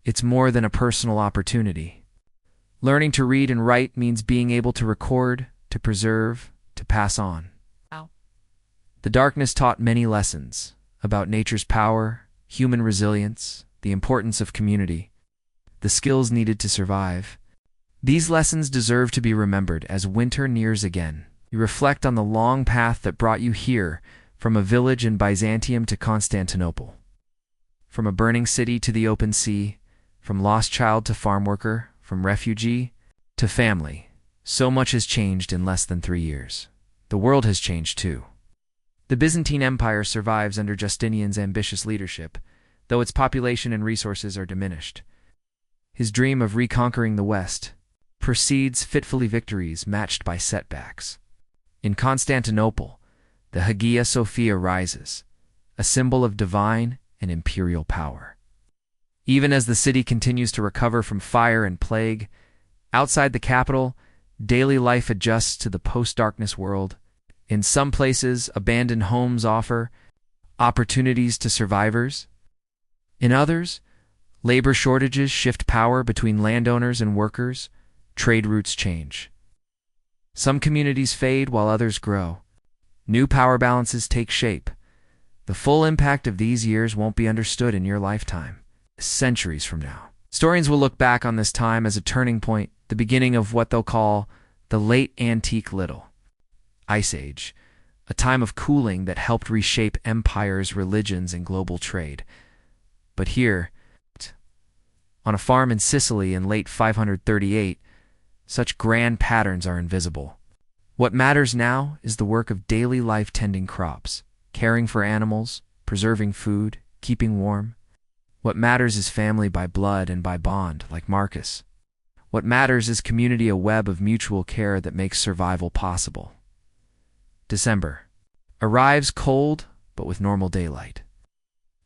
It's more than a personal opportunity. Learning to read and write means being able to record, to preserve, to pass on. Wow. The darkness taught many lessons about nature's power, human resilience, the importance of community, the skills needed to survive. These lessons deserve to be remembered as winter nears again. You reflect on the long path that brought you here, from a village in Byzantium to Constantinople. From a burning city to the open sea, from lost child to farm worker, from refugee to family. So much has changed in less than 3 years. The world has changed too. The Byzantine Empire survives under Justinian's ambitious leadership, though its population and resources are diminished. His dream of reconquering the West precedes fitfully victories matched by setbacks. In Constantinople, the Hagia Sophia rises, a symbol of divine and imperial power. Even as the city continues to recover from fire and plague, outside the capital, daily life adjusts to the post-darkness world. In some places, abandoned homes offer opportunities to survivors. In others, labor shortages shift power between landowners and workers. Trade routes change. Some communities fade while others grow. New power balances take shape. The full impact of these years won't be understood in your lifetime. Centuries from now, historians will look back on this time as a turning point, the beginning of what they'll call the Late Antique Little Ice Age, a time of cooling that helped reshape empires, religions, and global trade. But here, on a farm in Sicily in late 538, such grand patterns are invisible. What matters now is the work of daily life, tending crops, caring for animals, preserving food, keeping warm. What matters is family by blood and by bond, like Marcus. What matters is community, a web of mutual care that makes survival possible. December arrives cold, but with normal daylight.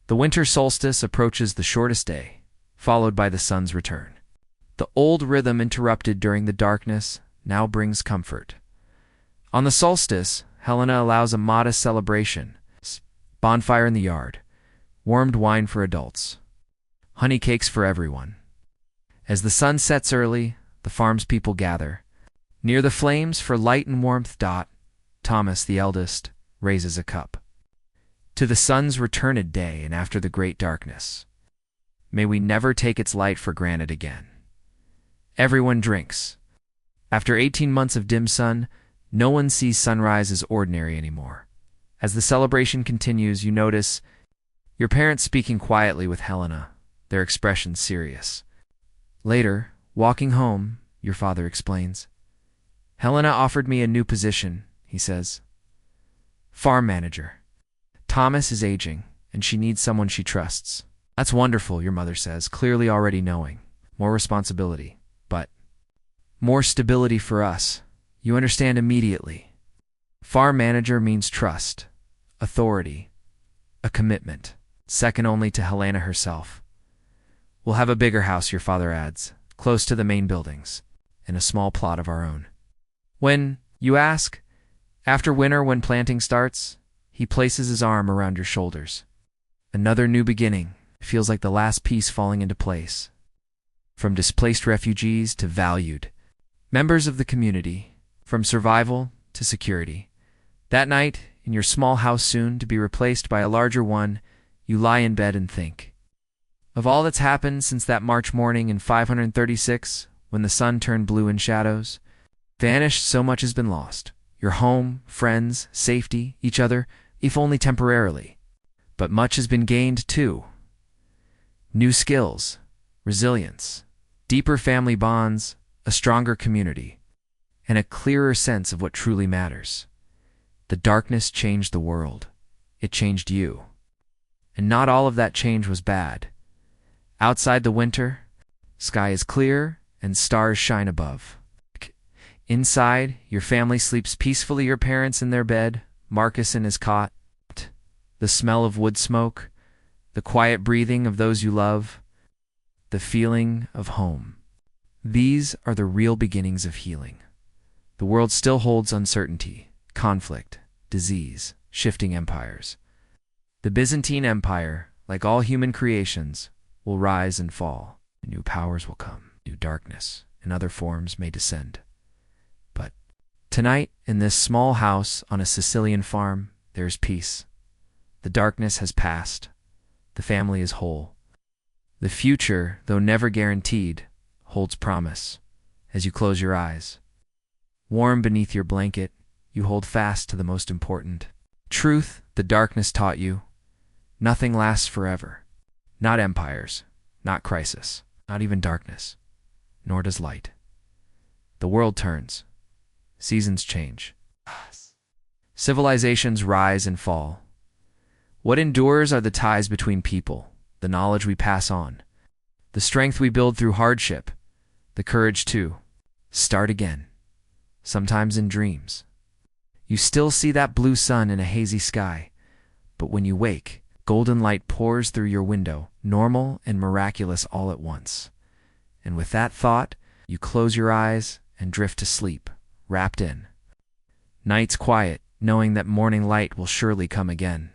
The winter solstice approaches the shortest day, followed by the sun's return. The old rhythm interrupted during the darkness now brings comfort. On the solstice, Helena allows a modest celebration. Bonfire in the yard, warmed wine for adults, honey cakes for everyone. As the sun sets early, the farm's people gather. Near the flames for light and warmth, Thomas, the eldest, raises a cup. To the sun's return at day and after the great darkness. May we never take its light for granted again. Everyone drinks. After 18 months of dim sun, no one sees sunrise as ordinary anymore. As the celebration continues, you notice your parents speaking quietly with Helena, their expressions serious. Later, walking home, your father explains. Helena offered me a new position, he says. Farm manager. Thomas is aging, and she needs someone she trusts. That's wonderful, your mother says, clearly already knowing. More responsibility, but more stability for us. You understand immediately. Farm manager means trust, authority, a commitment, second only to Helena herself. We'll have a bigger house, your father adds, close to the main buildings, in a small plot of our own. When, you ask, after winter when planting starts, he places his arm around your shoulders. Another new beginning feels like the last piece falling into place. From displaced refugees to valued members of the community, from survival to security. That night, in your small house soon to be replaced by a larger one, you lie in bed and think of all that's happened since that March morning in 536, when the sun turned blue in shadows. Vanished, so much has been lost. Your home, friends, safety, each other, if only temporarily. But much has been gained, too. New skills, resilience, deeper family bonds, a stronger community, and a clearer sense of what truly matters. The darkness changed the world. It changed you. And not all of that change was bad. Outside the winter, sky is clear and stars shine above. Inside, your family sleeps peacefully, your parents in their bed, Marcus in his cot. The smell of wood smoke, the quiet breathing of those you love, the feeling of home. These are the real beginnings of healing. The world still holds uncertainty, conflict, disease, shifting empires. The Byzantine Empire, like all human creations, will rise and fall. New powers will come, new darkness and other forms may descend. But tonight, in this small house on a Sicilian farm, there is peace. The darkness has passed. The family is whole. The future, though never guaranteed, holds promise. As you close your eyes, warm beneath your blanket, you hold fast to the most important truth the darkness taught you. Nothing lasts forever. Not empires, not crisis, not even darkness, nor does light. The world turns. Seasons change. Civilizations rise and fall. What endures are the ties between people, the knowledge we pass on, the strength we build through hardship, the courage to start again, sometimes in dreams. You still see that blue sun in a hazy sky, but when you wake, golden light pours through your window, normal and miraculous all at once. And with that thought, you close your eyes and drift to sleep, wrapped in night's quiet, knowing that morning light will surely come again.